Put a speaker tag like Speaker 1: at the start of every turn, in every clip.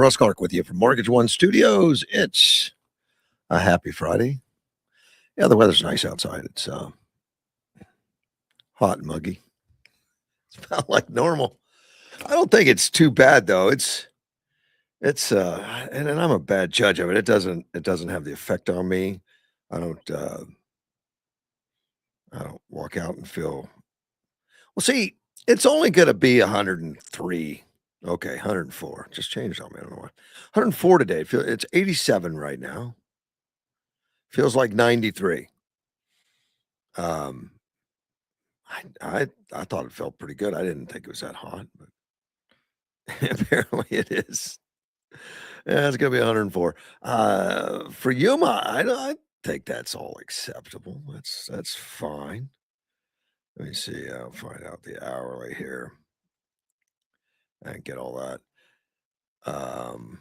Speaker 1: Russ Clark with you from Mortgage One Studios. It's a happy Friday. Yeah, the weather's nice outside. It's hot and muggy. It's about like normal. I don't think it's too bad though. And I'm a bad judge of it. It doesn't have the effect on me. I don't I don't walk out and feel well. See, it's only going to be 103. Okay, 104. Just changed on me. I don't know why. 104 today. It's 87 right now. Feels like 93. Um, I thought it felt pretty good. I didn't think it was that hot, but apparently it is. Yeah, it's gonna be 104. For Yuma, I think that's all acceptable. That's fine. Let me see. I'll find out the hourly here and get all that. Um,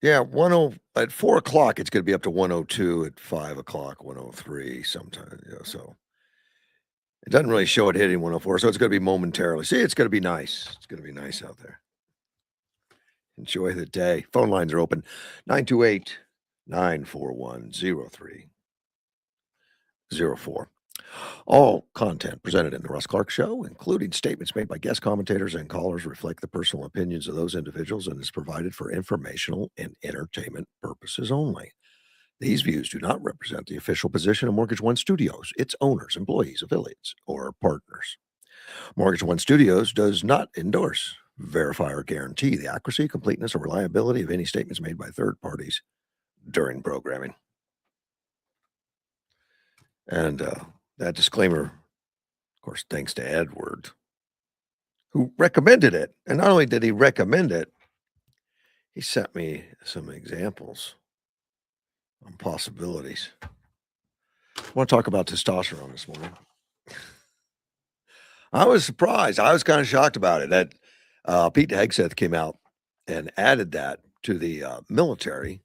Speaker 1: yeah, 10 at 4 o'clock. It's gonna be up to 102 at 5 o'clock, 103 sometime. So it doesn't really show it hitting 104, so it's gonna be momentarily. See, it's gonna be nice. It's gonna be nice out there. Enjoy the day. Phone lines are open 928 941 0304. All content presented in the Russ Clark Show, including statements made by guest commentators and callers, reflect the personal opinions of those individuals and is provided for informational and entertainment purposes only. These views do not represent the official position of Mortgage One Studios, its owners, employees, affiliates, or partners. Mortgage One Studios does not endorse, verify, or guarantee the accuracy, completeness, or reliability of any statements made by third parties during programming. And that disclaimer, of course, thanks to Edward, who recommended it. And not only did he recommend it, he sent me some examples on possibilities. I want to talk about testosterone this morning. I was surprised. I was kind of shocked about it. That Pete Hegseth came out and added that to the military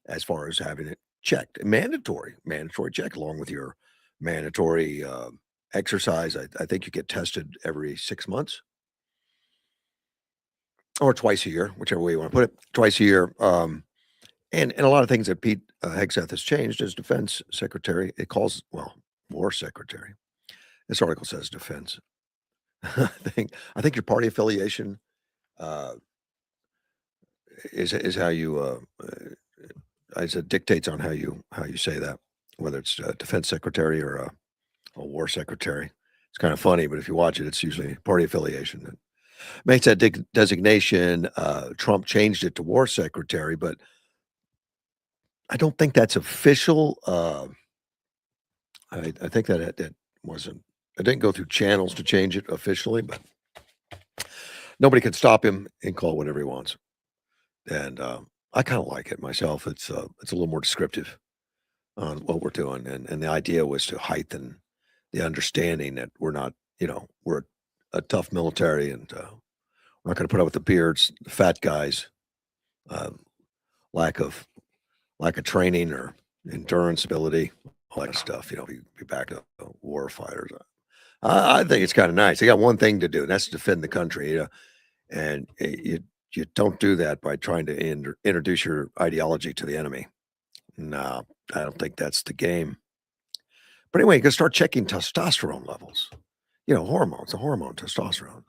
Speaker 1: as far as having it checked, mandatory check, along with your mandatory exercise. I think you get tested every 6 months or twice a year, whichever way you want to put it, twice a year. And a lot of things that Pete Hegseth has changed as defense secretary. It calls, well, war secretary. This article says defense. I think your party affiliation uh, is how you as it dictates on how you say that, whether it's defense secretary or a war secretary. It's kind of funny, but if you watch it, it's usually party affiliation that makes that designation. Trump changed it to war secretary, but I don't think that's official. I think that it wasn't. I didn't go through channels to change it officially, but nobody can stop him and call it whatever he wants. And I kind of like it myself. It's a little more descriptive on what we're doing, and the idea was to heighten the understanding that we're not, we're a tough military, and we're not going to put up with the beards, the fat guys, uh, lack of training or endurance ability, all that stuff. Be back to war fighters. I think it's kind of nice. They got one thing to do, and that's defend the country. And you don't do that by trying to introduce your ideology to the enemy. No, I don't think that's the game. But anyway, you can start checking testosterone levels. Hormones, the hormone testosterone,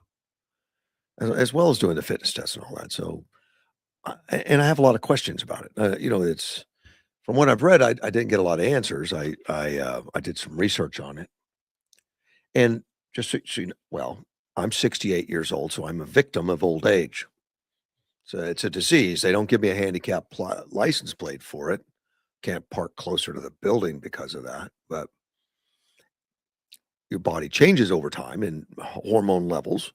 Speaker 1: as well as doing the fitness tests and all that. So, and I have a lot of questions about it. It's from what I've read, I didn't get a lot of answers. I did some research on it, and just so you know, well, I'm 68 years old, so I'm a victim of old age. So it's a disease. They don't give me a handicap license plate for it. Can't park closer to the building because of that. But your body changes over time, and hormone levels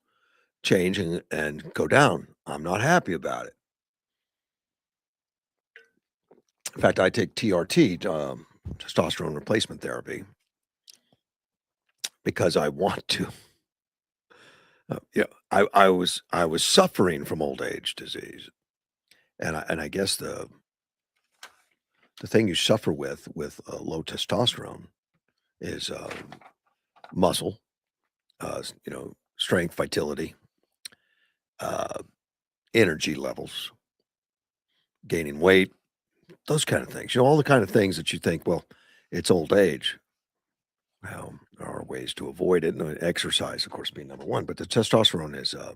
Speaker 1: change and go down. I'm not happy about it. In fact, I take TRT, testosterone replacement therapy, because I want to. I was suffering from old age disease, and I guess the thing you suffer with low testosterone is muscle, strength, vitality, uh, energy levels, gaining weight, those kind of things. All the kind of things that you think, well, it's old age. Well, there are ways to avoid it, and exercise, of course, being number one. But the testosterone is a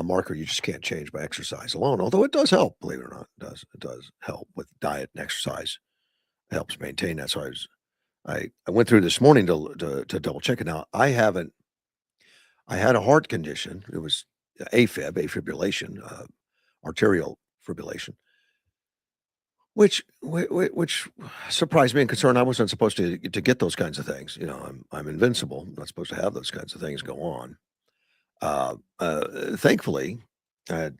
Speaker 1: marker you just can't change by exercise alone. Although it does help, believe it or not, it does help with diet and exercise. It helps maintain that. So I went through this morning to double check it. Now I haven't. I had a heart condition. It was AFib, afibrillation, arterial fibrillation, which surprised me and concerned. I wasn't supposed to get those kinds of things. I'm invincible. I'm not supposed to have those kinds of things go on. Thankfully, I had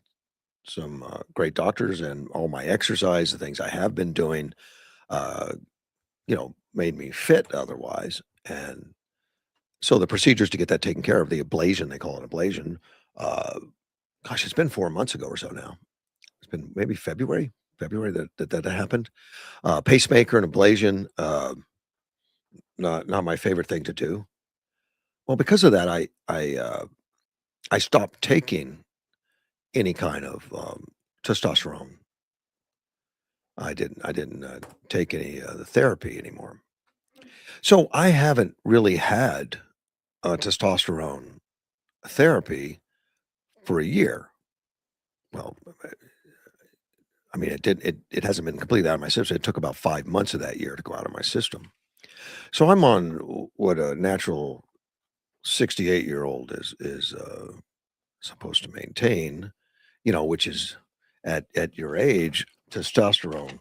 Speaker 1: some great doctors, and all my exercise, the things I have been doing, uh, made me fit otherwise. And so the procedures to get that taken care of, the ablation, they call it ablation. Uh, Gosh, it's been 4 months ago or so now. It's been maybe February that happened. Pacemaker and ablation, not my favorite thing to do. Well, because of that, I stopped taking any kind of testosterone. I didn't take any the therapy anymore. So I haven't really had testosterone therapy for a year. Well, I mean, it hasn't been completely out of my system. It took about 5 months of that year to go out of my system. So I'm on what a natural 68-year-old is supposed to maintain, which is at your age, testosterone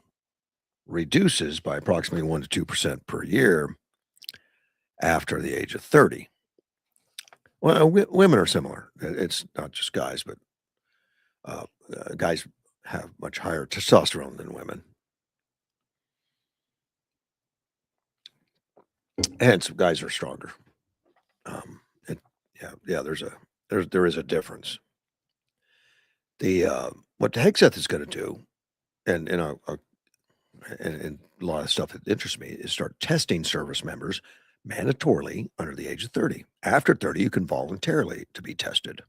Speaker 1: reduces by approximately 1 to 2% per year after the age of 30. Well, women are similar. It's not just guys, but guys have much higher testosterone than women. Hence, guys are stronger. It, yeah, yeah. There is a difference. The What Hegseth is going to do, and a lot of stuff that interests me is start testing service members mandatorily under the age of 30. After 30, you can voluntarily to be tested.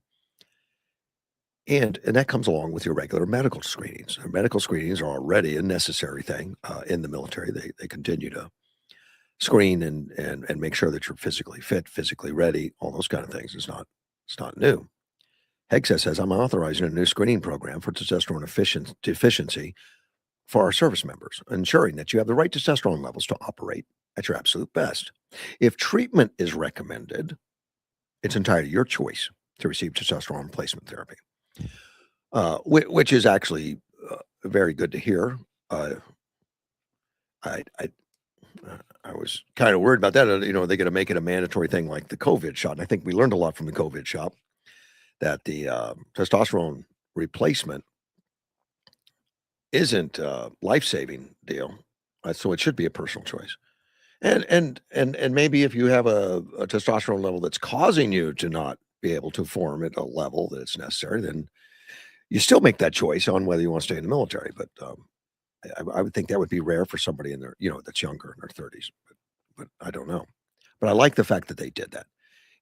Speaker 1: And that comes along with your regular medical screenings. Medical screenings are already a necessary thing in the military. They continue to screen and make sure that you're physically fit, physically ready, all those kind of things. It's not new. Hegseth says, I'm authorizing a new screening program for testosterone deficiency for our service members, ensuring that you have the right testosterone levels to operate at your absolute best. If treatment is recommended, it's entirely your choice to receive testosterone replacement therapy, which is actually very good to hear. Uh, I, I I was kind of worried about that. They're going to make it a mandatory thing like the COVID shot. And I think we learned a lot from the COVID shot that the testosterone replacement isn't a life-saving deal. So it should be a personal choice. And maybe if you have a testosterone level that's causing you to not be able to form at a level that's necessary, then you still make that choice on whether you want to stay in the military. But I would think that would be rare for somebody in their, that's younger in their 30s. But I don't know. But I like the fact that they did that.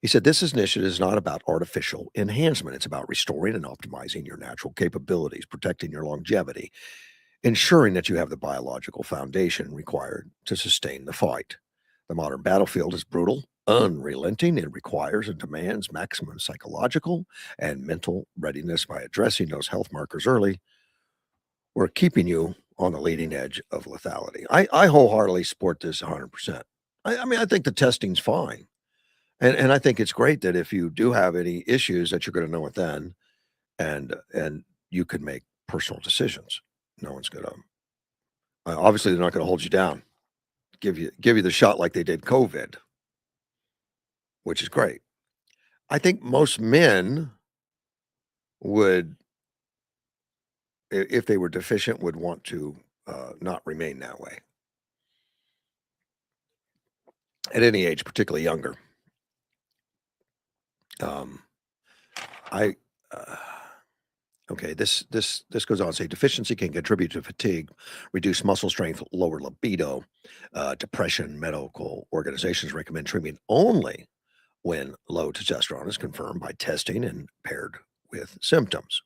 Speaker 1: He said, this initiative is not about artificial enhancement. It's about restoring and optimizing your natural capabilities, protecting your longevity, ensuring that you have the biological foundation required to sustain the fight. The modern battlefield is brutal, unrelenting. It requires and demands maximum psychological and mental readiness. By addressing those health markers early, we're keeping you on the leading edge of lethality. I wholeheartedly support this 100%. I mean, I think the testing's fine. And I think it's great that if you do have any issues that you're going to know it then, and you can make personal decisions. No one's going to obviously they're not going to hold you down, give you the shot like they did COVID, which is great. I think most men would, if they were deficient, would want to not remain that way at any age, particularly younger. Um, I Okay, this goes on to say deficiency can contribute to fatigue, reduce muscle strength, lower libido, depression. Medical organizations recommend treatment only when low testosterone is confirmed by testing and paired with symptoms.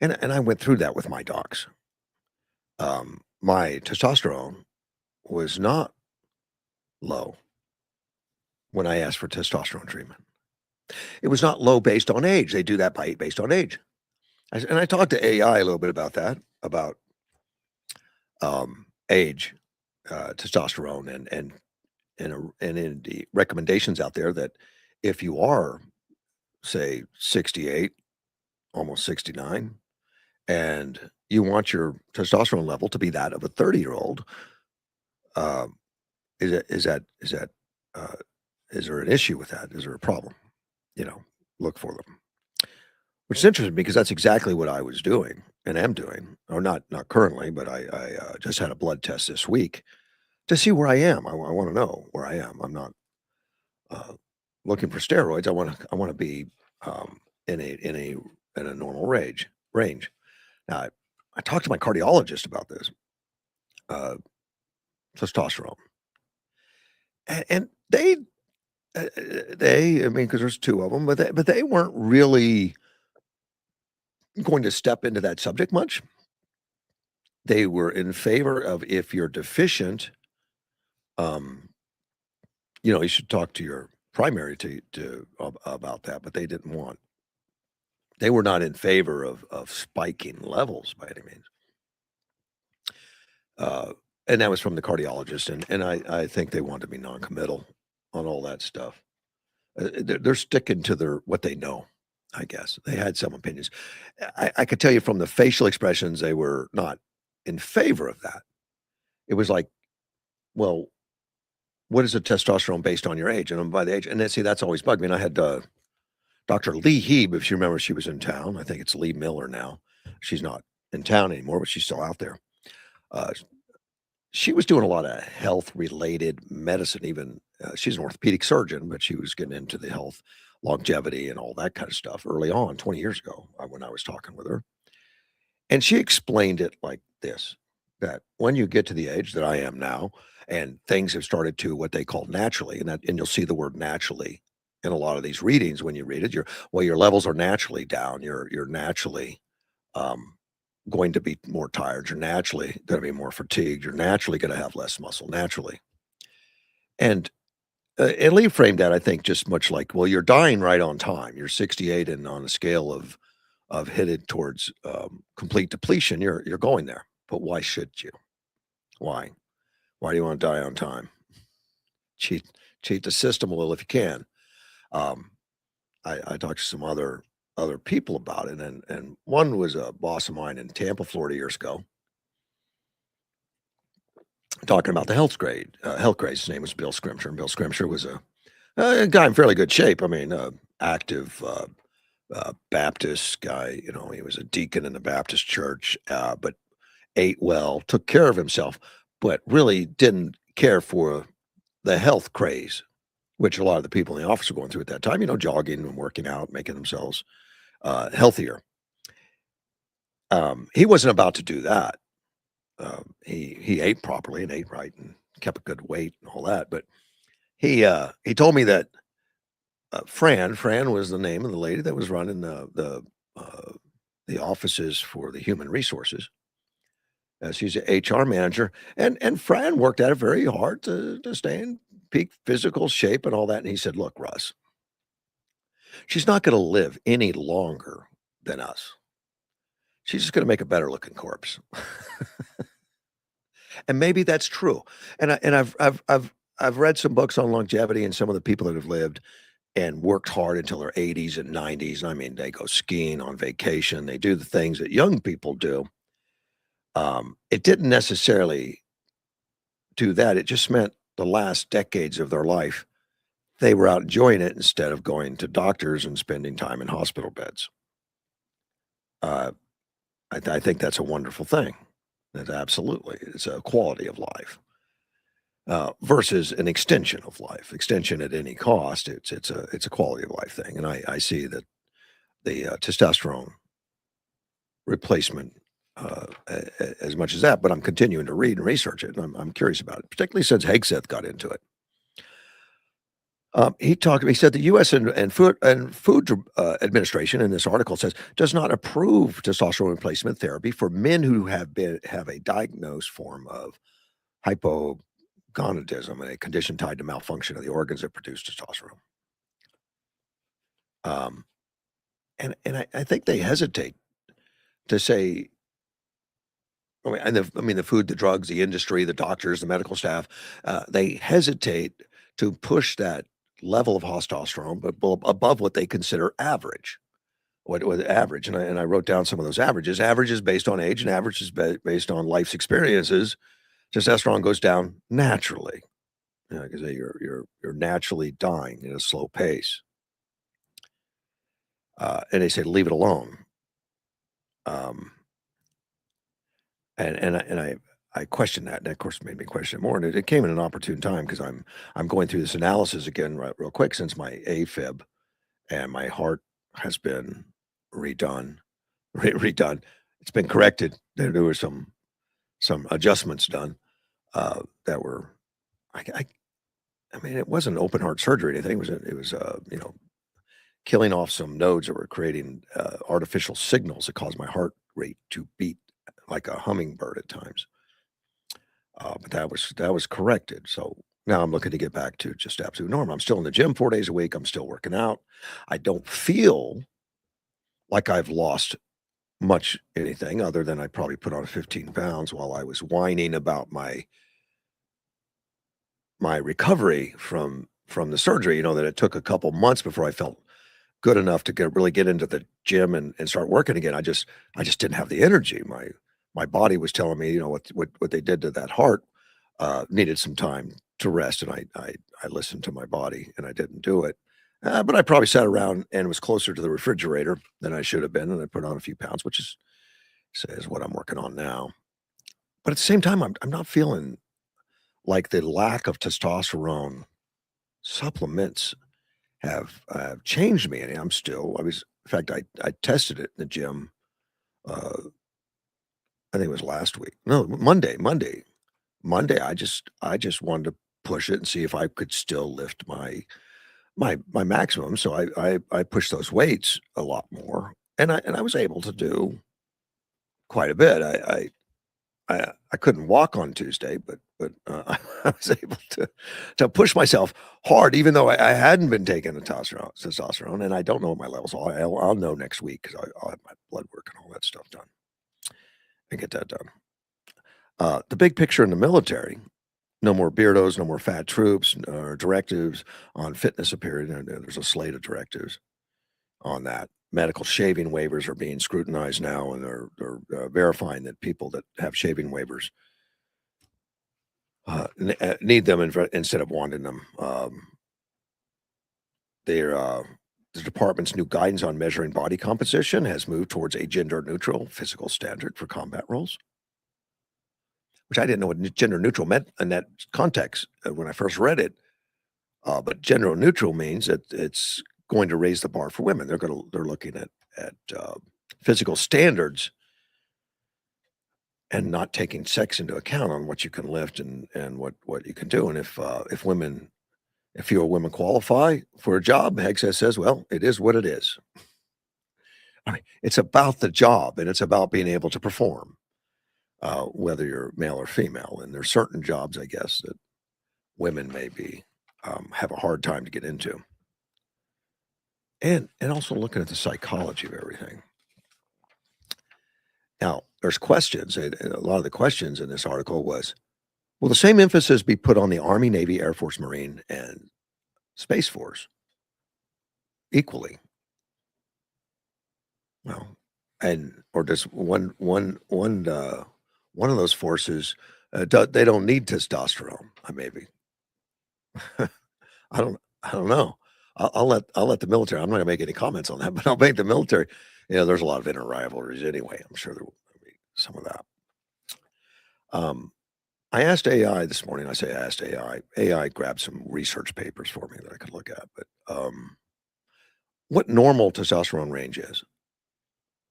Speaker 1: And I went through that with my docs. My testosterone was not low when I asked for testosterone treatment. It was not low based on age. They do that based on age. And I talked to AI a little bit about that, about age, testosterone, and in the recommendations out there that if you are, say, 68, almost 69, and you want your testosterone level to be that of a 30-year-old, um, is that uh, is there an issue with that? Is there a problem? You know, look for them. Which is interesting because that's exactly what I was doing and am doing, or not currently, but I just had a blood test this week to see where I am. I want to know where I am. I'm not uh, looking for steroids. I want to be um, in a normal range. Now, I talked to my cardiologist about this uh, testosterone, and I mean, because there's two of them, but they weren't really going to step into that subject much. They were in favor of if you're deficient, um, you should talk to your primary about that, but they didn't want. They were not in favor of spiking levels by any means. Uh, and that was from the cardiologist, and I think they wanted to be non-committal on all that stuff. They're sticking to their what they know, I guess. They had some opinions. I could tell you from the facial expressions, they were not in favor of that. It was like, well, what is the testosterone based on your age? And I'm by the age. And then see, that's always bugged me. And I had Dr. Lee Heeb, if you remember, she was in town. I think it's Lee Miller now. She's not in town anymore, but she's still out there. Uh, she was doing a lot of health related medicine, even she's an orthopedic surgeon, but she was getting into the health longevity and all that kind of stuff early on 20 years ago when I was talking with her. And she explained it like this, that when you get to the age that I am now, and things have started to what they call naturally, and you'll see the word naturally in a lot of these readings when you read it. Your levels are naturally down. You're naturally um, going to be more tired. You're naturally going to be more fatigued. You're naturally going to have less muscle naturally. And Lee framed that, I think, just much like, well, you're dying right on time. You're 68, and on a scale of headed towards complete depletion, you're going there. But why should you? Why? Why do you want to die on time? Cheat cheat the system a little if you can. Um, I talked to some other people about it, and one was a boss of mine in Tampa, Florida, years ago, talking about the health craze. His name was Bill Scrimshire, and Bill Scrimshire was a guy in fairly good shape. I mean, active Baptist guy. He was a deacon in the Baptist church, but ate well, took care of himself, but really didn't care for the health craze, which a lot of the people in the office were going through at that time, jogging and working out, making themselves healthier. He wasn't about to do that. He ate properly and ate right and kept a good weight and all that. But he told me that Fran was the name of the lady that was running the offices for the human resources. She's a HR manager, and Fran worked at it very hard to stay in peak physical shape and all that. And he said, "Look, Russ, she's not going to live any longer than us. She's just going to make a better looking corpse." And maybe that's true. And I've read some books on longevity and some of the people that have lived and worked hard until their 80s and 90s. I mean, they go skiing on vacation. They do the things that young people do. It didn't necessarily do that. It just meant the last decades of their life, they were out enjoying it instead of going to doctors and spending time in hospital beds. Uh, I think that's a wonderful thing. That absolutely, it's a quality of life versus an extension of life. Extension at any cost. It's a quality of life thing, and I see that the testosterone replacement as much as that. But I'm continuing to read and research it, and I'm curious about it, particularly since Hegseth got into it. He said the U.S. and Food Administration in this article says does not approve testosterone replacement therapy for men who have a diagnosed form of hypogonadism, a condition tied to malfunction of the organs that produce testosterone. Um, and I think they hesitate to say. I mean, the food, the drugs, the industry, the doctors, the medical staff, they hesitate to push that level of testosterone, but above what they consider average. What average? And I wrote down some of those averages. Averages based on age, and averages based on life's experiences. Testosterone goes down naturally because you're naturally dying at a slow pace, and they say leave it alone. Um, and I questioned that, and of course, it made me question it more, and it came in an opportune time because I'm going through this analysis again real quick since my AFib, and my heart has been redone, redone. It's been corrected. There were some adjustments done, that were I I mean, it wasn't open heart surgery or anything. It was killing off some nodes that were creating, artificial signals that caused my heart rate to beat like a hummingbird at times. But that was corrected. So now I'm looking to get back to just absolute normal. I'm still in the gym 4 days a week. I'm still working out. I don't feel like I've lost much anything other than I probably put on 15 pounds while I was whining about my recovery from the surgery, that it took a couple months before I felt good enough to get into the gym and start working again. I just didn't have the energy. My body was telling me, what they did to that heart needed some time to rest, and I listened to my body and I didn't do it. But I probably sat around and was closer to the refrigerator than I should have been, and I put on a few pounds, which is what I'm working on now. But at the same time, I'm not feeling like the lack of testosterone supplements have changed me, and I was in fact, I tested it in the gym, uh, I think it was last week. No, Monday, I just wanted to push it and see if I could still lift my maximum, so I pushed those weights a lot more, and I was able to do quite a bit. I couldn't walk on Tuesday, but I was able to push myself hard, even though I hadn't been taking the testosterone, and I don't know what my levels are. I'll know next week because I'll have my blood work and all that stuff done and get that done. The big picture in the military, no more beardos, no more fat troops, or directives on fitness appearing. There's a slate of directives on that. Medical shaving waivers are being scrutinized now, and they're verifying that people that have shaving waivers need them instead of wanting them. Their the department's new guidance on measuring body composition has moved towards a gender-neutral physical standard for combat roles, which I didn't know what gender-neutral meant in that context when I first read it. But gender-neutral means that it's going to raise the bar for women. They're looking at physical standards and not taking sex into account on what you can lift and what you can do. And if fewer women qualify for a job, Hegseth says, well, it is what it is. I mean, it's about the job and it's about being able to perform, whether you're male or female. And there's certain jobs, I guess, that women maybe have a hard time to get into. And also looking at the psychology of everything. Now, there's questions, and a lot of the questions in this article was, will the same emphasis be put on the Army, Navy, Air Force, Marine, and Space Force equally? Well, and or does one of those forces, they don't need testosterone? Maybe. I don't know. I'll let the military. I'm not gonna make any comments on that, but I'll make the military. There's a lot of inner rivalries anyway. I'm sure there will be some of that. Um, I asked AI this morning. I say I asked AI. AI grabbed some research papers for me that I could look at. But what normal testosterone range is?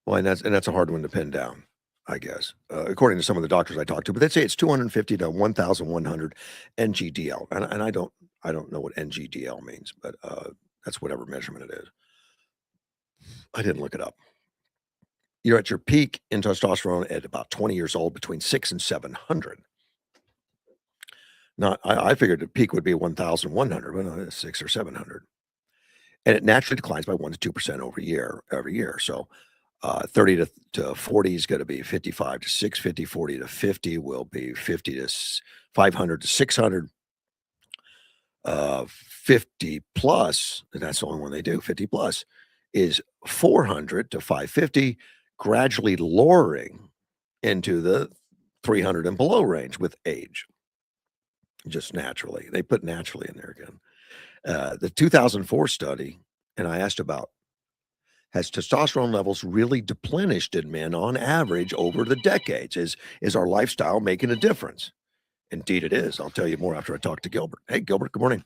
Speaker 1: Well, and that's a hard one to pin down, I guess, according to some of the doctors I talked to. But they say it's 250 to 1,100 NGDL, and I don't. I don't know what NGDL means, but that's whatever measurement it is. I didn't look it up. You're at your peak in testosterone at about 20 years old, between 6 and 700. Not, I figured the peak would be 1,100, but no, it's 6 or 700. And it naturally declines by 1 to 2% every year. So 30 to 40 is going to be 55 to 650, 40 to 50 will be 50 to 500 to 600. 50 plus, and that's the only one they do, 50 plus, is 400 to 550, gradually lowering into the 300 and below range with age. Just naturally. They put naturally in there again. The 2004 study, and I asked about, has testosterone levels really depleted in men on average over the decades? Is our lifestyle making a difference? Indeed it is. I'll tell you more after I talk to Gilbert. Hey, Gilbert, good morning.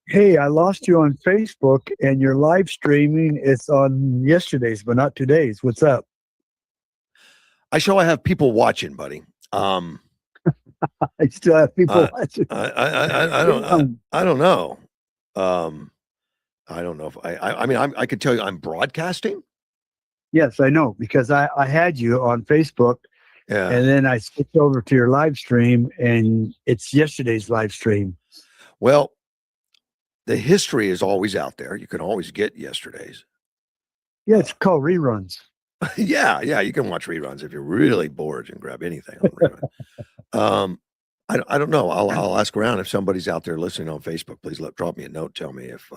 Speaker 2: Hey, I lost you on Facebook, and your live streaming is on yesterday's, but not today's. What's up?
Speaker 1: I have people watching, buddy.
Speaker 2: I still have people watching.
Speaker 1: I don't know. I don't know if I mean, I could tell you I'm broadcasting.
Speaker 2: Yes, I know, because I had you on Facebook,
Speaker 1: Yeah.
Speaker 2: and then I switched over to your live stream, and it's yesterday's live stream.
Speaker 1: Well, the history is always out there. You can always get yesterday's.
Speaker 2: Yeah, it's called reruns.
Speaker 1: Yeah, you can watch reruns if you're really bored. You can grab anything on rerun. I don't know. I'll ask around if somebody's out there listening on Facebook. Please drop me a note. Tell me if.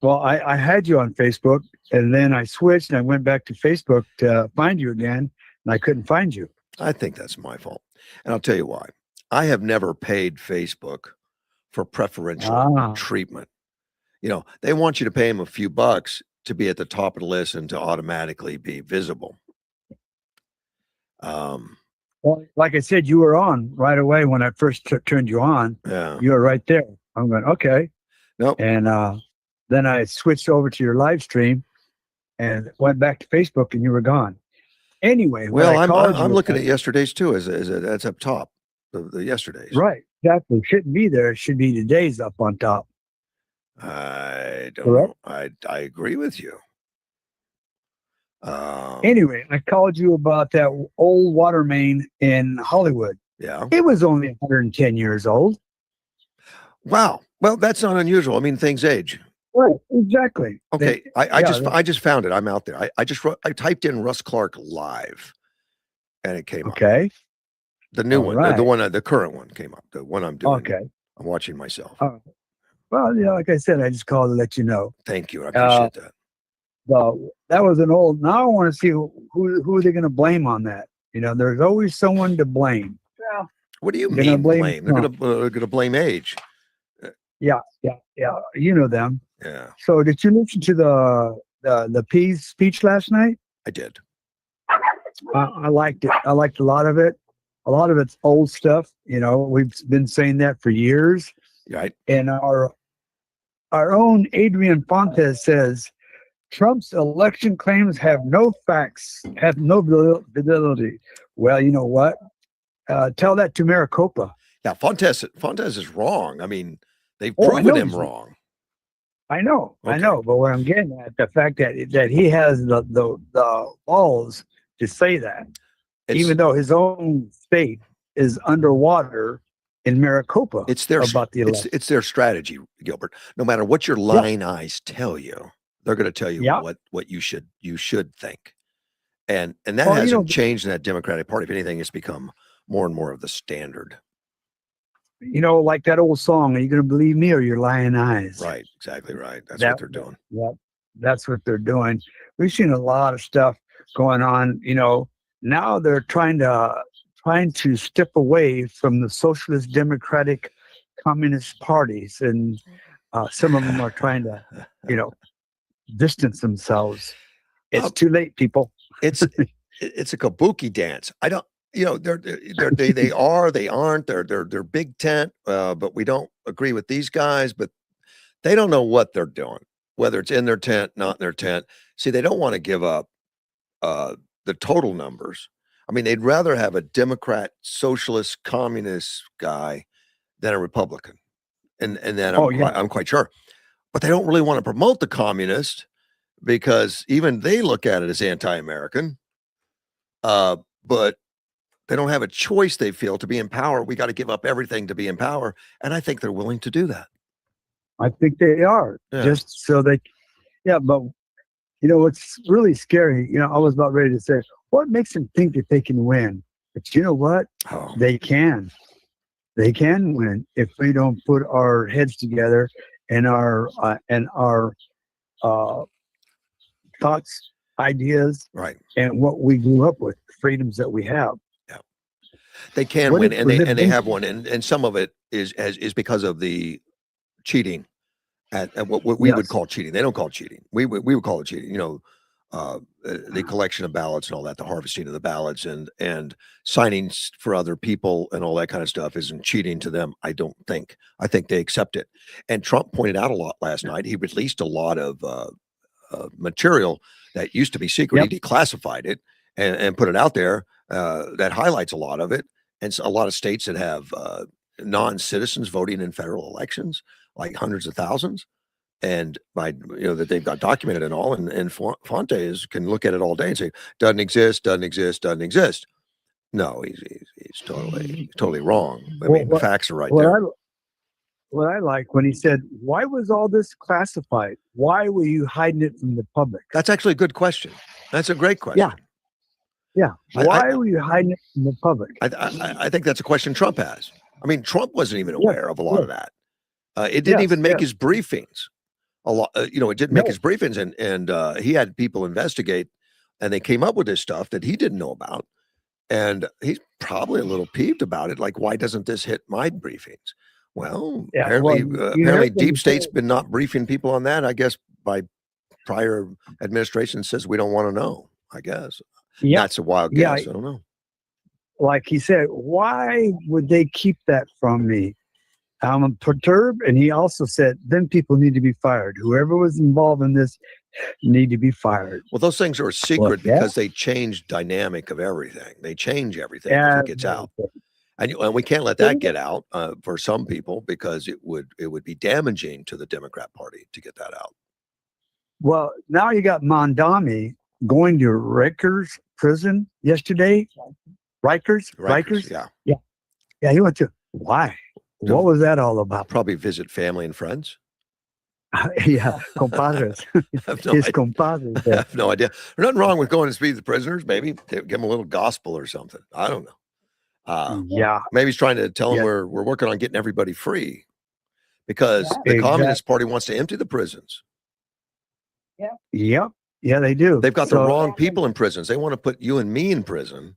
Speaker 2: Well, I had you on Facebook, and then I switched, and I went back to Facebook to find you again, and I couldn't find you.
Speaker 1: I think that's my fault, and I'll tell you why. I have never paid Facebook for preferential treatment. You know, they want you to pay them a few bucks to be at the top of the list and to automatically be visible.
Speaker 2: Well, like I said, you were on right away when I first turned you on.
Speaker 1: Yeah.
Speaker 2: You were right there. I'm going, okay.
Speaker 1: Nope.
Speaker 2: And then I switched over to your live stream and went back to Facebook, and you were gone. Anyway,
Speaker 1: well, I'm looking at yesterday's too. That's up top, the yesterday's.
Speaker 2: Right. Exactly. It shouldn't be there. It should be today's up on top.
Speaker 1: I don't know. I agree with you.
Speaker 2: Anyway, I called you about that old water main in Hollywood.
Speaker 1: Yeah.
Speaker 2: It was only 110 years old.
Speaker 1: Wow. Well, that's not unusual. I mean, things age.
Speaker 2: Right. Exactly.
Speaker 1: Okay. I just found it. I'm out there. I typed in Russ Clark live, and it came up.
Speaker 2: Okay.
Speaker 1: The new one, right. the current one came up. The one I'm doing.
Speaker 2: Okay.
Speaker 1: I'm watching myself.
Speaker 2: Well, yeah, like I said, I just called to let you know.
Speaker 1: Thank you. I appreciate that.
Speaker 2: That was an old. Now I want to see who are they going to blame on that. You know, there's always someone to blame.
Speaker 1: Well, what do you mean blame? They're going to blame age.
Speaker 2: Yeah. You know them.
Speaker 1: Yeah.
Speaker 2: So, did you listen to the P's speech last night?
Speaker 1: I did.
Speaker 2: I liked it. I liked a lot of it. A lot of it's old stuff. You know, we've been saying that for years.
Speaker 1: Right.
Speaker 2: And our own Adrian Fontes says Trump's election claims have no facts, have no validity. Well, you know what? Tell that to Maricopa.
Speaker 1: Yeah, Fontes is wrong. I mean, they've proven him wrong.
Speaker 2: I know, okay. I know. But what I'm getting at, the fact that he has the balls to say that, even though his own state is underwater in Maricopa.
Speaker 1: It's their
Speaker 2: about the election.
Speaker 1: It's their strategy, Gilbert. No matter what your lying eyes tell you, they're going to tell you what you should think, and that hasn't changed in that Democratic Party. If anything, it's become more and more of the standard.
Speaker 2: You know, like that old song, "Are you going to believe me or your lying eyes?"
Speaker 1: Right, exactly right. That's what they're doing.
Speaker 2: Yeah, that's what they're doing. We've seen a lot of stuff going on. You know, now they're trying to step away from the socialist, democratic, communist parties, and some of them are trying to, distance themselves. It's too late, people.
Speaker 1: It's a kabuki dance. I don't. They aren't. They're big tent, but we don't agree with these guys. But they don't know what they're doing, whether it's in their tent, not in their tent. See, they don't want to give up the total numbers. I mean, they'd rather have a Democrat, socialist, communist guy than a Republican. and then
Speaker 2: Oh yeah.
Speaker 1: I'm quite sure. But they don't really want to promote the communist because even they look at it as anti-American. But they don't have a choice, they feel, to be in power. We got to give up everything to be in power. And I think they're willing to do that.
Speaker 2: I think they are
Speaker 1: Yeah.
Speaker 2: just so they. Yeah, but what's really scary. I was about ready to say, what makes them think that they can win? But you know what?
Speaker 1: Oh,
Speaker 2: They can. They can win if we don't put our heads together and our uh, thoughts, ideas,
Speaker 1: right.
Speaker 2: and what we grew up with, the freedoms that we have.
Speaker 1: Yeah. They can
Speaker 2: What
Speaker 1: win,
Speaker 2: if
Speaker 1: and
Speaker 2: we're
Speaker 1: they
Speaker 2: living-
Speaker 1: have won, and some of it is because of the cheating at what we would
Speaker 2: Yes.
Speaker 1: call cheating. They don't call it cheating. We would call it cheating. The collection of ballots and all that, the harvesting of the ballots and signing for other people and all that kind of stuff isn't cheating to them. I don't think. I think they accept it. And Trump pointed out a lot last night. He released a lot of material that used to be secret.
Speaker 2: Yep.
Speaker 1: He declassified it and put it out there that highlights a lot of it. And so a lot of states that have non-citizens voting in federal elections, like hundreds of thousands, and that they've got documented and all. And Fonte can look at it all day and say doesn't exist, doesn't exist, doesn't exist. No, he's totally wrong. I mean, the facts are right there.
Speaker 2: What I like when he said, "Why was all this classified? Why were you hiding it from the public?"
Speaker 1: That's actually a good question. That's a great question.
Speaker 2: Yeah. Why were you hiding it from the public?
Speaker 1: I think that's a question Trump has. I mean, Trump wasn't even aware of a lot of that. It didn't even make his briefings. A lot, it didn't make his briefings, and he had people investigate, and they came up with this stuff that he didn't know about, and he's probably a little peeved about it. Like, why doesn't this hit my briefings? Well, apparently, deep state's been not briefing people on that. I guess by prior administration says we don't want to know. I guess that's a wild guess. I don't know.
Speaker 2: Like he said, why would they keep that from me? I'm perturbed, and he also said, then people need to be fired. Whoever was involved in this need to be fired.
Speaker 1: Well, those things are a secret because they change dynamic of everything. They change everything if it gets out, and we can't let that get out for some people because it would be damaging to the Democrat Party to get that out.
Speaker 2: Well, now you got Mondami going to Rikers prison yesterday. Rikers, yeah. He went to why? What was that all about?
Speaker 1: Probably visit family and friends.
Speaker 2: Yeah, compadres. Compadres.
Speaker 1: I have no idea. There's nothing wrong with going to speak to the prisoners. Maybe give them a little gospel or something. I don't know. Maybe he's trying to tell them we're working on getting everybody free because the Communist Party wants to empty the prisons.
Speaker 2: Yeah, they do.
Speaker 1: They've got the wrong people in prisons. They want to put you and me in prison.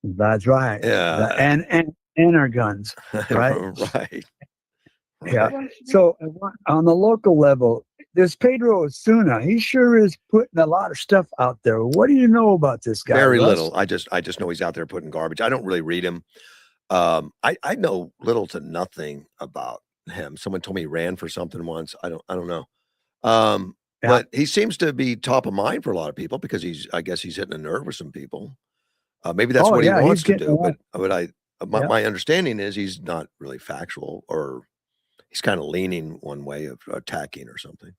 Speaker 2: That's right.
Speaker 1: Yeah,
Speaker 2: and our guns, right?
Speaker 1: Right.
Speaker 2: Yeah. So on the local level, there's Pedro Osuna. He sure is putting a lot of stuff out there. What do you know about this guy?
Speaker 1: Very little. I just know he's out there putting garbage. I don't really read him. I know little to nothing about him. Someone told me he ran for something once. I don't know. But he seems to be top of mind for a lot of people because I guess he's hitting a nerve with some people. Maybe that's what he wants to do. But my understanding is he's not really factual, or he's kind of leaning one way of attacking or something.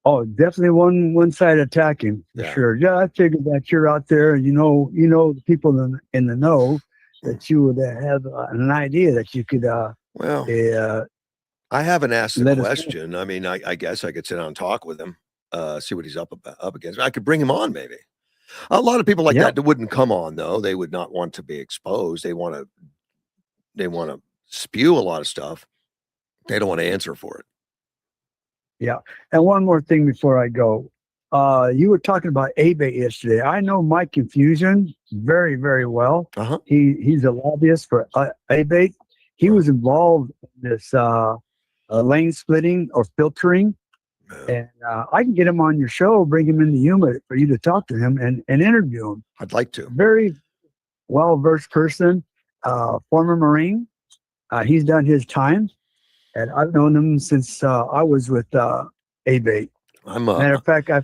Speaker 2: Oh, definitely one side attacking for sure. Yeah, I figured that you're out there, and the people in the know that you would have an idea that you could.
Speaker 1: I haven't asked the question. I mean, I guess I could sit down and talk with him, see what he's up against. I could bring him on maybe. A lot of people like that wouldn't come on though. They would not want to be exposed. They want to spew a lot of stuff. They don't want to answer for it.
Speaker 2: Yeah. And one more thing before I go. You were talking about ABATE yesterday. I know Mike Infusion very, very well. He's a lobbyist for ABATE. He was involved in this lane splitting or filtering. And I can get him on your show, bring him in the Yuma for you to talk to him and interview him.
Speaker 1: I'd like to.
Speaker 2: Very well-versed person, former Marine. He's done his time, and I've known him since I was with ABATE. Matter of fact, I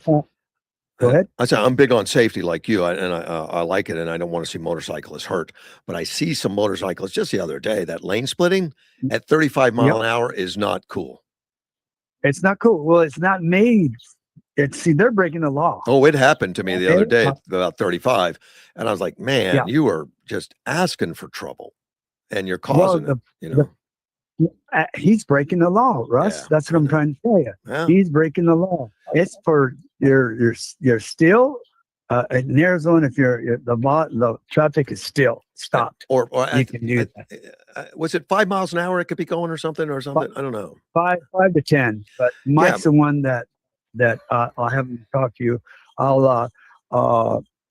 Speaker 2: Go ahead.
Speaker 1: I say I'm big on safety like you, I like it, and I don't want to see motorcyclists hurt. But I see some motorcyclists just the other day that lane splitting at 35
Speaker 2: Yep.
Speaker 1: mile an hour is not cool.
Speaker 2: It's not cool. Well, it's not made. See, they're breaking the law.
Speaker 1: Oh, it happened to me the other
Speaker 2: Okay.
Speaker 1: day at about 35, and I was like,
Speaker 2: Yeah.
Speaker 1: man, you are just asking for trouble, and you're
Speaker 2: Well,
Speaker 1: causing it. You know,
Speaker 2: he's breaking the law, Russ.
Speaker 1: Yeah,
Speaker 2: That's what
Speaker 1: I
Speaker 2: I'm
Speaker 1: know.
Speaker 2: trying to tell you.
Speaker 1: Yeah.
Speaker 2: He's breaking the law. It's for you're still in Arizona. If the traffic is still stopped,
Speaker 1: or
Speaker 2: you can do that.
Speaker 1: was it 5 miles an hour it could be going or something? I don't know.
Speaker 2: Five to 10. But Mike's the one that I'll have him talk to you. I'll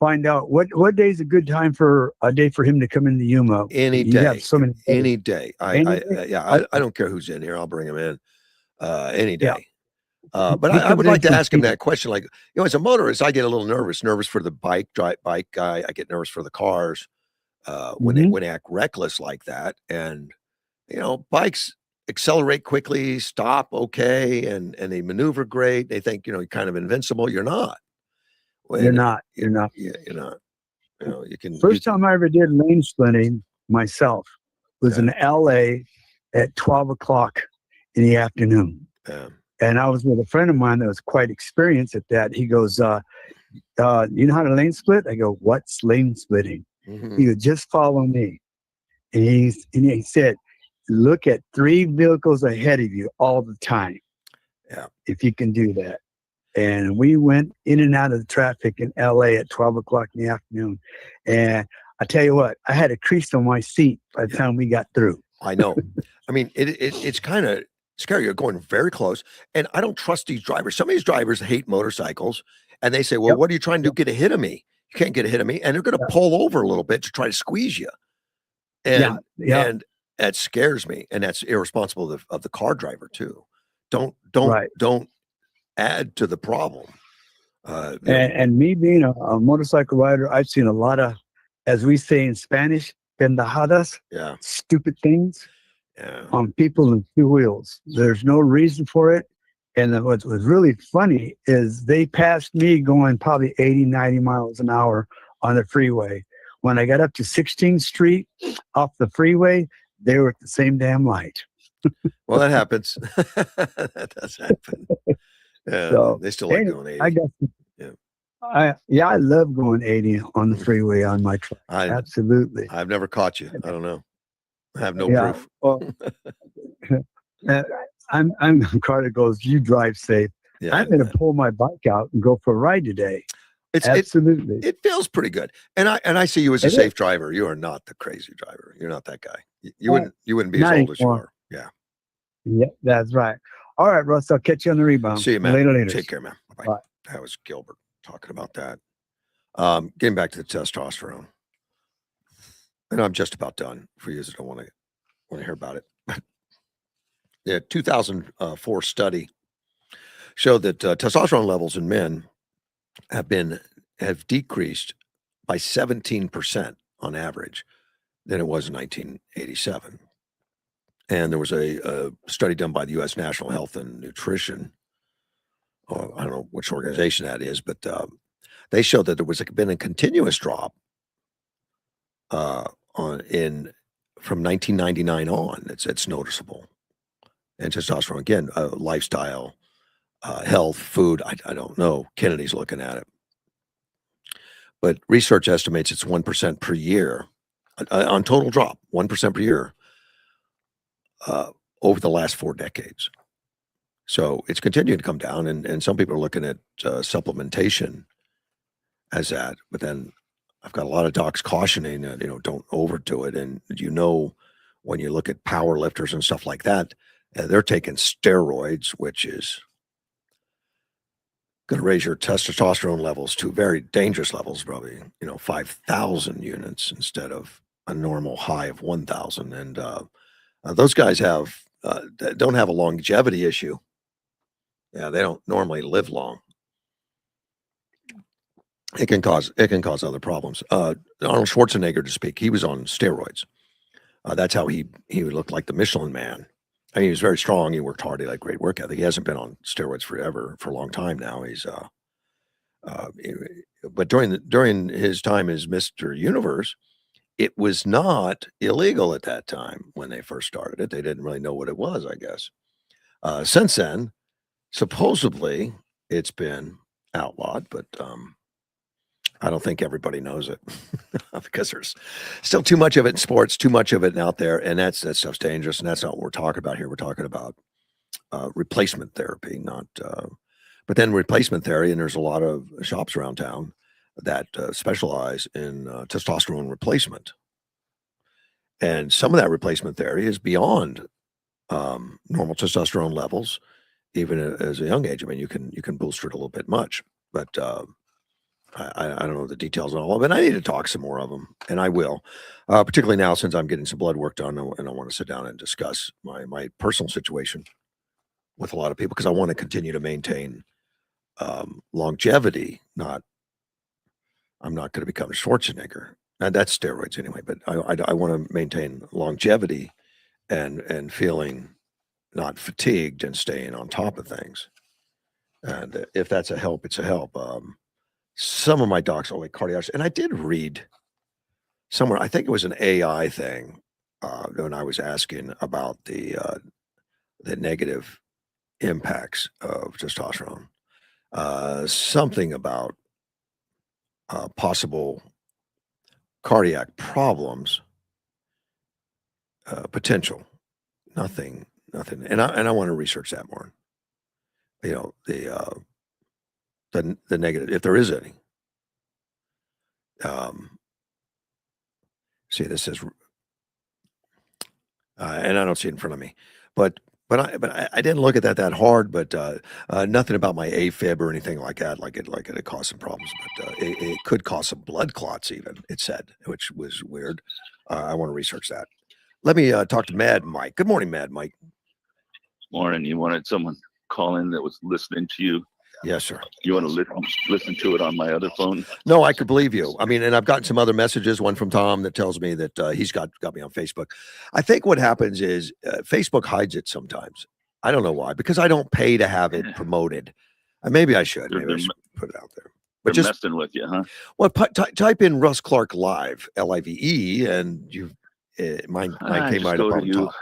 Speaker 2: find out what day is a good time for a day for him to come into Yuma.
Speaker 1: Any
Speaker 2: You
Speaker 1: day,
Speaker 2: have so many days.
Speaker 1: any day.
Speaker 2: Any day?
Speaker 1: I don't care who's in here. I'll bring him in any
Speaker 2: Yeah.
Speaker 1: day. But
Speaker 2: He
Speaker 1: I
Speaker 2: comes
Speaker 1: would
Speaker 2: in
Speaker 1: like to
Speaker 2: from
Speaker 1: ask him
Speaker 2: Phoenix.
Speaker 1: that question. Like, as a motorist, I get a little nervous for the bike guy. I get nervous for the cars when they act reckless like that. And bikes accelerate quickly, stop okay, and they maneuver great. They think you're kind of invincible. You're not.
Speaker 2: You're not.
Speaker 1: Yeah, you're not. You can.
Speaker 2: First time I ever did lane splitting myself was in LA at 12 o'clock in the afternoon. And I was with a friend of mine that was quite experienced at that. He goes, you know how to lane split? I go, what's lane splitting?
Speaker 1: Mhm.
Speaker 2: He goes, just follow me. And he said, look at 3 vehicles ahead of you all the time.
Speaker 1: Yeah.
Speaker 2: If you can do that. And we went in and out of the traffic in LA at 12 o'clock in the afternoon. And I tell you what, I had a crease on my seat by the time we got through.
Speaker 1: I know. I mean, it's kind of scary. You're going very close. And I don't trust these drivers. Some of these drivers hate motorcycles. And they say, well,
Speaker 2: Yep.
Speaker 1: what are you trying to do? Get ahead of me. You can't get ahead of me. And they're going to pull over a little bit to try to squeeze you. And that scares me. And that's irresponsible of the car driver too. Don't add to the problem.
Speaker 2: And me being a motorcycle rider, I've seen a lot of, as we say in Spanish, pendejadas, stupid things on people in 2 wheels. There's no reason for it. And what was really funny is they passed me going probably 80, 90 miles an hour on the freeway. When I got up to 16th Street off the freeway, they were at the same damn light.
Speaker 1: Well, that happens. That does happen.
Speaker 2: So,
Speaker 1: they still like going 80.
Speaker 2: I guess. I love going 80 on the freeway on my truck. Absolutely.
Speaker 1: I've never caught you. I don't know. I have no proof.
Speaker 2: Well, I'm the car that goes, you drive safe. I'm going to pull my bike out and go for a ride today. Absolutely.
Speaker 1: It feels pretty good. And I see you as a safe driver. You are not the crazy driver. You're not that guy. You wouldn't be as old as you are. Yeah.
Speaker 2: Yeah, that's right. All right, Russ, I'll catch you on the rebound.
Speaker 1: See you, man.
Speaker 2: Later.
Speaker 1: Take care, man. Bye-bye. Bye. That was Gilbert talking about that. Getting back to the testosterone. And I'm just about done for you that don't want to hear about it. The 2004 study showed that testosterone levels in men have decreased by 17% on average than it was in 1987. And there was a study done by the U.S. National Health and Nutrition. I don't know which organization that is, but they showed that there was been a continuous drop from 1999 on. It's noticeable. And testosterone, again, lifestyle, health, food. I don't know. Kennedy's looking at it. But research estimates it's 1% per year on total drop, 1% per year over the last 4 decades. So it's continuing to come down, and some people are looking at supplementation as that. But then I've got a lot of docs cautioning that, don't overdo it. And when you look at power lifters and stuff like that, they're taking steroids, which is going to raise your testosterone levels to very dangerous levels, probably, 5,000 units instead of a normal high of 1,000. And those guys don't have a longevity issue. Yeah, they don't normally live long. It can cause other problems. Arnold Schwarzenegger, to speak, he was on steroids. That's how he looked like the Michelin Man. I mean, he was very strong. He worked hard. He had great work ethic. He hasn't been on steroids for a long time now. He's But during his time as Mr. Universe, it was not illegal at that time when they first started it. They didn't really know what it was, I guess. Since then, supposedly it's been outlawed, but I don't think everybody knows it because there's still too much of it in sports, too much of it out there, and that stuff's dangerous, and that's not what we're talking about here. We're talking about replacement therapy, not. But then replacement therapy, and there's a lot of shops around town that specialize in testosterone replacement, and some of that replacement therapy is beyond normal testosterone levels, even as a young age. I mean, you can booster it a little bit much, but I don't know the details on all of it. I need to talk some more of them, and I will, particularly now since I'm getting some blood work done, and I want to sit down and discuss my personal situation with a lot of people because I want to continue to maintain longevity. I'm not going to become Schwarzenegger, and that's steroids anyway. But I want to maintain longevity and feeling not fatigued and staying on top of things. And if that's a help, it's a help. Some of my docs are like cardiologists, and I did read somewhere. I think it was an AI thing when I was asking about the negative impacts of testosterone. Something about possible cardiac problems, potential. Nothing. And I want to research that more. You know, the negative, if there is any. See, this says, and I don't see it in front of me, but I didn't look at that hard, but nothing about my AFib or anything like that, like it had caused some problems, but it could cause some blood clots even, it said, which was weird. I want to research that. Let me talk to Mad Mike. Good morning, Mad Mike.
Speaker 3: Morning. You wanted someone call in that was listening to you.
Speaker 1: Yes, sir.
Speaker 3: You want to listen to it on my other phone?
Speaker 1: No, I could believe you. I mean, and I've gotten some other messages. One from Tom that tells me that he's got me on Facebook. I think what happens is Facebook hides it sometimes. I don't know why, because I don't pay to have it promoted. Maybe I should. Maybe I should put it out there. But
Speaker 3: they're
Speaker 1: just
Speaker 3: messing with you, huh?
Speaker 1: Well, type in Russ Clark Live, LIVE, and you mine came right up on top.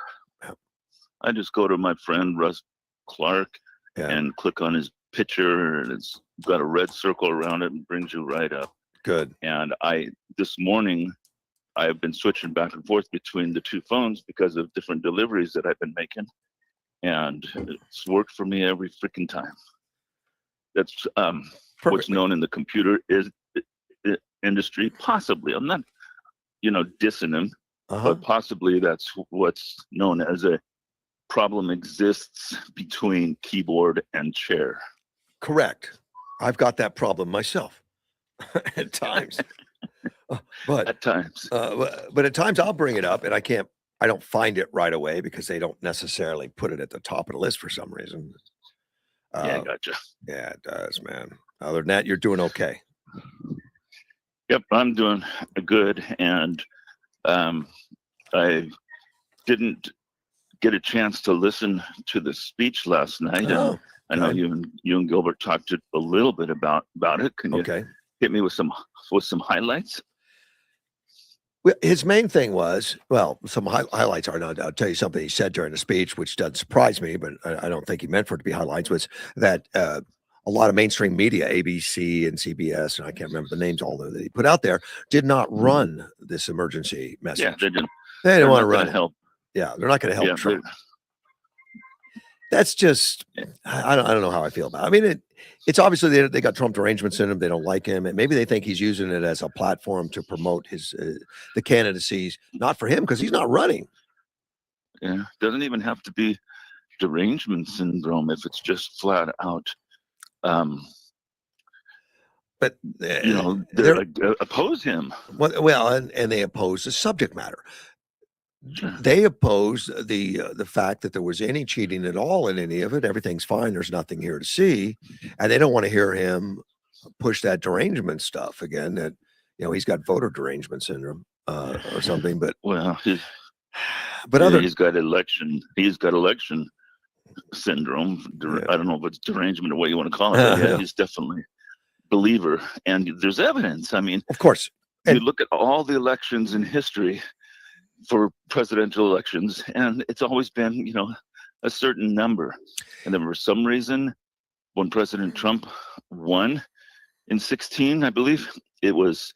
Speaker 3: I just go to my friend Russ Clark
Speaker 1: Yeah.
Speaker 3: and click on his picture, and it's got a red circle around it and brings you right up.
Speaker 1: Good.
Speaker 3: And this morning, I've been switching back and forth between the two phones because of different deliveries that I've been making, and it's worked for me every freaking time. That's what's known in the computer industry. Possibly, I'm not, dissing him, but possibly that's what's known as a problem exists between keyboard and chair.
Speaker 1: Correct. I've got that problem myself at times. But
Speaker 3: at times,
Speaker 1: but at times I'll bring it up and I don't find it right away because they don't necessarily put it at the top of the list for some reason.
Speaker 3: Yeah, gotcha.
Speaker 1: Yeah, it does, man. Other than that, you're doing okay.
Speaker 3: Yep, I'm doing good, and I didn't get a chance to listen to the speech last night.
Speaker 1: Oh,
Speaker 3: and I know you and Gilbert talked a little bit about it. Can you hit me with some highlights?
Speaker 1: Well, his main thing was, some highlights are not. I'll tell you something he said during the speech, which doesn't surprise me, but I don't think he meant for it to be highlights, was that a lot of mainstream media, ABC and CBS, and I can't remember the names, all that he put out there, did not run this emergency message.
Speaker 3: Yeah, they didn't.
Speaker 1: They didn't want to run it.
Speaker 3: Help.
Speaker 1: Yeah, they're not going to help Trump. That's just, I don't know how I feel about it. I mean, it's obviously they got Trump derangement syndrome. They don't like him, and maybe they think he's using it as a platform to promote his the candidacies, not for him because he's not running.
Speaker 3: Yeah, doesn't even have to be derangement syndrome if it's just flat out.
Speaker 1: But
Speaker 3: they oppose him.
Speaker 1: Well, and they oppose the subject matter.
Speaker 3: Sure.
Speaker 1: They oppose the fact that there was any cheating at all in any of it. Everything's fine. There's nothing here to see, and they don't want to hear him push that derangement stuff again. That he's got voter derangement syndrome or something. But
Speaker 3: he's got election syndrome. I don't know if it's derangement or what you want to call it. But yeah, he's definitely believer, and there's evidence. I mean,
Speaker 1: Of course.
Speaker 3: you
Speaker 1: And
Speaker 3: look at all the elections in history for presidential elections, and it's always been, a certain number. And then for some reason, when President Trump won in 16, I believe it's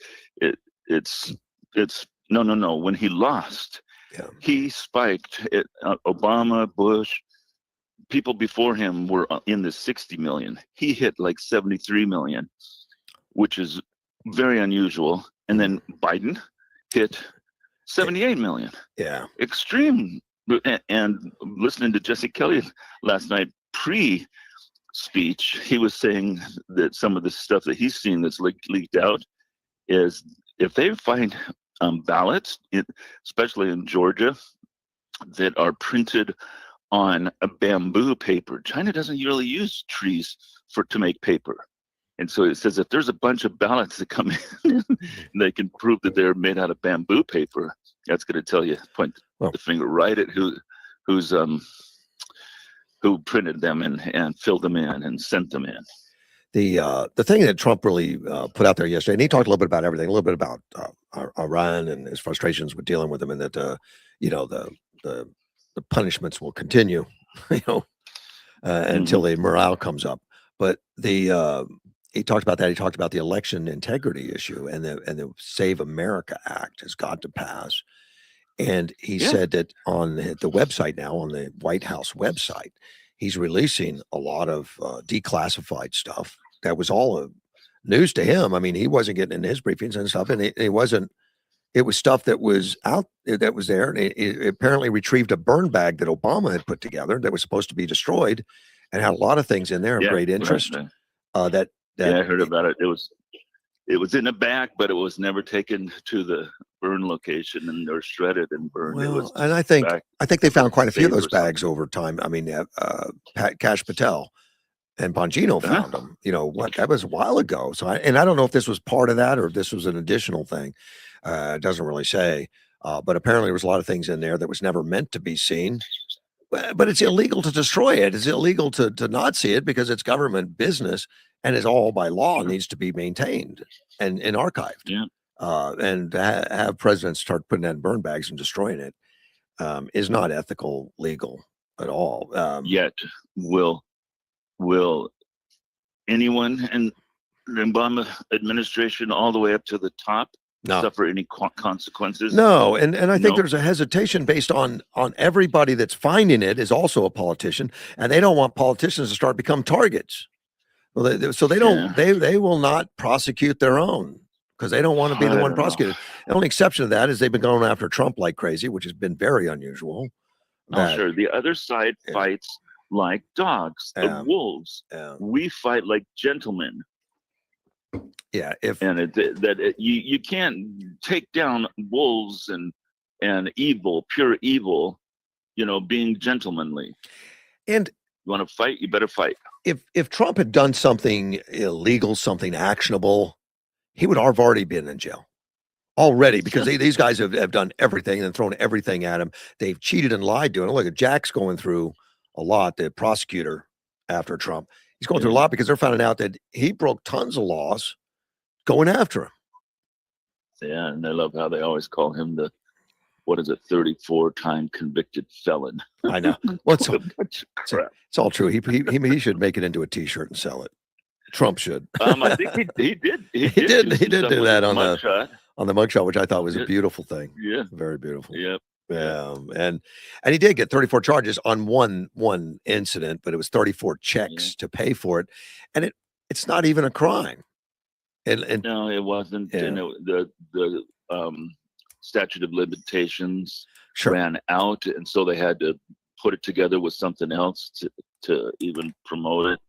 Speaker 3: no. When he lost,
Speaker 1: yeah,
Speaker 3: he spiked it. Obama, Bush, people before him were in the 60 million. He hit like 73 million, which is very unusual. And then Biden hit 78 million.
Speaker 1: yeah,
Speaker 3: Extreme. And listening to Jesse Kelly last night, pre-speech, he was saying that some of the stuff that he's seen that's leaked out is if they find ballots, especially in Georgia, that are printed on a bamboo paper. China doesn't really use trees to make paper. And so it says if there's a bunch of ballots that come in, they can prove that they're made out of bamboo paper. That's going to tell you, point the finger right at who printed them and filled them in and sent them in.
Speaker 1: The thing that Trump really put out there yesterday, and he talked a little bit about everything, a little bit about Iran and his frustrations with dealing with them, and that the punishments will continue, until the morale comes up. But he talked about that. He talked about the election integrity issue, and the Save America Act has got to pass. And he said that on the website now, on the White House website, he's releasing a lot of declassified stuff that was all news to him. I mean, he wasn't getting in his briefings and stuff, and it wasn't. It was stuff that was out, that was there. And it apparently retrieved a burn bag that Obama had put together that was supposed to be destroyed, and had a lot of things in there of great interest.
Speaker 3: Right.
Speaker 1: That
Speaker 3: I heard about it. It was in a bag, but it was never taken to the burn location and or shredded and burned.
Speaker 1: Well, and I think they found quite a few of those bags over time. I mean, Kash Patel and Bongino found them. That was a while ago. So I don't know if this was part of that or if this was an additional thing. It doesn't really say. But apparently there was a lot of things in there that was never meant to be seen. But it's illegal to destroy it. It's illegal to not see it because it's government business, and it's all by law needs to be maintained and archived.
Speaker 3: Yeah.
Speaker 1: And to have presidents start putting that in burn bags and destroying it is not ethical, legal at all.
Speaker 3: Yet will anyone in the Obama administration all the way up to the top suffer any consequences?
Speaker 1: No, and I think there's a hesitation based on everybody that's finding it is also a politician, and they don't want politicians to start become targets. Well, so they don't. They will not prosecute their own because they don't want to be the one prosecuted. The only exception to that is they've been going after Trump like crazy, which has been very unusual.
Speaker 3: Sure. The other side fights like dogs, the wolves. We fight like gentlemen.
Speaker 1: Yeah,
Speaker 3: you can't take down wolves and evil, pure evil, being gentlemanly.
Speaker 1: And
Speaker 3: you want to fight, you better fight.
Speaker 1: If Trump had done something illegal, something actionable, he would have already been in jail already, because these guys have done everything and thrown everything at him. They've cheated and lied to him. Look at Jack's going through a lot, the prosecutor after Trump. He's going through a lot because they're finding out that he broke tons of laws going after him.
Speaker 3: Yeah, and I love how they always call him 34-time convicted felon.
Speaker 1: I know. Well, it's all true. He should make it into a T-shirt and sell it. Trump should.
Speaker 3: I think he did. He
Speaker 1: did do that on the mugshot, which I thought was a beautiful thing.
Speaker 3: Yeah,
Speaker 1: very beautiful.
Speaker 3: Yep.
Speaker 1: And he did get 34 charges on one incident, but it was 34 checks to pay for it, and it's not even a crime. And
Speaker 3: no, it wasn't. Yeah. And the statute of limitations ran out, and so they had to put it together with something else to even promote it.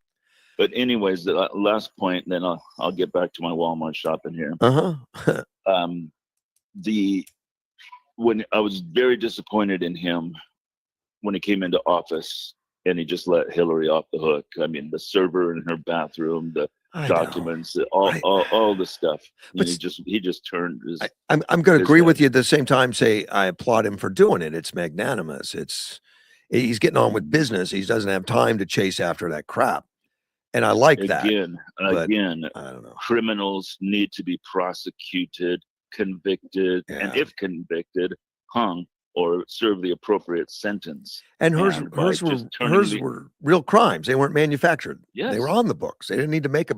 Speaker 3: But anyways, the last point, and then I'll get back to my Walmart shopping here. When I was very disappointed in him when he came into office, and he just let Hillary off the hook. I mean, the server in her bathroom, the documents, all the stuff. But he just turned his.
Speaker 1: I'm going to agree with you at the same time. Say I applaud him for doing it. It's magnanimous. He's getting on with business. He doesn't have time to chase after that crap. And I like that,
Speaker 3: Again,
Speaker 1: but
Speaker 3: again,
Speaker 1: I don't know.
Speaker 3: criminals need to be prosecuted, convicted, and
Speaker 1: Yeah.
Speaker 3: if convicted, hung or serve the appropriate sentence.
Speaker 1: And hers
Speaker 3: And by just turning
Speaker 1: hers
Speaker 3: the
Speaker 1: were real crimes. They weren't manufactured. They were
Speaker 3: yes,
Speaker 1: on the books. They didn't need to make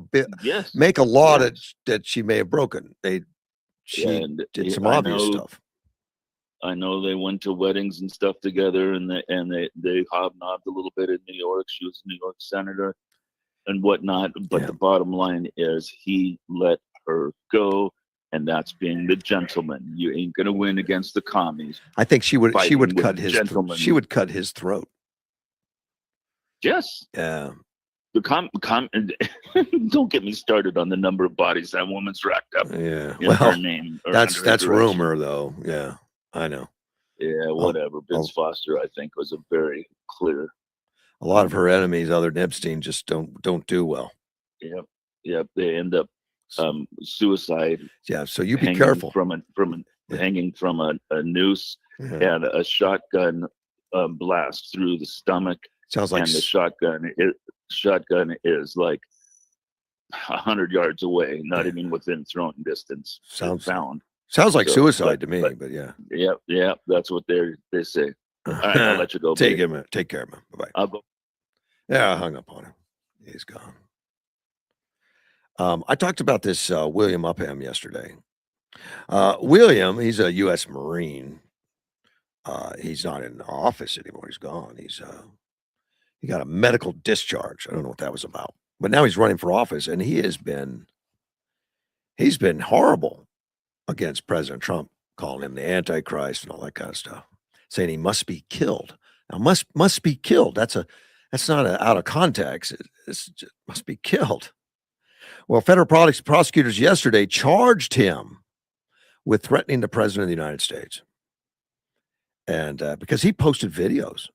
Speaker 3: yes,
Speaker 1: make a law
Speaker 3: yes.
Speaker 1: that she may have broken. She
Speaker 3: And
Speaker 1: did some
Speaker 3: I
Speaker 1: obvious
Speaker 3: know
Speaker 1: stuff.
Speaker 3: I know they went to weddings and stuff together, and they hobnobbed a little bit in New York. She was a New York senator and whatnot. But
Speaker 1: Yeah.
Speaker 3: the bottom line is he let her go, and that's being the gentleman. You ain't gonna win against the commies.
Speaker 1: I think she would
Speaker 3: Fighting with
Speaker 1: cut his
Speaker 3: gentlemen.
Speaker 1: she would cut his throat.
Speaker 3: Yes,
Speaker 1: Yeah.
Speaker 3: the don't get me started on the number of bodies that woman's racked up
Speaker 1: Yeah.
Speaker 3: in her
Speaker 1: Well,
Speaker 3: name. Or
Speaker 1: that's
Speaker 3: under her direction.
Speaker 1: rumor though. Yeah. I know.
Speaker 3: Yeah, whatever. Vince Foster, I think, was a very clear.
Speaker 1: A lot of her enemies, other than Epstein, just don't do well.
Speaker 3: Yep, yep. They end up suicide.
Speaker 1: Yeah. So you be careful.
Speaker 3: Hanging from a noose and a shotgun blast through the stomach.
Speaker 1: Sounds like
Speaker 3: and the shotgun is like 100 yards away, not even within throwing distance. Sounds
Speaker 1: like suicide to me, but yeah.
Speaker 3: Yep. That's what they say. All right, I'll let you go.
Speaker 1: Take care, man. Bye-bye.
Speaker 3: I'll go.
Speaker 1: Yeah, I hung up on him. He's gone. I talked about this William Upham yesterday. William, he's a U.S. Marine. He's not in office anymore. He's gone. He got a medical discharge. I don't know what that was about. But now he's running for office, and he's been horrible against President Trump, calling him the Antichrist and all that kind of stuff, saying he must be killed. Now, must be killed. That's not out of context. It's just, must be killed. Well, federal prosecutors yesterday charged him with threatening the president of the United States, and because he posted videos.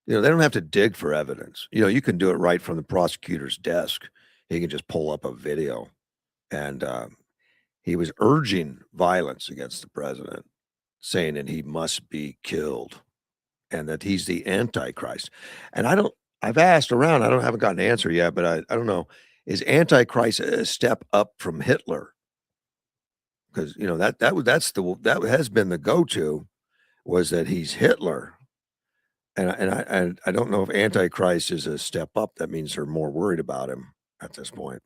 Speaker 1: They don't have to dig for evidence. You can do it right from the prosecutor's desk. He can just pull up a video, and he was urging violence against the president, saying that he must be killed and that he's the Antichrist. And I've asked around, haven't gotten an answer yet, but I don't know. Is Antichrist a step up from Hitler? Because, that has been the go-to, was that he's Hitler. And I don't know if Antichrist is a step up. That means they're more worried about him at this point.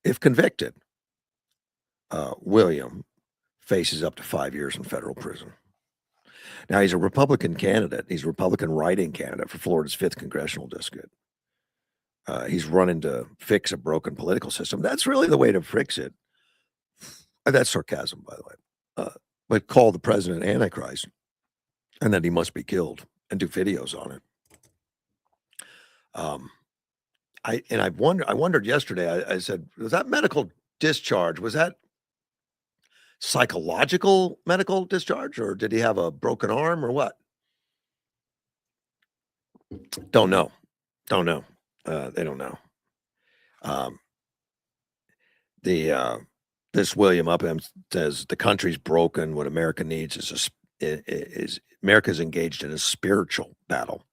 Speaker 1: If convicted, William faces up to 5 years in federal prison. Now, he's a Republican candidate. He's a Republican write-in candidate for Florida's 5th congressional district. He's running to fix a broken political system. That's really the way to fix it. That's sarcasm, by the way. But call the president Antichrist, and then he must be killed, and do videos on it. I wondered yesterday. I said, was that medical discharge? Was that psychological medical discharge, or did he have a broken arm, or what? Don't know. They don't know. This William Upham says the country's broken. What America needs is America's engaged in a spiritual battle.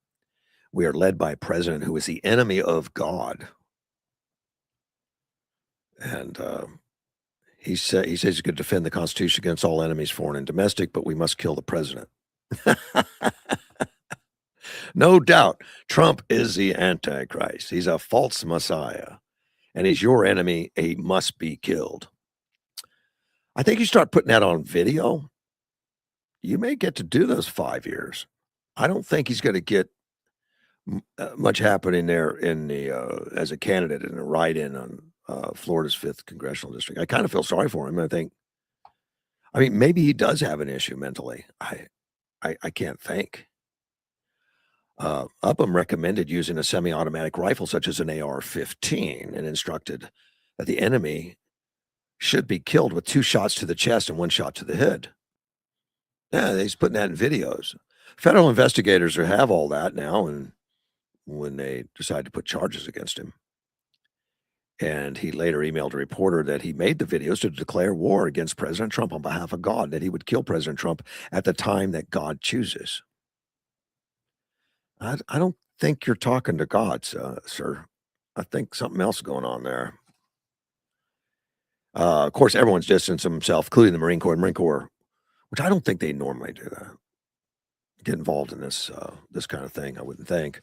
Speaker 1: We are led by a president who is the enemy of God. And he says he could defend the Constitution against all enemies, foreign and domestic, but we must kill the president. No doubt, Trump is the Antichrist. He's a false messiah, and he's your enemy. He must be killed. I think you start putting that on video, you may get to do those 5 years. I don't think he's going to get much happening there in the as a candidate in a write-in on Florida's 5th congressional district. I kind of feel sorry for him. I mean, maybe he does have an issue mentally. I can't think. Upham recommended using a semi-automatic rifle such as an AR-15 and instructed that the enemy should be killed with 2 shots to the chest and 1 shot to the head. Yeah, he's putting that in videos. Federal investigators have all that now, and when they decide to put charges against him. And he later emailed a reporter that he made the videos to declare war against President Trump on behalf of God, that he would kill President Trump at the time that God chooses. I don't think you're talking to God, sir. I think something else is going on there. Of course, everyone's distancing himself, including the Marine Corps. Marine Corps, which I don't think they normally do that. Get involved in this this kind of thing. I wouldn't think.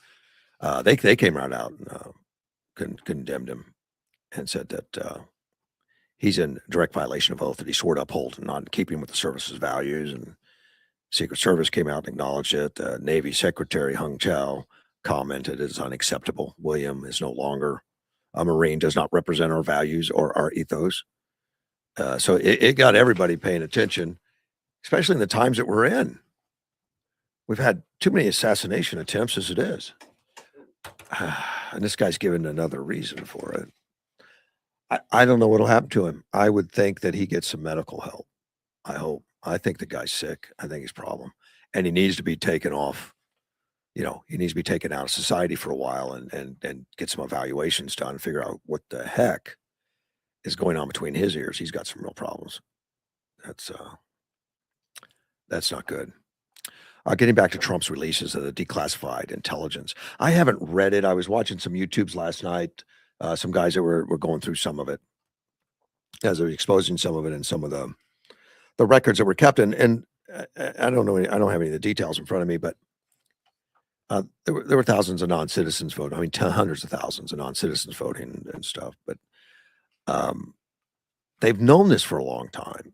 Speaker 1: They came right out and condemned him and said that he's in direct violation of oath that he swore to uphold and not in keeping with the service's values. And Secret Service came out and acknowledged it. Navy Secretary Hung Chow commented it is unacceptable. William is no longer a Marine, does not represent our values or our ethos. So it got everybody paying attention, especially in the times that we're in. We've had too many assassination attempts as it is. And this guy's given another reason for it. I don't know what'll happen to him. I would think that he gets some medical help. I hope. I think the guy's sick. I think he's a problem. And he needs to be taken off. You know, he needs to be taken out of society for a while and get some evaluations done and figure out what the heck is going on between his ears. He's got some real problems. That's not good. Getting back to Trump's releases of the declassified intelligence. I haven't read it. I was watching some YouTubes last night. Some guys that were going through some of it as they were exposing some of it and some of the records that were kept. And I don't know. I don't have any of the details in front of me, but there were thousands of non-citizens voting. I mean, hundreds of thousands of non-citizens voting and stuff. But they've known this for a long time.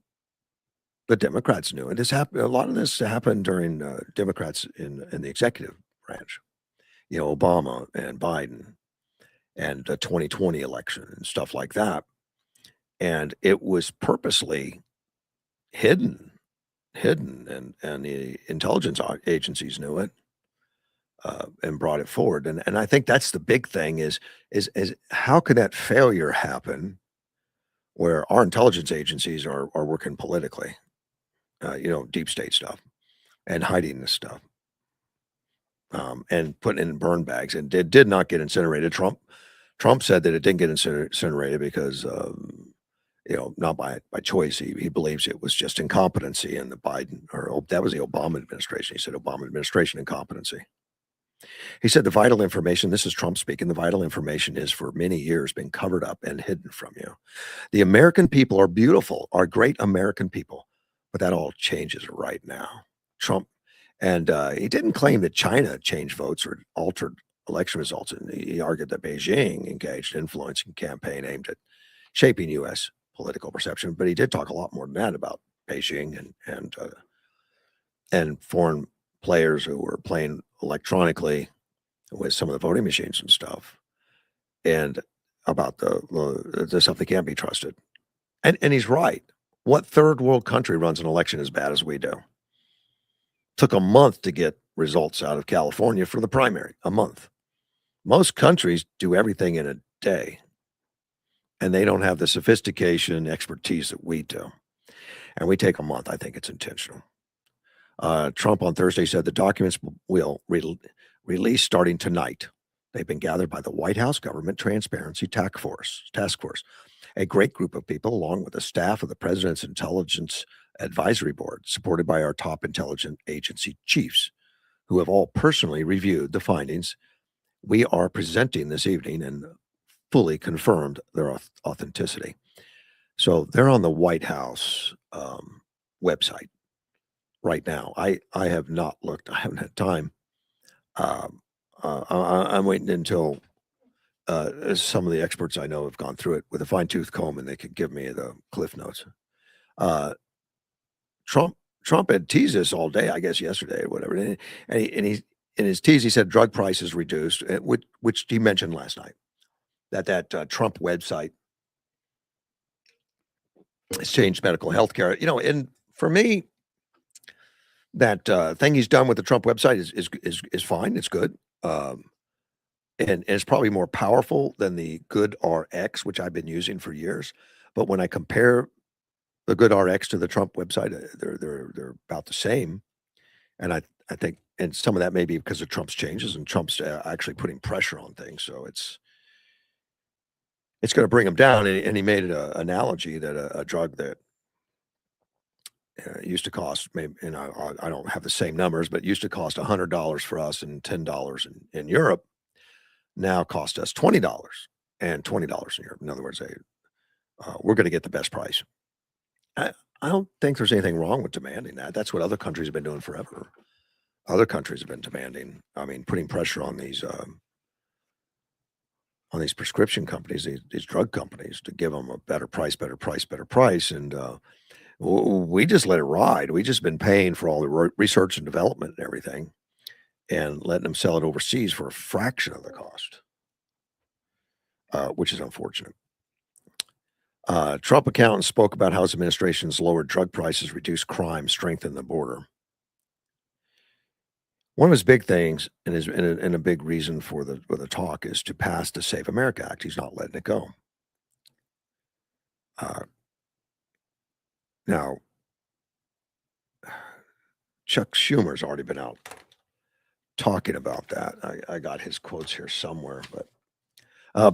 Speaker 1: The Democrats knew it. This happened. A lot of this happened during Democrats in the executive branch. You know, Obama and Biden and the 2020 election and stuff like that. And it was purposely hidden, and the intelligence agencies knew it and brought it forward. And I think that's the big thing is how could that failure happen where our intelligence agencies are working politically? You know, deep state stuff and hiding this stuff and putting it in burn bags and did not get incinerated. Trump said that it didn't get incinerated because, you know, not by choice. He believes it was just incompetency in the Biden that was the Obama administration. He said Obama administration incompetency. He said the vital information, this is Trump speaking, the vital information is for many years been covered up and hidden from you. The American people are beautiful, are great American people. But that all changes right now. Trump, and he didn't claim that China changed votes or altered election results. And he argued that Beijing engaged in influencing campaign aimed at shaping U.S. political perception. But he did talk a lot more than that about Beijing and foreign players who were playing electronically with some of the voting machines and stuff, and about the stuff that can't be trusted. And he's right. What third world country runs an election as bad as we do? Took a month to get results out of California for the primary, a month. Most countries do everything in a day, and they don't have the sophistication, expertise that we do. And we take a month. I think it's intentional. Trump on Thursday said the documents will release starting tonight. They've been gathered by the White House Government Transparency Task Force, a great group of people, along with the staff of the President's Intelligence Advisory Board, supported by our top intelligence agency chiefs, who have all personally reviewed the findings we are presenting this evening and fully confirmed their authenticity. So they're on the White House website right now. I have not looked. I haven't had time. I'm waiting until some of the experts I know have gone through it with a fine-tooth comb, and they could give me the cliff notes. Trump had teased this all day, I guess yesterday or whatever, and he in his tease he said drug prices reduced, which he mentioned last night. That Trump website has changed medical health care. You know, and for me, that thing he's done with the Trump website is fine. It's good. And it's probably more powerful than the Good RX, which I've been using for years. But when I compare the Good RX to the Trump website, they're about the same. And I think, and some of that may be because of Trump's changes and Trump's actually putting pressure on things. So it's going to bring him down. And he made an analogy that a drug that It used to cost maybe, and I don't have the same numbers, but it used to cost $100 for us and $10 in Europe. Now cost us $20 and $20 in Europe. In other words, we're going to get the best price. I, I don't think there's anything wrong with demanding that. That's what other countries have been doing forever. Other countries have been demanding. I mean, putting pressure on these prescription companies, these drug companies, to give them a better price, better price, better price, and we just let it ride. We just been paying for all the research and development and everything, and letting them sell it overseas for a fraction of the cost, which is unfortunate. Trump accountants spoke about how his administration's lowered drug prices, reduced crime, strengthened the border. One of his big things, and a big reason for the talk, is to pass the Save America Act. He's not letting it go. Now, Chuck Schumer's already been out talking about that. I got his quotes here somewhere, but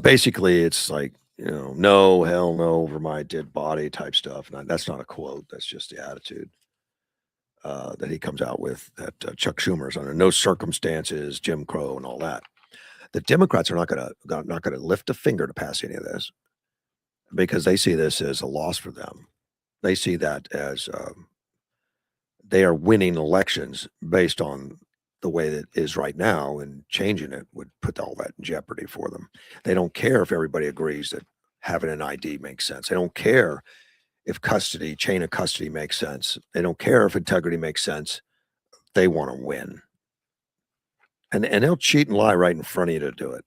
Speaker 1: basically it's like, no, hell no, over my dead body type stuff. And that's not a quote. That's just the attitude that he comes out with, that Chuck Schumer's under no circumstances, Jim Crow and all that. The Democrats are not going to lift a finger to pass any of this, because they see this as a loss for them. They see that as they are winning elections based on the way that it is right now, and changing it would put all that in jeopardy for them. They don't care if everybody agrees that having an ID makes sense. They don't care if chain of custody makes sense. They don't care if integrity makes sense. They want to win. And they'll cheat and lie right in front of you to do it.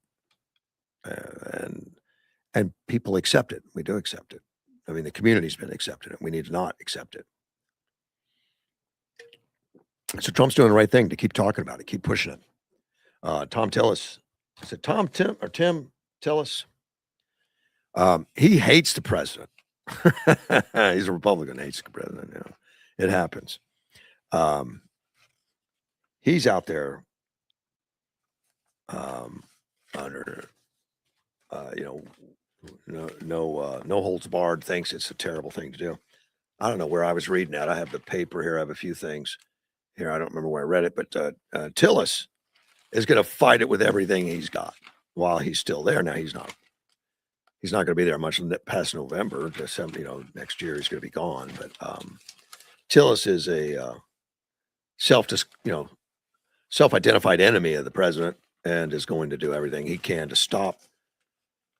Speaker 1: And people accept it. We do accept it. I mean, the community's been accepting it. We need to not accept it. So Trump's doing the right thing to keep talking about it, keep pushing it. Tom Tillis, is it Tim Tillis? He hates the president. He's a Republican, hates the president. It happens. He's out there under, no holds barred, thinks it's a terrible thing to do. I don't know where I was reading that. I have the paper here. I have a few things here. I don't remember where I read it, but Tillis is going to fight it with everything he's got while he's still there. Now he's not going to be there much past November, December. Next year he's going to be gone. But Tillis is a self-identified enemy of the president, and is going to do everything he can to stop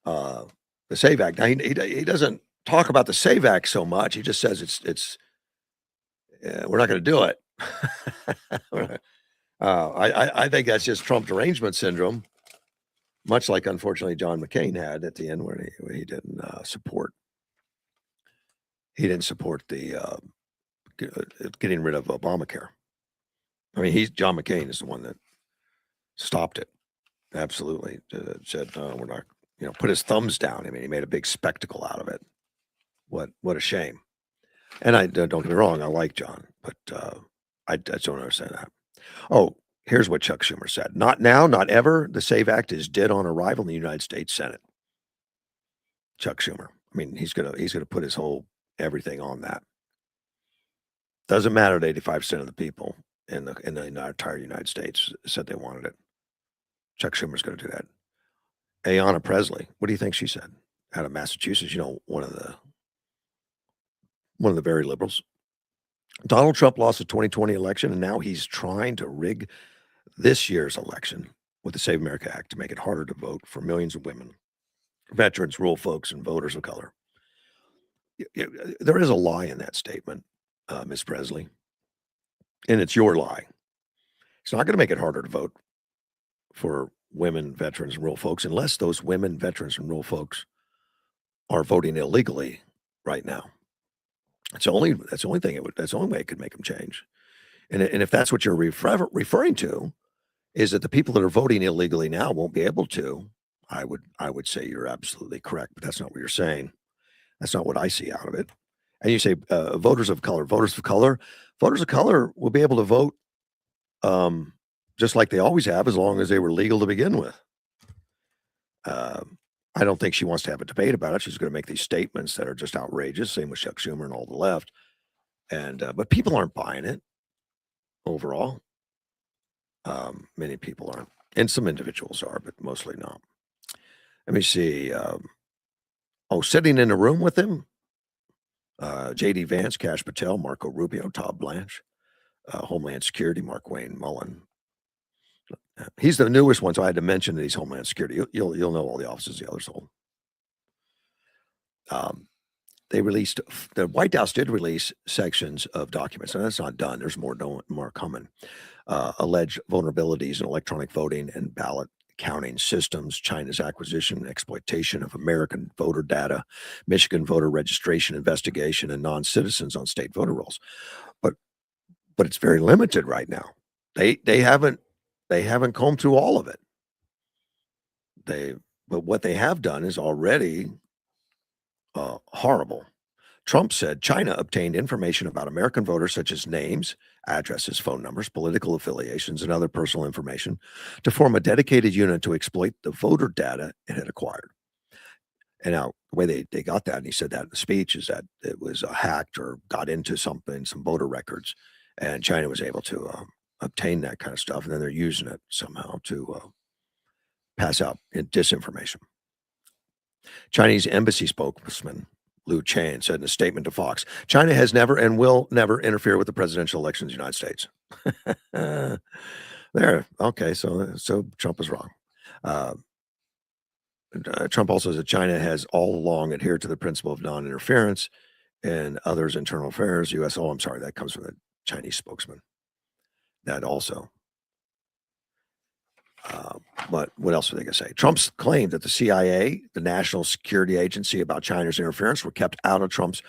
Speaker 1: the SAVE Act. Now he doesn't talk about the SAVE Act so much. He just says we're not going to do it. I think that's just Trump derangement syndrome, much like, unfortunately, John McCain had at the end, where he didn't support. He didn't support the getting rid of Obamacare. I mean, John McCain is the one that stopped it. Absolutely, said no, we're not. Put his thumbs down. I mean, he made a big spectacle out of it. What a shame. And I don't get me wrong, I like John, but I don't understand that. Oh, here's what Chuck Schumer said: "Not now, not ever. The SAVE Act is dead on arrival in the United States Senate." Chuck Schumer. I mean, he's gonna put his whole everything on that. Doesn't matter that 85% of the people in the entire United States said they wanted it. Chuck Schumer's going to do that. Ayanna Presley, what do you think she said? Out of Massachusetts, one of the very liberals. Donald Trump lost the 2020 election, and now he's trying to rig this year's election with the Save America Act to make it harder to vote for millions of women, veterans, rural folks, and voters of color. There is a lie in that statement, Ms. Presley, and it's your lie. It's not going to make it harder to vote for women, veterans, and rural folks, unless those women, veterans, and rural folks are voting illegally right now. That's the only thing that's the only way it could make them change. And if that's what you're referring to, is that the people that are voting illegally now won't be able to, I would say you're absolutely correct, but that's not what you're saying. That's not what I see out of it. And you say voters of color will be able to vote just like they always have, as long as they were legal to begin with. I don't think she wants to have a debate about it. She's going to make these statements that are just outrageous, same with Chuck Schumer and all the left. And but people aren't buying it overall. Many people aren't, and some individuals are, but mostly not. Let me see. Sitting in a room with him, J.D. Vance, Kash Patel, Marco Rubio, Todd Blanche, Homeland Security, Mark Wayne Mullen. He's the newest one, so I had to mention that he's Homeland Security. You'll know all the offices the others hold. They released, the White House did release sections of documents, and that's not done. There's more coming. Alleged vulnerabilities in electronic voting and ballot counting systems, China's acquisition and exploitation of American voter data, Michigan voter registration investigation, and non-citizens on state voter rolls. But it's very limited right now. They haven't combed through all of it. But what they have done is already horrible. Trump said China obtained information about American voters such as names, addresses, phone numbers, political affiliations, and other personal information to form a dedicated unit to exploit the voter data it had acquired. And now the way they got that, and he said that in the speech, is that it was hacked or got into some voter records, and China was able to obtain that kind of stuff, and then they're using it somehow to pass out disinformation. Chinese embassy spokesman Liu Chan said in a statement to Fox, China has never and will never interfere with the presidential elections in the United States. There. Okay, so Trump is wrong. Trump also said China has all along adhered to the principle of non-interference in others' internal affairs. U.S. Oh, I'm sorry, that comes from the Chinese spokesman. That also. But what else were they going to say? Trump's claimed that the CIA, the National Security Agency, about China's interference were kept out of Trump's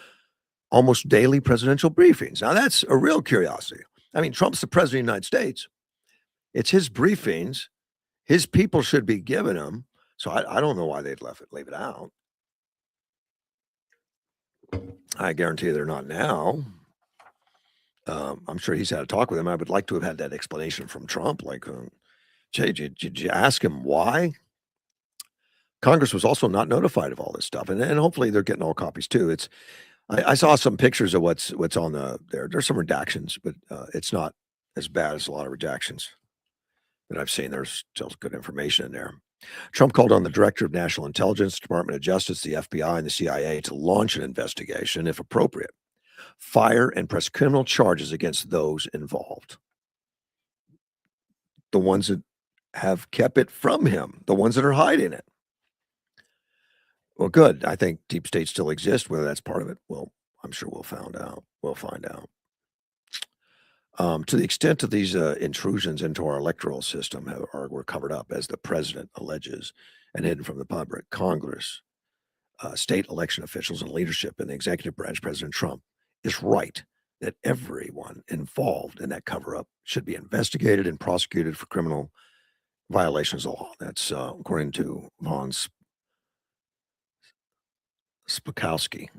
Speaker 1: almost daily presidential briefings. Now, that's a real curiosity. I mean, Trump's the president of the United States. It's his briefings. His people should be giving them. So I don't know why they'd leave it out. I guarantee they're not now. I'm sure he's had a talk with him. I would like to have had that explanation from Trump. Like, Jay, did you ask him why? Congress was also not notified of all this stuff, and hopefully they're getting all copies too. I saw some pictures of what's on there. There's some redactions, but it's not as bad as a lot of redactions that I've seen. There's still good information in there. Trump called on the Director of National Intelligence, Department of Justice, the FBI, and the CIA to launch an investigation, if appropriate, fire and press criminal charges against those involved. The ones that have kept it from him, the ones that are hiding it. Well, good. I think deep state still exists. Whether that's part of it, well, I'm sure we'll find out. To the extent of these intrusions into our electoral system were covered up, as the president alleges, and hidden from the public, Congress, state election officials, and leadership in the executive branch, President Trump is right that everyone involved in that cover-up should be investigated and prosecuted for criminal violations of law. That's according to Von Spakovsky.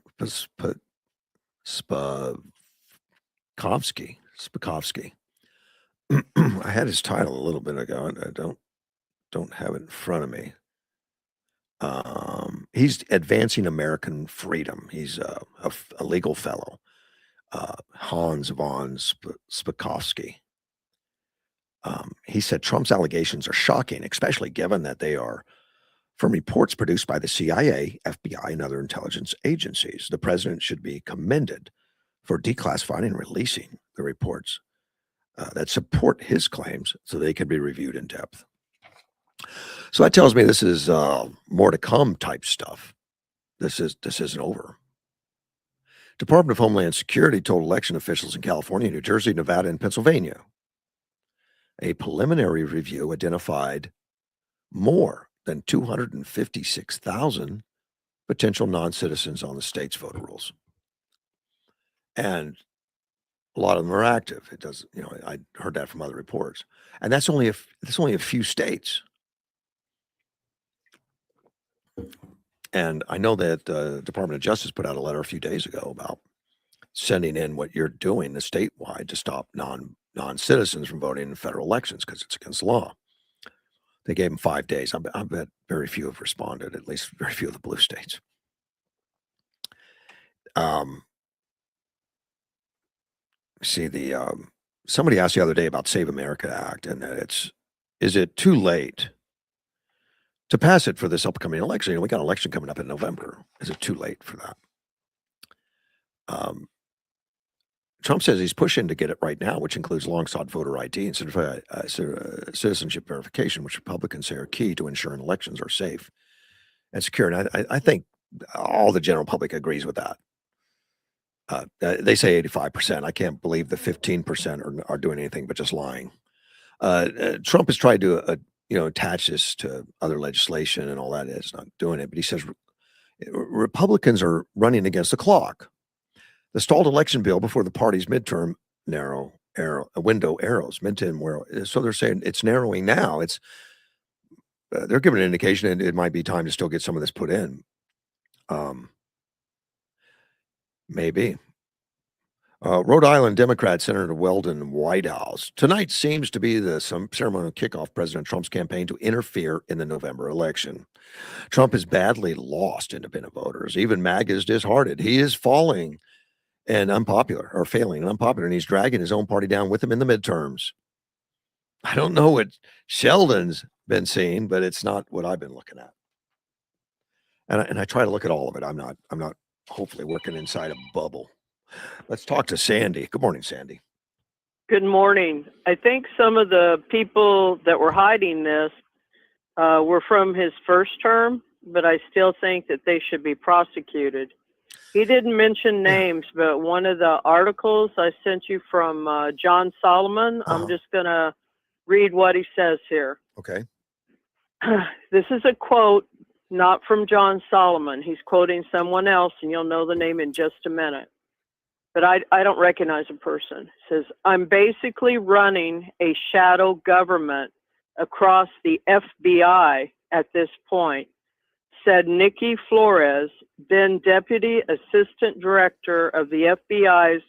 Speaker 1: I had his title a little bit ago, and I don't have it in front of me. He's advancing American freedom. He's a legal fellow, Hans von Spakovsky. He said Trump's allegations are shocking, especially given that they are from reports produced by the CIA, FBI, and other intelligence agencies. The president should be commended for declassifying and releasing the reports that support his claims so they can be reviewed in depth. So that tells me this is more to come type stuff. This isn't over. Department of Homeland Security told election officials in California, New Jersey, Nevada, and Pennsylvania a preliminary review identified more than 256,000 potential non-citizens on the state's voter rolls. And a lot of them are active. It does, I heard that from other reports. And that's only a few states. And I know that the Department of Justice put out a letter a few days ago about sending in what you're doing the statewide to stop non-citizens from voting in federal elections because it's against the law. They gave them 5 days. I bet very few have responded, at least very few of the blue states. see somebody asked the other day about Save America Act, and that is it too late to pass it for this upcoming election? You know, we got an election coming up in November. Is it too late for that? Trump says he's pushing to get it right now, which includes long-sought voter ID and citizenship verification, which Republicans say are key to ensuring elections are safe and secure. And I think all the general public agrees with that. They say 85%. I can't believe the 15% are doing anything but just lying. Trump has tried to, attach this to other legislation and all that. It's not doing it, but he says Republicans are running against the clock. The stalled election bill before the party's midterm window arrows. So they're saying it's narrowing now. They're giving an indication that it might be time to still get some of this put in. Maybe. Rhode Island Democrat Senator Weldon White House. Tonight seems to be some ceremonial kickoff President Trump's campaign to interfere in the November election. Trump has badly lost independent voters. Even MAGA is disheartened. He is failing and unpopular, and he's dragging his own party down with him in the midterms. I don't know what Sheldon's been seeing, but it's not what I've been looking at. And I try to look at all of it. I'm not hopefully working inside a bubble. Let's talk to Sandy. Good morning, Sandy.
Speaker 4: Good morning. I think some of the people that were hiding this were from his first term, but I still think that they should be prosecuted. He didn't mention names, but one of the articles I sent you from John Solomon, I'm just going to read what he says here.
Speaker 1: Okay.
Speaker 4: This is a quote, not from John Solomon. He's quoting someone else, and you'll know the name in just a minute. But I don't recognize a person. It says, I'm basically running a shadow government across the FBI at this point, said Nikki Flores, then Deputy Assistant Director of the FBI's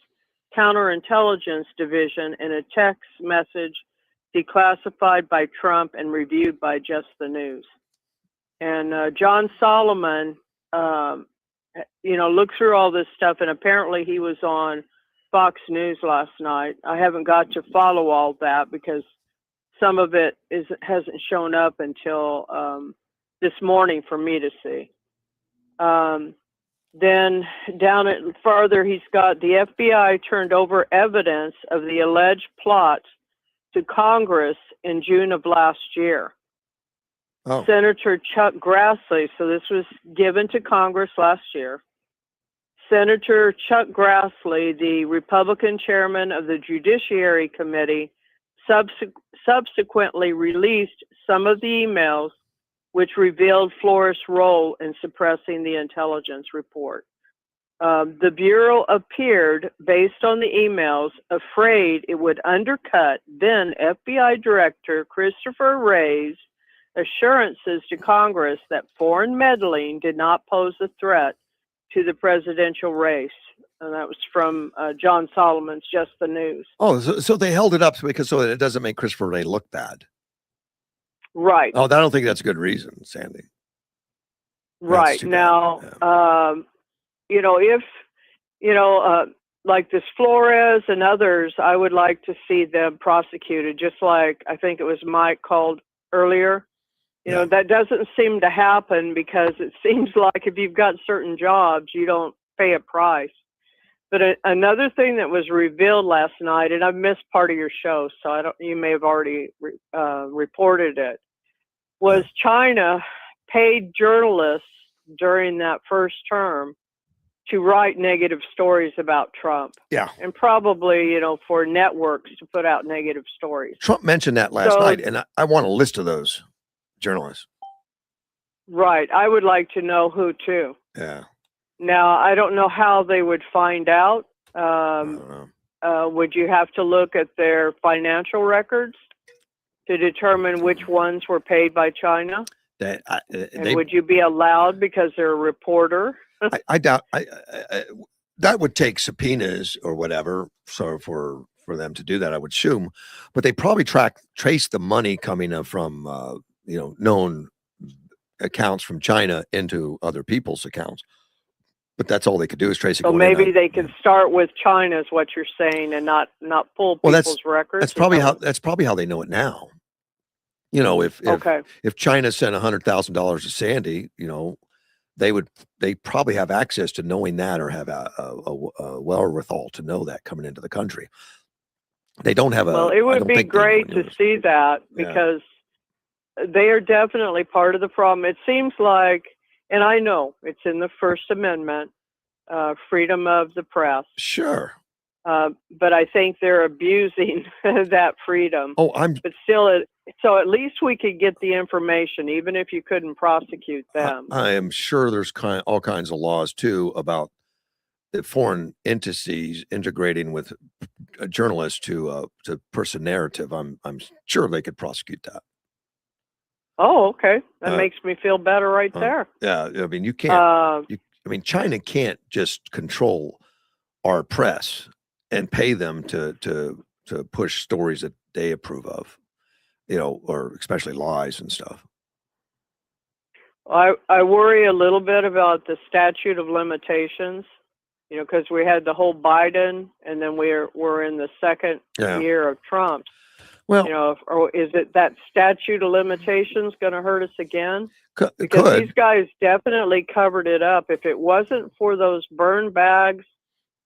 Speaker 4: Counterintelligence Division, in a text message declassified by Trump and reviewed by Just the News. And John Solomon, looked through all this stuff, and apparently he was on Fox News last night. I haven't got to follow all that because some of it hasn't shown up until this morning for me to see. Then down farther, he's got the FBI turned over evidence of the alleged plot to Congress in June of last year.
Speaker 1: Oh.
Speaker 4: Senator Chuck Grassley, so this was given to Congress last year. Senator Chuck Grassley, the Republican chairman of the Judiciary Committee, subsequently released some of the emails which revealed Flores' role in suppressing the intelligence report. The Bureau appeared, based on the emails, afraid it would undercut then FBI Director Christopher Wray's assurances to Congress that foreign meddling did not pose a threat to the presidential race. And that was from John Solomon's Just the News.
Speaker 1: Oh, so they held it up so it doesn't make Christopher Wray look bad.
Speaker 4: Right.
Speaker 1: Oh, I don't think that's a good reason, Sandy.
Speaker 4: Right. Now, if, like this Flores and others, I would like to see them prosecuted, just like I think it was Mike called earlier. That doesn't seem to happen because it seems like if you've got certain jobs, you don't pay a price. But another thing that was revealed last night, and I've missed part of your show, so you may have already reported it, was China paid journalists during that first term to write negative stories about Trump.
Speaker 1: Yeah.
Speaker 4: And probably, for networks to put out negative stories.
Speaker 1: Trump mentioned that last night, and I want a list of those journalists.
Speaker 4: Right. I would like to know who too.
Speaker 1: Yeah.
Speaker 4: Now, I don't know how they would find out.
Speaker 1: I don't know.
Speaker 4: Would you have to look at their financial records to determine which ones were paid by China? Would you be allowed because they're a reporter?
Speaker 1: I doubt. That would take subpoenas or whatever. So for them to do that, I would assume. But they probably trace the money coming from known accounts from China into other people's accounts. But that's all they could do is trace it.
Speaker 4: So
Speaker 1: going in
Speaker 4: maybe
Speaker 1: on-
Speaker 4: they could start with China, is what you're saying, and not pull
Speaker 1: Well,
Speaker 4: people's records.
Speaker 1: That's probably how they know it now. You know, if
Speaker 4: Okay.
Speaker 1: if China sent $100,000 to Sandy, you know, they probably have access to knowing that, or have a wherewithal to know that coming into the country. They don't have
Speaker 4: Well, it
Speaker 1: I
Speaker 4: would
Speaker 1: don't
Speaker 4: be
Speaker 1: think they know
Speaker 4: great to
Speaker 1: news.
Speaker 4: see that,
Speaker 1: Yeah.
Speaker 4: because they are definitely part of the problem. It seems like, and I know it's in the First Amendment, freedom of the press,
Speaker 1: Sure.
Speaker 4: but I think they're abusing that freedom.
Speaker 1: Oh,
Speaker 4: But still, so at least we could get the information, even if you couldn't prosecute them.
Speaker 1: I am sure there's all kinds of laws too about the foreign entities integrating with journalists to push a narrative. I'm sure they could prosecute that.
Speaker 4: Oh, okay. That
Speaker 1: Uh,
Speaker 4: makes me feel better right there.
Speaker 1: Yeah, I mean, you can't.
Speaker 4: Uh,
Speaker 1: I mean, China can't just control our press and pay them to push stories that they approve of, you know, or especially lies and stuff.
Speaker 4: I worry a little bit about the statute of limitations, you know, because we had the whole Biden, and then we're in the second
Speaker 1: Yeah.
Speaker 4: year of Trump.
Speaker 1: Well,
Speaker 4: You know, or is it that statute of limitations going to hurt us again?
Speaker 1: it
Speaker 4: Because
Speaker 1: could.
Speaker 4: these guys definitely covered it up. If it wasn't for those burn bags,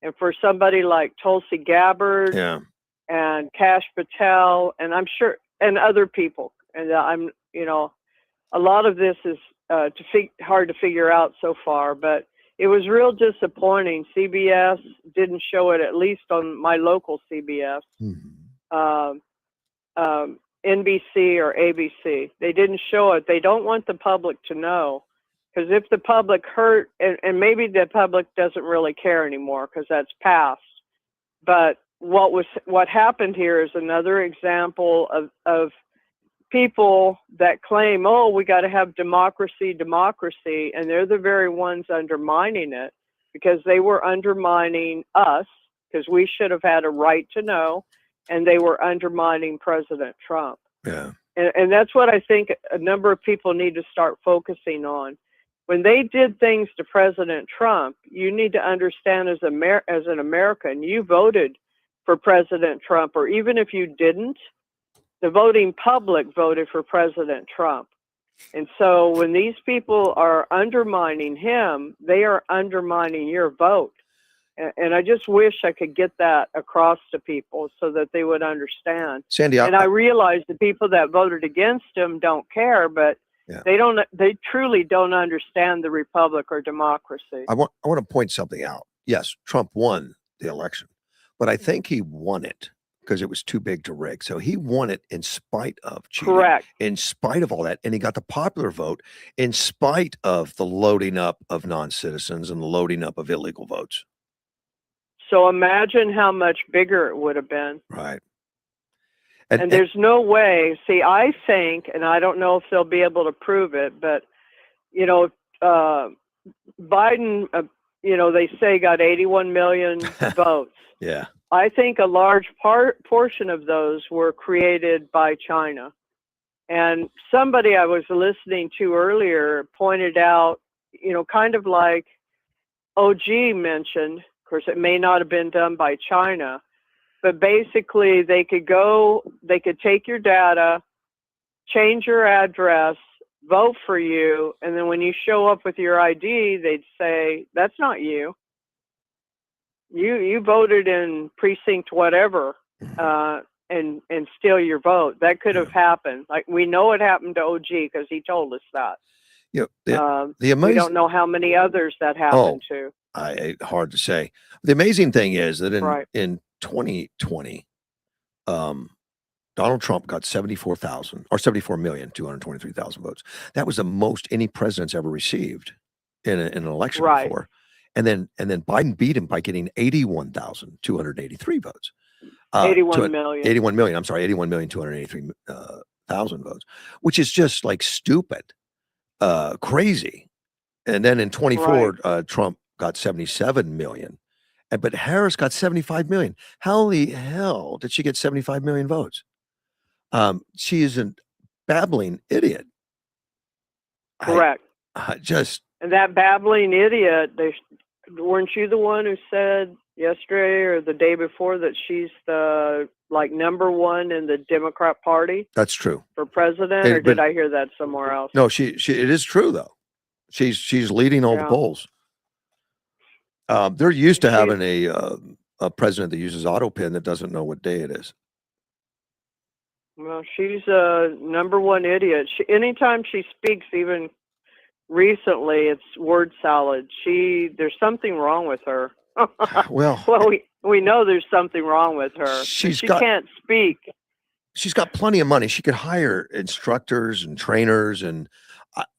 Speaker 4: and for somebody like Tulsi Gabbard
Speaker 1: Yeah.
Speaker 4: and Kash Patel, and I'm sure, and other people, and I'm, you know, a lot of this is hard to figure out so far, but it was real disappointing. CBS didn't show it, at least on my local CBS.
Speaker 1: Mhm.
Speaker 4: NBC or ABC. They didn't show it. They don't want the public to know, because if the public heard, and maybe the public doesn't really care anymore because that's past. But what happened here is another example of people that claim, oh, we got to have democracy, and they're the very ones undermining it, because they were undermining us, because we should have had a right to know, and they were undermining President Trump.
Speaker 1: Yeah.
Speaker 4: And that's what I think a number of people need to start focusing on. When they did things to President Trump, you need to understand, as an American, you voted for President Trump, or even if you didn't, the voting public voted for President Trump. And so when these people are undermining him, they are undermining your vote. And I just wish I could get that across to people so that they would understand.
Speaker 1: Sandy,
Speaker 4: And I realize the people that voted against him don't care, but
Speaker 1: Yeah.
Speaker 4: they truly don't understand the republic or democracy.
Speaker 1: I want to point something out. Yes, Trump won the election, but I think he won it because it was too big to rig. So he won it in spite of cheating,
Speaker 4: Correct.
Speaker 1: in spite of all that, and he got the popular vote in spite of the loading up of non-citizens and the loading up of illegal votes.
Speaker 4: So imagine how much bigger it would have been.
Speaker 1: Right.
Speaker 4: And there's no way. See, I think, and I don't know if they'll be able to prove it, but, you know, Biden, you know, they say got 81 million votes.
Speaker 1: Yeah.
Speaker 4: I think a large portion of those were created by China. And somebody I was listening to earlier pointed out, you know, kind of like OG mentioned, of course, it may not have been done by China, but basically they could take your data, change your address, vote for you, and then when you show up with your ID, they'd say, that's not you. You voted in precinct whatever, and steal your vote. That could have happened. Like, we know it happened to OG because he told us that.
Speaker 1: You know, the amazing,
Speaker 4: we don't know how many others that happened to.
Speaker 1: Hard to say. The amazing thing is that in 2020, Donald Trump got 74,223,000 votes. That was the most any president's ever received in an election before. And then Biden beat him by getting 81,283 votes.
Speaker 4: 81 million.
Speaker 1: 81 million. I'm sorry, 81,283,000 votes, which is just like stupid, crazy. And then in 24, Trump got 77 million, but Harris got 75 million. How the hell did she get 75 million votes? She is a babbling idiot.
Speaker 4: Correct.
Speaker 1: And that
Speaker 4: babbling idiot, weren't you the one who said yesterday or the day before that she's the number one in the Democrat Party
Speaker 1: That's true.
Speaker 4: for president, or did I hear that somewhere else?
Speaker 1: No, she it is true though. She's leading all the
Speaker 4: Yeah.
Speaker 1: polls. They're used to having a president that uses autopin that doesn't know what day it is.
Speaker 4: Well, she's a number one idiot. Anytime she speaks, even recently, it's word salad. There's something wrong with her.
Speaker 1: Well,
Speaker 4: we know there's something wrong with her. She can't speak.
Speaker 1: She's got plenty of money. She could hire instructors and trainers, and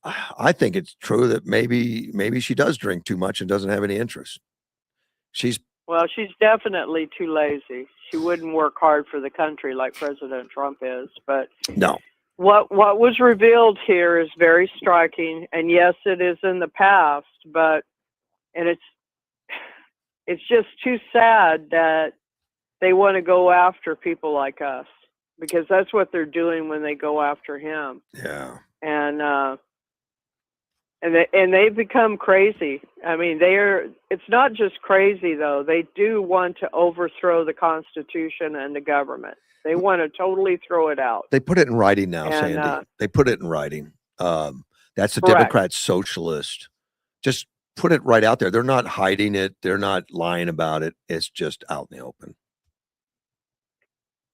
Speaker 1: I think it's true that maybe she does drink too much and doesn't have any interest. She's
Speaker 4: definitely too lazy. She wouldn't work hard for the country like President Trump is. But
Speaker 1: no.
Speaker 4: What was revealed here is very striking, and yes, it is in the past, and it's just too sad that they want to go after people like us, because that's what they're doing when they go after him.
Speaker 1: Yeah.
Speaker 4: And they've become crazy. I mean, it's not just crazy though. They do want to overthrow the Constitution and the government. They want to totally throw it out.
Speaker 1: They put it in writing now, Sandy. They put it in writing. That's the Democrat socialist. Just put it right out there. They're not hiding it. They're not lying about it. It's just out in the open.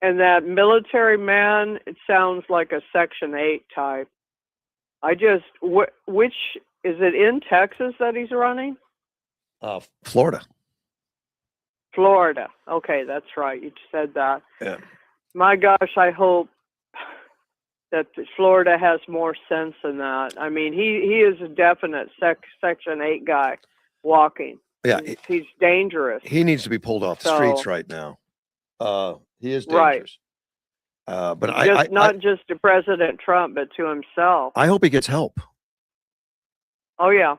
Speaker 4: And that military man, it sounds like a Section 8 type. Which is it in Texas that he's running?
Speaker 1: Florida.
Speaker 4: Florida. Okay, that's right. You said that.
Speaker 1: Yeah.
Speaker 4: My gosh, I hope that Florida has more sense than that. I mean, he is a definite Section 8 guy walking.
Speaker 1: Yeah.
Speaker 4: He's dangerous.
Speaker 1: He needs to be pulled off the streets right now. He is dangerous.
Speaker 4: Right.
Speaker 1: But
Speaker 4: not just to President Trump, but to himself.
Speaker 1: I hope he gets help.
Speaker 4: Oh, yeah.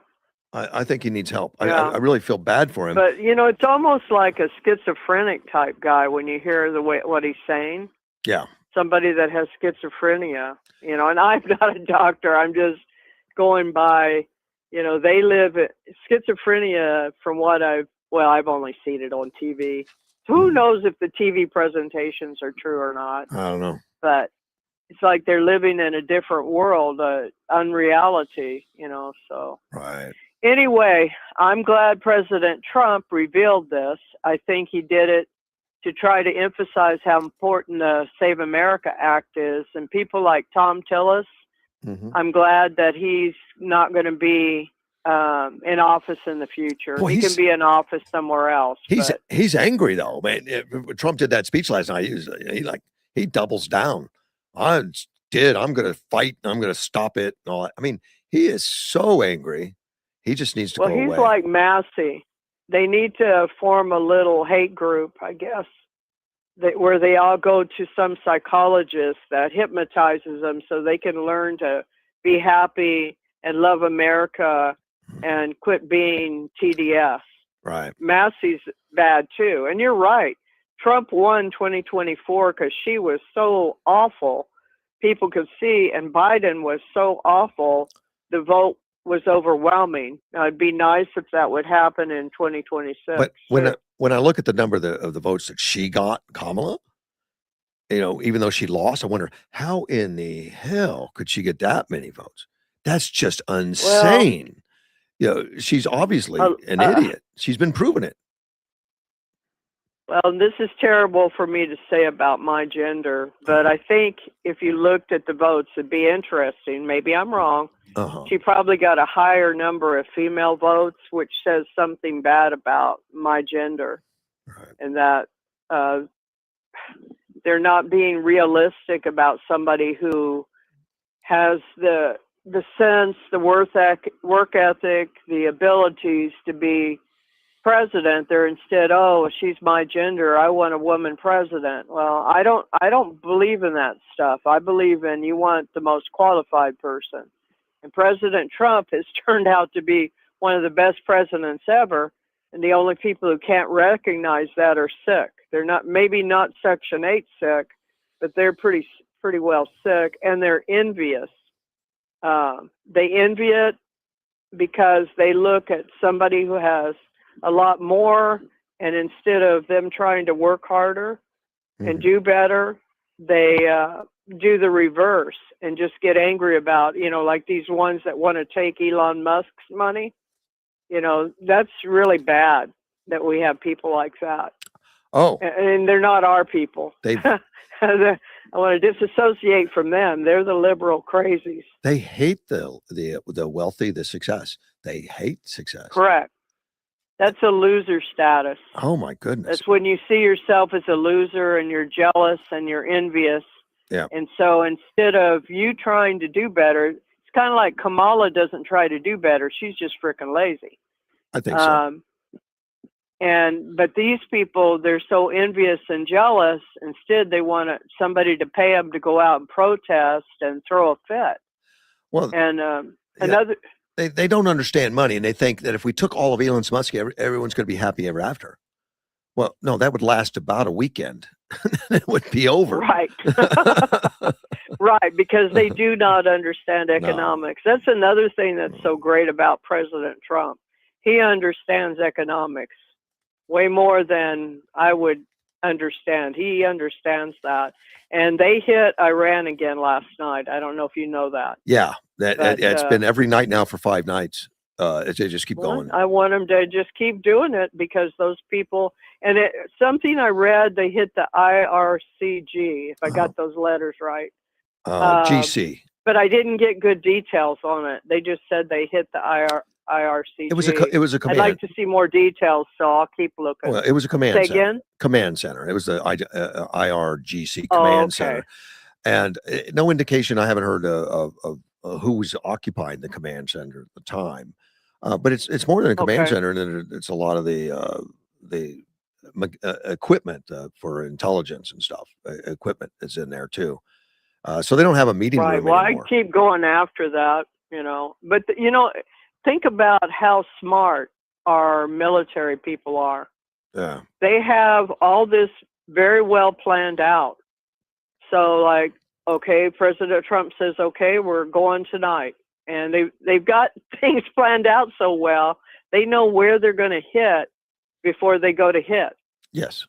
Speaker 1: I think he needs help.
Speaker 4: Yeah.
Speaker 1: I really feel bad for him.
Speaker 4: But, it's almost like a schizophrenic type guy when you hear what he's saying.
Speaker 1: Yeah.
Speaker 4: Somebody that has schizophrenia, and I'm not a doctor. I'm just going by, they live schizophrenia from what I've only seen it on TV. Who knows if the TV presentations are true or not?
Speaker 1: I don't know.
Speaker 4: But it's like they're living in a different world, unreality, so.
Speaker 1: Right.
Speaker 4: Anyway, I'm glad President Trump revealed this. I think he did it to try to emphasize how important the Save America Act is. And people like Tom Tillis, I'm glad that he's not going to be in office in the future. He can be in office somewhere else.
Speaker 1: He's angry though, man. Trump did that speech last night. He doubles down. I'm going to fight. I'm going to stop it. And all that. I mean, he is so angry. He just needs to go away.
Speaker 4: Well, he's like Massey. They need to form a little hate group, I guess, where they all go to some psychologist that hypnotizes them so they can learn to be happy and love America and quit being TDS.
Speaker 1: Right.
Speaker 4: Massey's bad too. And you're right. Trump won 2024 because she was so awful. People could see, and Biden was so awful. The vote was overwhelming. Now, it'd be nice if that would happen in 2026.
Speaker 1: But when I look at the number of the votes that she got, Kamala, even though she lost, I wonder how in the hell could she get that many votes? That's just insane. She's obviously an idiot. She's been proving it.
Speaker 4: Well, this is terrible for me to say about my gender, but I think if you looked at the votes, it'd be interesting. Maybe I'm wrong. She probably got a higher number of female votes, which says something bad about my gender.
Speaker 1: Right.
Speaker 4: And that they're not being realistic about somebody who has the sense, the work ethic, the abilities to be president. They're instead, she's my gender, I want a woman president. Well, I don't believe in that stuff. I believe in you want the most qualified person. And President Trump has turned out to be one of the best presidents ever. And the only people who can't recognize that are sick. They're maybe not Section 8 sick, but they're pretty well sick, and they're envious. They envy it because they look at somebody who has a lot more. And instead of them trying to work harder and
Speaker 1: Mhm.
Speaker 4: do better, they do the reverse and just get angry about, like these ones that want to take Elon Musk's money. That's really bad that we have people like that.
Speaker 1: Oh,
Speaker 4: And they're not our people.
Speaker 1: they've
Speaker 4: I want to disassociate from them. They're the liberal crazies.
Speaker 1: they hate the wealthy, the success. They hate success.
Speaker 4: Correct. That's a loser status.
Speaker 1: Oh my goodness.
Speaker 4: That's when you see yourself as a loser and you're jealous and you're envious.
Speaker 1: Yeah.
Speaker 4: And so instead of you trying to do better, it's kind of like Kamala doesn't try to do better. She's just freaking lazy.
Speaker 1: I think so.
Speaker 4: But these people, they're so envious and jealous. Instead, they want somebody to pay them to go out and protest and throw a fit.
Speaker 1: Well,
Speaker 4: And another,
Speaker 1: they don't understand money, and they think that if we took all of Elon Musk, everyone's going to be happy ever after. Well, no, that would last about a weekend. It would be over.
Speaker 4: right, right, because they do not understand economics. That's another thing that's so great about President Trump. He understands economics way more than I would understand. He understands that. And they hit Iran again last night. I don't know if you know that.
Speaker 1: Yeah,
Speaker 4: But,
Speaker 1: it's been every night now for 5 nights. They just keep going.
Speaker 4: I want them to just keep doing it because those people, and something I read, they hit the IRCG, if I got those letters right.
Speaker 1: GC.
Speaker 4: But I didn't get good details on it. They just said they hit the IRCG.
Speaker 1: It was a command.
Speaker 4: I'd like to see more details, so I'll keep looking.
Speaker 1: Well, it was a command
Speaker 4: Say
Speaker 1: center.
Speaker 4: again?
Speaker 1: Command center. It was the IRGC command center. And no indication. I haven't heard of who was occupying the command center at the time. But it's more than a command center, and it's a lot of the equipment for intelligence and stuff. Equipment is in there too. So they don't have a meeting room
Speaker 4: Well,
Speaker 1: anymore.
Speaker 4: I keep going after that, But think about how smart our military people are.
Speaker 1: Yeah.
Speaker 4: They have all this very well planned out. So, like, okay, President Trump says, okay, we're going tonight. And they've got things planned out so well, they know where they're going to hit before they go to hit.
Speaker 1: Yes.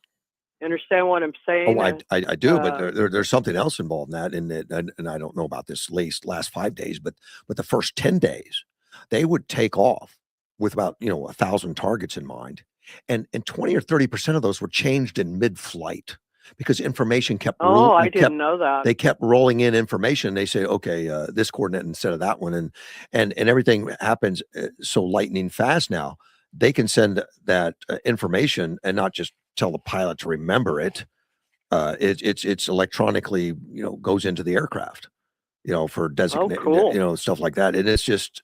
Speaker 4: Understand what I'm saying?
Speaker 1: Oh, I do, but there's something else involved in that, and I don't know about this last 5 days, but the first 10 days, they would take off with about 1,000 targets in mind, and 20 or 30% of those were changed in mid-flight because information kept.
Speaker 4: I didn't know that.
Speaker 1: They kept rolling in information. They say, okay, this coordinate instead of that one, and everything happens so lightning fast now. They can send that information and not just tell the pilot to remember it. It's electronically, goes into the aircraft, for designate,
Speaker 4: cool.
Speaker 1: Stuff like that. And it's just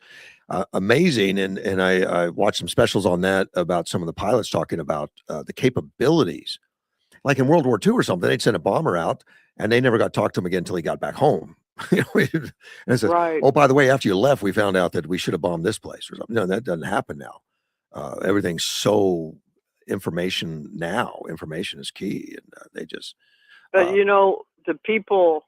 Speaker 1: amazing. And I watched some specials on that about some of the pilots talking about the capabilities. Like in World War II or something, they'd send a bomber out and they never got to talk to him again until he got back home. And it says,
Speaker 4: right.
Speaker 1: Oh, by the way, after you left, we found out that we should have bombed this place or something. No, that doesn't happen now. Everything's so information now. Information is key, and they just.
Speaker 4: But the people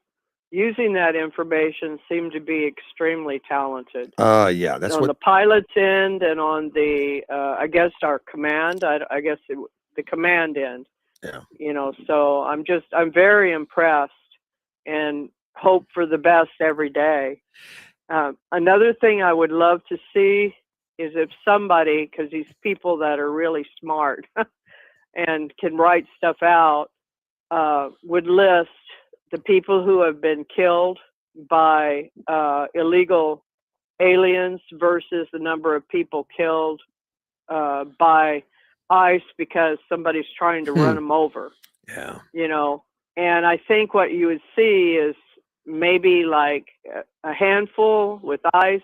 Speaker 4: using that information seem to be extremely talented.
Speaker 1: Yeah, that's
Speaker 4: on
Speaker 1: what
Speaker 4: the pilot's end and on the, I guess our command. I guess the command end.
Speaker 1: Yeah.
Speaker 4: So I'm very impressed and hope for the best every day. Another thing I would love to see is if somebody, because these people that are really smart and can write stuff out, would list the people who have been killed by illegal aliens versus the number of people killed by ICE because somebody's trying to run them over.
Speaker 1: Yeah.
Speaker 4: And I think what you would see is maybe like a handful with ICE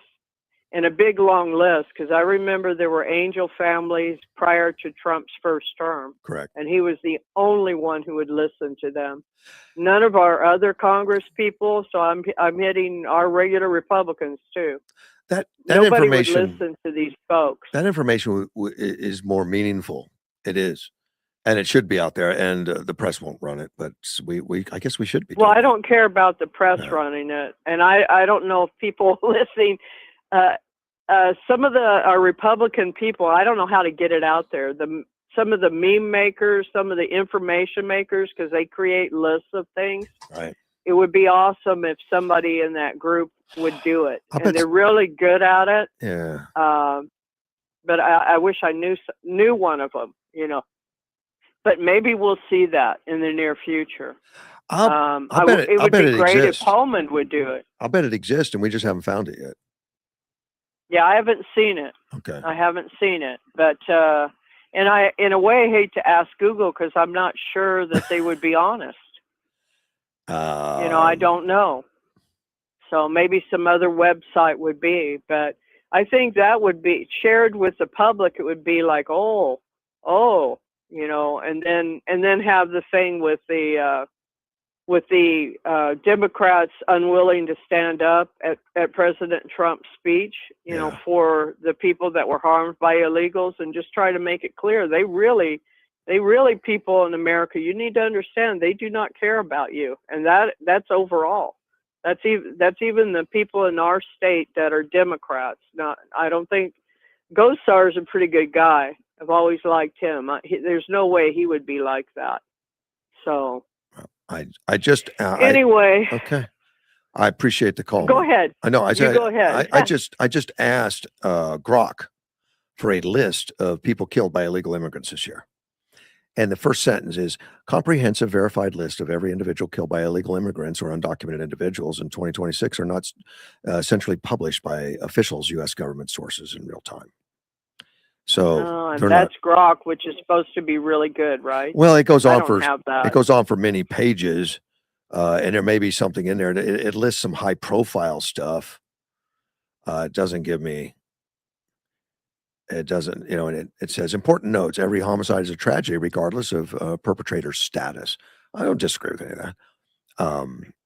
Speaker 4: and a big long list, because I remember there were angel families prior to Trump's first term.
Speaker 1: Correct.
Speaker 4: And he was the only one who would listen to them. None of our other Congress people, so I'm hitting our regular Republicans too.
Speaker 1: That
Speaker 4: Nobody
Speaker 1: information
Speaker 4: would listen to these folks.
Speaker 1: That information is more meaningful. It is, and it should be out there. And the press won't run it, but I guess we should be.
Speaker 4: Well, I don't care about the press running it, and I don't know if people listening. some of the Republican people, I don't know how to get it out there. Some of the meme makers, some of the information makers, because they create lists of things.
Speaker 1: Right.
Speaker 4: It would be awesome if somebody in that group would do it, and they're really good at it.
Speaker 1: Yeah.
Speaker 4: But I wish I knew one of them, But maybe we'll see that in the near future.
Speaker 1: I'll bet it,
Speaker 4: it would be great
Speaker 1: exists.
Speaker 4: if Pullman would do it.
Speaker 1: I'll bet it exists, and we just haven't found it yet.
Speaker 4: Yeah, I haven't seen it.
Speaker 1: Okay.
Speaker 4: I haven't seen it, but and I, in a way, hate to ask Google because I'm not sure that they would be honest. I don't know. So maybe some other website would be, but I think that would be shared with the public. It would be like, oh, and then have the thing with the Democrats unwilling to stand up at President Trump's speech, for the people that were harmed by illegals, and just try to make it clear they really people in America, you need to understand, they do not care about you, and that's overall. That's even the people in our state that are Democrats. I don't think Gosar is a pretty good guy. I've always liked him. There's no way he would be like that. So.
Speaker 1: I just
Speaker 4: anyway.
Speaker 1: Okay. I appreciate the call.
Speaker 4: Go ahead.
Speaker 1: I know.
Speaker 4: Go ahead.
Speaker 1: I just asked Grok for a list of people killed by illegal immigrants this year. And the first sentence is comprehensive verified list of every individual killed by illegal immigrants or undocumented individuals in 2026 are not centrally published by officials, U.S. government sources in real time. So
Speaker 4: and that's Grok, which is supposed to be really good, right?
Speaker 1: Well, it goes on for many pages, and there may be something in there. It lists some high profile stuff. It doesn't give me. It doesn't, and it says important notes. Every homicide is a tragedy, regardless of perpetrator's status. I don't disagree with any of that.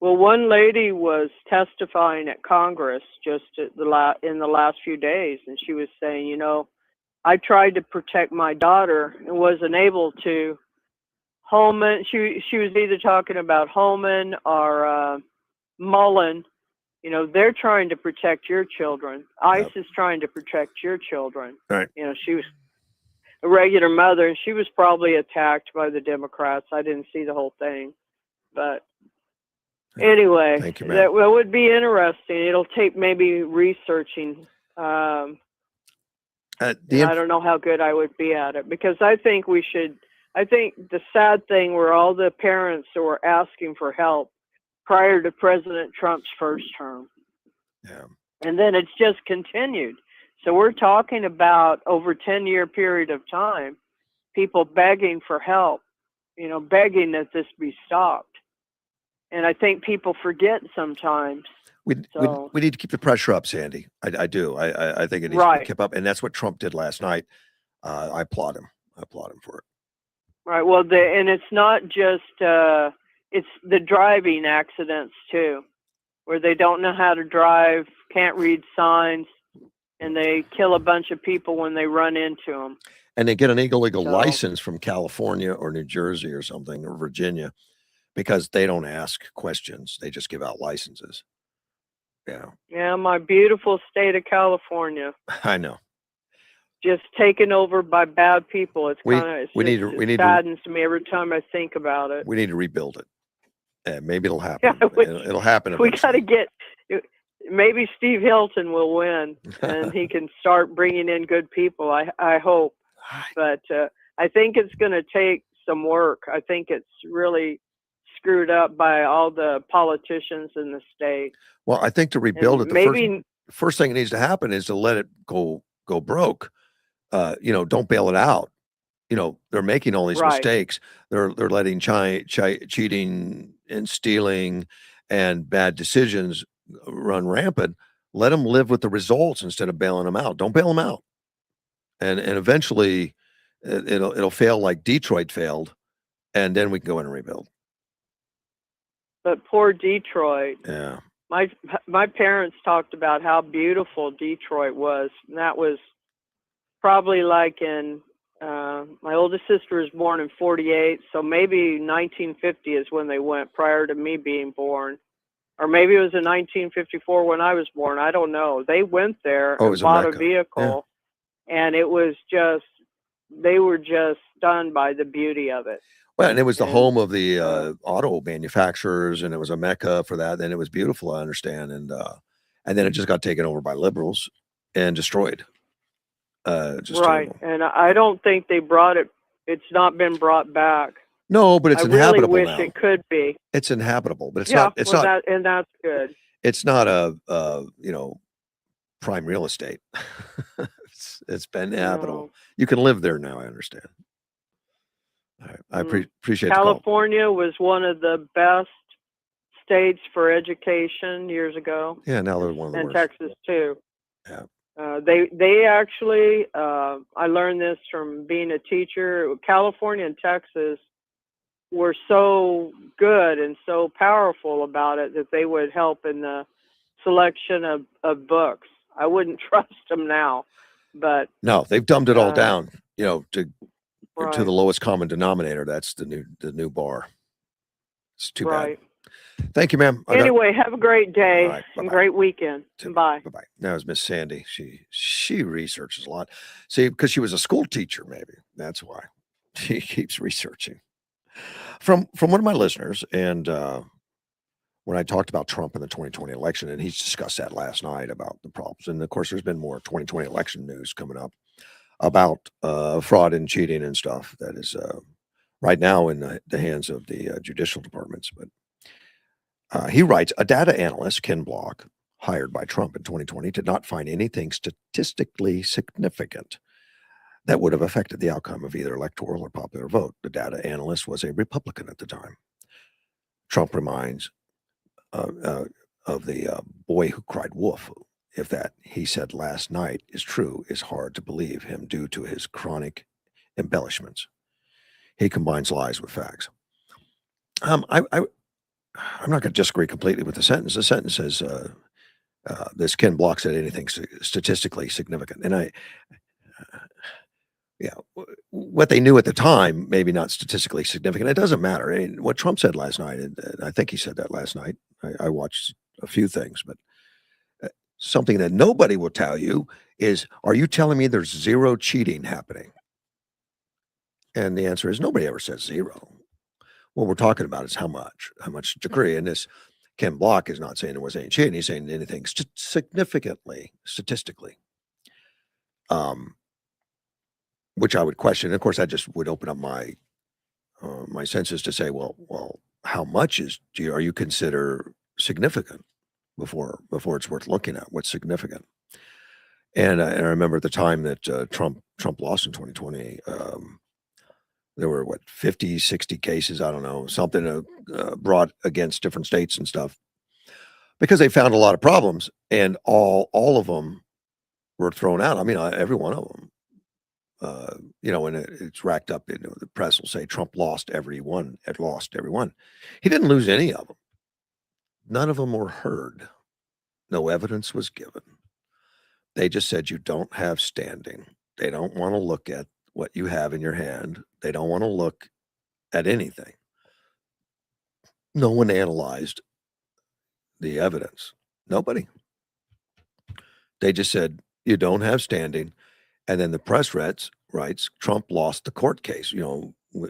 Speaker 4: Well, one lady was testifying at Congress just in the last few days, and she was saying, I tried to protect my daughter and wasn't able to. Holman, she was either talking about Holman or Mullen. They're trying to protect your children. ICE is trying to protect your children.
Speaker 1: Right.
Speaker 4: She was a regular mother, and she was probably attacked by the Democrats. I didn't see the whole thing. But anyway,
Speaker 1: thank you,
Speaker 4: that would be interesting. It'll take maybe researching. I don't know how good I would be at it, because I think the sad thing were all the parents who were asking for help prior to President Trump's first term.
Speaker 1: Yeah. And
Speaker 4: then it's just continued. So we're talking about over 10-year period of time, people begging for help, begging that this be stopped. And I think people forget sometimes.
Speaker 1: We need to keep the pressure up, Sandy. I do. I think it needs to be kept up, and that's what Trump did last night. I applaud him. For it.
Speaker 4: Right. Well, and it's not just it's the driving accidents too, where they don't know how to drive, can't read signs, and they kill a bunch of people when they run into them.
Speaker 1: And they get an illegal license from California or New Jersey or something, or Virginia, because they don't ask questions. They just give out licenses. Yeah. Yeah,
Speaker 4: my beautiful state of California.
Speaker 1: I know.
Speaker 4: Just taken over by bad people. It saddens me every time I think about it.
Speaker 1: We need to rebuild it. And maybe it'll happen. It'll happen eventually.
Speaker 4: We got to get. Maybe Steve Hilton will win, and he can start bringing in good people. I hope, but I think it's going to take some work. I think it's really screwed up by all the politicians in the state.
Speaker 1: Well, I think to rebuild it, the first thing that needs to happen is to let it go broke. Don't bail it out. They're making all these mistakes. They're letting cheating and stealing and bad decisions run rampant. Let them live with the results instead of bailing them out. Don't bail them out. And eventually it'll fail like Detroit failed, and then we can go in and rebuild.
Speaker 4: But poor Detroit.
Speaker 1: Yeah.
Speaker 4: My parents talked about how beautiful Detroit was, and that was probably like in my oldest sister was born in 48, so maybe 1950 is when they went, prior to me being born. or maybe it was in 1954 when I was born. I don't know. They went there
Speaker 1: Oh, it
Speaker 4: and
Speaker 1: was a
Speaker 4: bought a
Speaker 1: Mecca.
Speaker 4: vehicle, and it was just, they were just stunned by the beauty of it.
Speaker 1: Well, and it was the
Speaker 4: And,
Speaker 1: home of the
Speaker 4: uh,
Speaker 1: auto manufacturers, and it was a mecca for that. And it was beautiful, I understand. And then it just got taken over by liberals and destroyed. Just
Speaker 4: right.
Speaker 1: terrible.
Speaker 4: And I don't think they brought it. It's not been brought back.
Speaker 1: No, but it's
Speaker 4: I really
Speaker 1: inhabitable
Speaker 4: wish
Speaker 1: now.
Speaker 4: it could be.
Speaker 1: It's inhabitable, but it's
Speaker 4: Yeah,
Speaker 1: not. It's
Speaker 4: well,
Speaker 1: not.
Speaker 4: and that's good.
Speaker 1: It's not a prime real estate. It's been habitable.
Speaker 4: No.
Speaker 1: You can live there now. I understand. All right. I appreciate the call.
Speaker 4: California was one of the best states for education years ago.
Speaker 1: Yeah, now they're one of the
Speaker 4: And
Speaker 1: worst.
Speaker 4: Texas too.
Speaker 1: Yeah.
Speaker 4: They actually, I learned this from being a teacher. California and Texas were so good and so powerful about it that they would help in the selection of books. I wouldn't trust them now, but
Speaker 1: No, they've dumbed it all down. To
Speaker 4: right,
Speaker 1: the lowest common denominator. That's the new bar. It's too
Speaker 4: right.
Speaker 1: bad. Thank you, ma'am.
Speaker 4: Anyway, have a great day
Speaker 1: All right,
Speaker 4: and
Speaker 1: bye-bye.
Speaker 4: great weekend. Bye.
Speaker 1: Bye-bye. Now is Miss Sandy. She researches a lot. See, because she was a school teacher, maybe. That's why. She keeps researching. From one of my listeners, and when I talked about Trump in the 2020 election, and he's discussed that last night about the problems. And of course, there's been more 2020 election news coming up about fraud and cheating and stuff that is right now in the hands of the judicial departments. But he writes, a data analyst, Ken Block, hired by Trump in 2020, did not find anything statistically significant that would have affected the outcome of either electoral or popular vote. The data analyst was a Republican at the time. Trump reminds of the boy who cried wolf. If that he said last night is true, is hard to believe him due to his chronic embellishments. He combines lies with facts. I'm not going to disagree completely with the sentence. The sentence says this Ken Block said anything statistically significant, and what they knew at the time, maybe not statistically significant. It doesn't matter. I mean, what Trump said last night, and I think he said that last night. I watched a few things, but something that nobody will tell you is, are you telling me there's zero cheating happening? And the answer is nobody ever says zero. What we're talking about is how much degree. And this Ken Block is not saying there was any cheating. He's saying anything significantly, statistically. Which I would question. Of course, that just would open up my senses to say, well, how much are you consider significant before it's worth looking at? What's significant? And I remember at the time that Trump lost in 2020, there were 50, 60 cases, I don't know, something brought against different states and stuff, because they found a lot of problems, and all of them were thrown out. I mean, every one of them. And it's racked up. The press will say Trump lost every one. He didn't lose any of them. None of them were heard. No evidence was given. They just said you don't have standing. They don't want to look at what you have in your hand. They don't want to look at anything. No one analyzed the evidence. Nobody. They just said you don't have standing. And then the press writes, Trump lost the court case,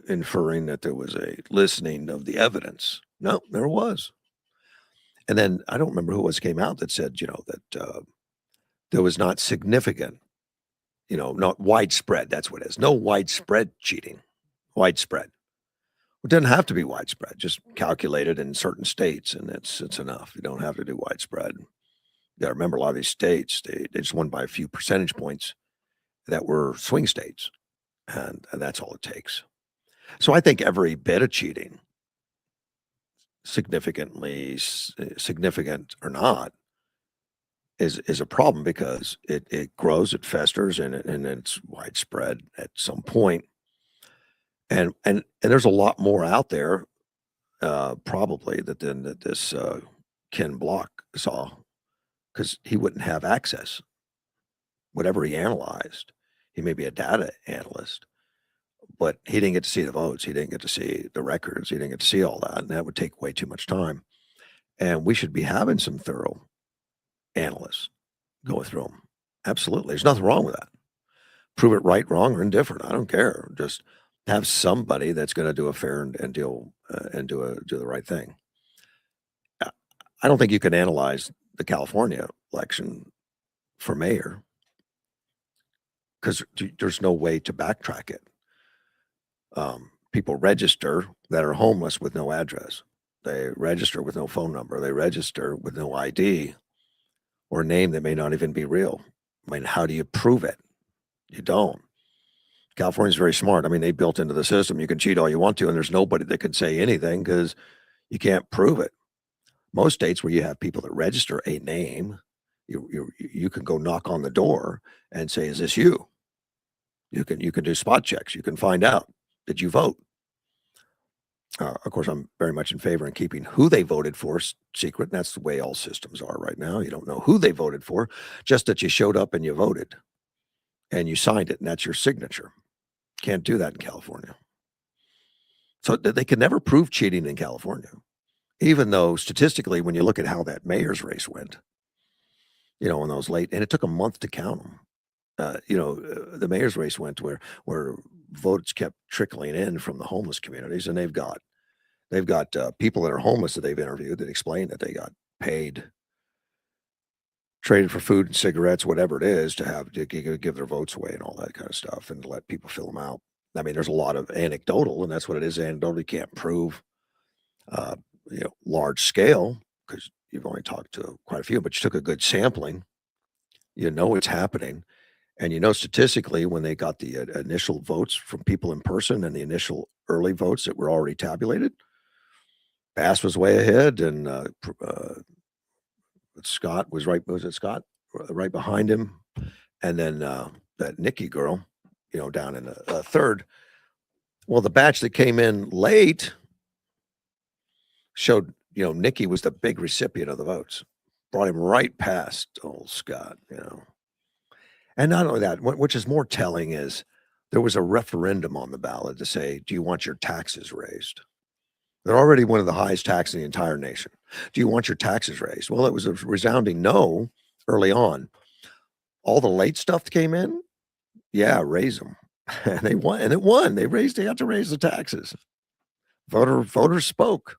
Speaker 1: inferring that there was a listening of the evidence. No, there was. And then I don't remember who came out that said, that there was not significant, not widespread. That's what it is. No widespread cheating. Widespread. It doesn't have to be widespread. Just calculated in certain states, and it's enough. You don't have to do widespread. You got to remember, a lot of these states, they just won by a few percentage points that were swing states, and that's all it takes. So I think every bit of cheating, significant or not, is a problem, because it grows, it festers, and it's widespread at some point. And there's a lot more out there, probably than this Ken Block saw, because he wouldn't have access. Whatever he analyzed, he may be a data analyst, but he didn't get to see the votes. He didn't get to see the records. He didn't get to see all that, and that would take way too much time. And we should be having some thorough analysts go through them. Absolutely. There's nothing wrong with that. Prove it right, wrong, or indifferent. I don't care. Just have somebody that's going to do a fair and deal and do the right thing. I don't think you can analyze the California election for mayor because there's no way to backtrack it. People register that are homeless with no address. They register with no phone number. They register with no ID or name that may not even be real. I mean, how do you prove it? You don't. California's very smart. I mean, they built into the system. You can cheat all you want to, and there's nobody that can say anything because you can't prove it. Most states where you have people that register a name, you can go knock on the door and say, "Is this you?" You can do spot checks. You can find out, did you vote? Of course, I'm very much in favor in keeping who they voted for secret. And that's the way all systems are right now. You don't know who they voted for, just that you showed up and you voted and you signed it, and that's your signature. Can't do that in California. So they can never prove cheating in California, even though statistically, when you look at how that mayor's race went, in those late, and it took a month to count them. The mayor's race went where votes kept trickling in from the homeless communities, and they've got people that are homeless that they've interviewed that explain that they got paid, traded for food and cigarettes, whatever it is, to give their votes away and all that kind of stuff, and to let people fill them out. I mean, there's a lot of anecdotal, and that's what it is. Anecdotal, you can't prove, large scale because you've only talked to quite a few, but you took a good sampling. It's happening. And statistically, when they got the initial votes from people in person and the initial early votes that were already tabulated, Bass was way ahead, and Scott was right. Was it Scott right behind him? And then that Nikki girl, down in the third. Well, the batch that came in late showed, Nikki was the big recipient of the votes, brought him right past old Scott, And not only that, which is more telling is there was a referendum on the ballot to say, do you want your taxes raised? They're already one of the highest taxes in the entire nation. Do you want your taxes raised? Well, it was a resounding no early on. All the late stuff that came in, yeah, raise them. And they won, and it won. They got to raise the taxes. Voters spoke.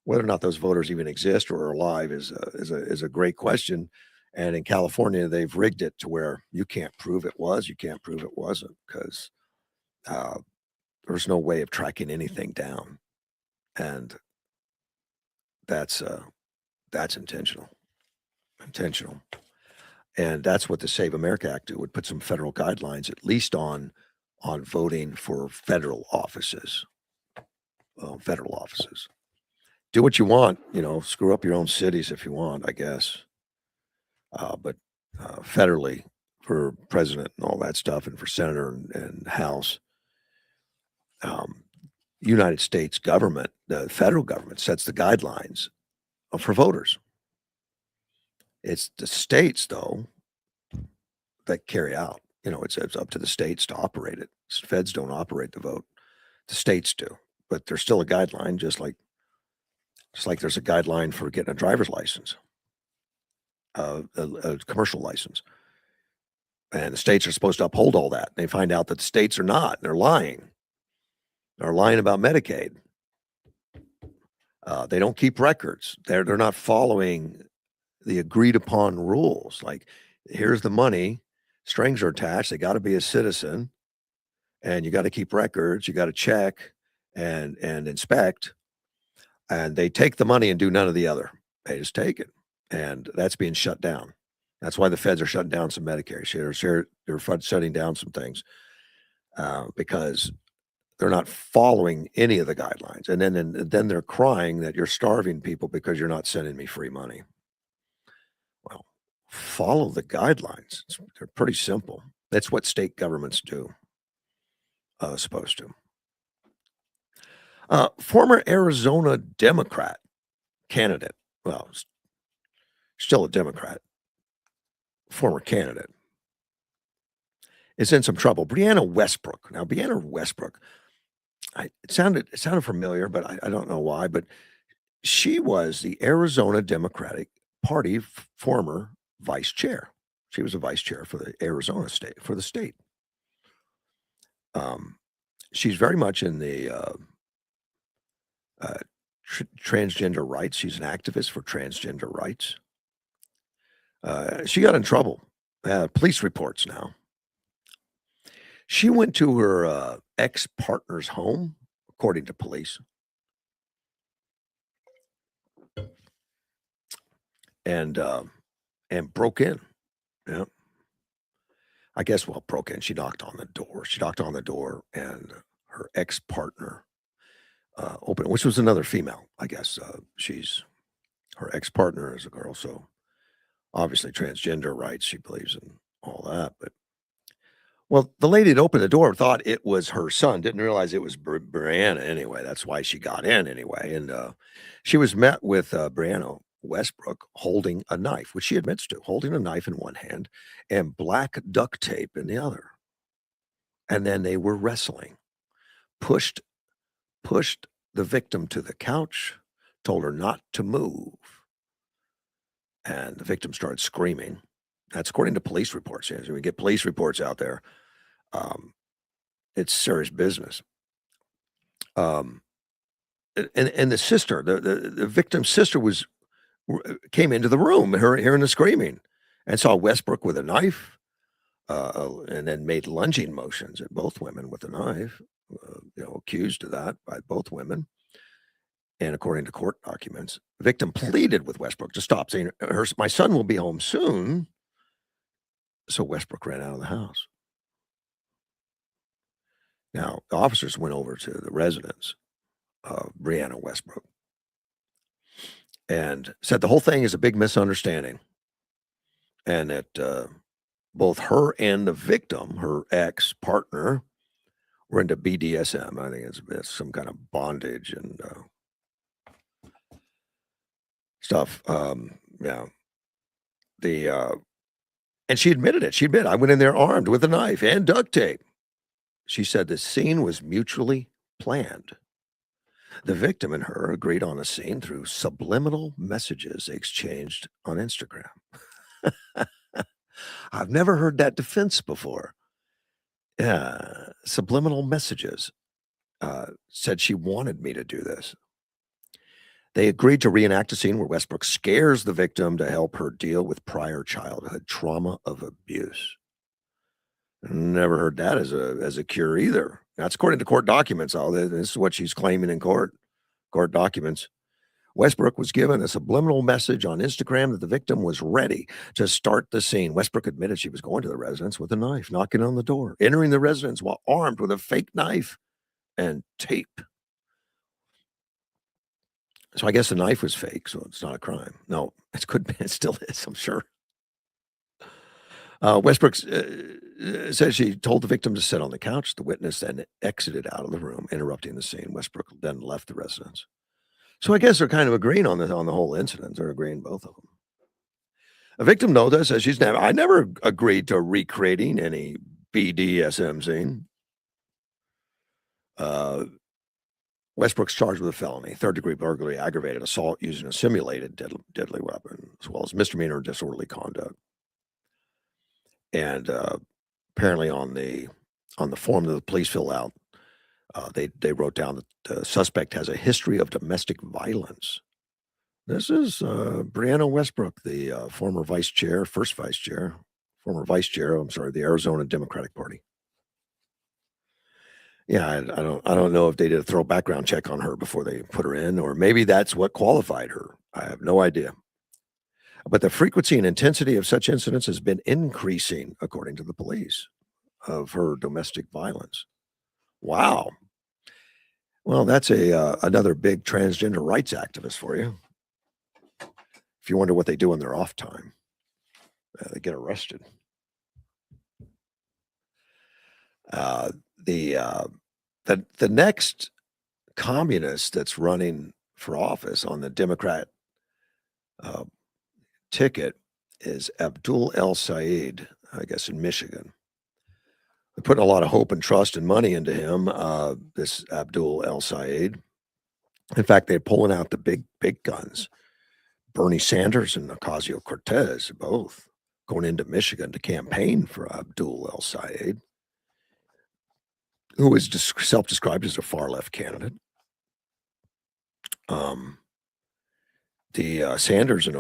Speaker 1: Whether or not those voters even exist or are alive is a great question. And in California, they've rigged it to where you can't prove it was, you can't prove it wasn't, because there's no way of tracking anything down, and that's intentional, and that's what the Save America Act would put some federal guidelines, at least on voting for federal offices. Do what you want, screw up your own cities if you want, I guess. But federally, for president and all that stuff, and for senator and House, United States government, the federal government sets the guidelines for voters. It's the states, though, that carry out. It's up to the states to operate it. Feds don't operate the vote. The states do. But there's still a guideline, just like there's a guideline for getting a driver's license, a commercial license. And the states are supposed to uphold all that. They find out that the states are not. They're lying. They're lying about Medicaid. They don't keep records. They're not following the agreed upon rules. Like, here's the money, strings are attached. They got to be a citizen, and you got to keep records. You got to check and inspect. And they take the money and do none of the other. They just take it, and that's being shut down. That's why the feds are shutting down some Medicare shares. They're shutting down some things because they're not following any of the guidelines. And then they're crying that you're starving people because you're not sending me free money. Well, follow the guidelines. They're pretty simple. That's what state governments do. Supposed to. Former Arizona Democrat candidate, well, still a Democrat, former candidate, is in some trouble. Brianna Westbrook. Now, Brianna Westbrook, it sounded familiar, but I don't know why. But she was the Arizona Democratic Party former vice chair. She was a vice chair for the Arizona state, for the state. She's very much in the transgender rights. She's an activist for transgender rights. She got in trouble. Police reports now. She went to her ex-partner's home, according to police, and broke in. Yeah, I guess. Well, broke in. She knocked on the door. She knocked on the door, and her ex-partner opened, which was another female. I guess her ex-partner is a girl, so obviously transgender rights. She believes in all that, but. Well, the lady that opened the door thought it was her son, didn't realize it was Brianna anyway. That's why she got in anyway. And she was met with Brianna Westbrook holding a knife, which she admits to, holding a knife in one hand and black duct tape in the other. And then they were wrestling, pushed the victim to the couch, told her not to move. And the victim started screaming. That's according to police reports. As we get police reports out there, it's serious business. And the sister, the victim's sister came into the room, hearing the screaming, and saw Westbrook with a knife, and then made lunging motions at both women with a knife. Accused of that by both women. And according to court documents, the victim pleaded with Westbrook to stop, saying, my son will be home soon. So Westbrook ran out of the house. Now, the officers went over to the residence of Brianna Westbrook and said the whole thing is a big misunderstanding, and that both her and the victim, her ex-partner, were into BDSM. I think it's some kind of bondage and stuff. Yeah. And she admitted it. She admitted, I went in there armed with a knife and duct tape. She said the scene was mutually planned. The victim and her agreed on a scene through subliminal messages exchanged on Instagram. I've never heard that defense before. Yeah, subliminal messages. Said she wanted me to do this. They agreed to reenact a scene where Westbrook scares the victim to help her deal with prior childhood trauma of abuse. Never heard that as a cure either. That's according to court documents. This is what she's claiming in court documents. Westbrook was given a subliminal message on Instagram that the victim was ready to start the scene. Westbrook admitted she was going to the residence with a knife, knocking on the door, entering the residence while armed with a fake knife and tape. So I guess the knife was fake, so it's not a crime. No, it still is, I'm sure. Westbrook says she told the victim to sit on the couch. The witness then exited out of the room, interrupting the scene. Westbrook then left the residence. So I guess they're kind of agreeing on the whole incident. They're agreeing, both of them. A victim knows this, says I never agreed to recreating any BDSM scene. Westbrook's charged with a felony, third-degree burglary, aggravated assault using a simulated deadly weapon, as well as misdemeanor disorderly conduct. And apparently on the form that the police fill out, they wrote down that the suspect has a history of domestic violence. This is Brianna Westbrook, the former vice chair, the Arizona Democratic Party. Yeah, I don't know if they did a thorough background check on her before they put her in, or maybe that's what qualified her. I have no idea. But the frequency and intensity of such incidents has been increasing, according to the police, of her domestic violence. Wow. Well, that's another big transgender rights activist for you. If you wonder what they do in their off time, they get arrested. The next communist that's running for office on the Democrat ticket is Abdul El Sayed, I guess, in Michigan. They're putting a lot of hope and trust and money into him, this Abdul El Sayed. In fact, they're pulling out the big guns. Bernie Sanders and Ocasio-Cortez both going into Michigan to campaign for Abdul El-Sayed, who is self-described as a far-left candidate. The Sanders and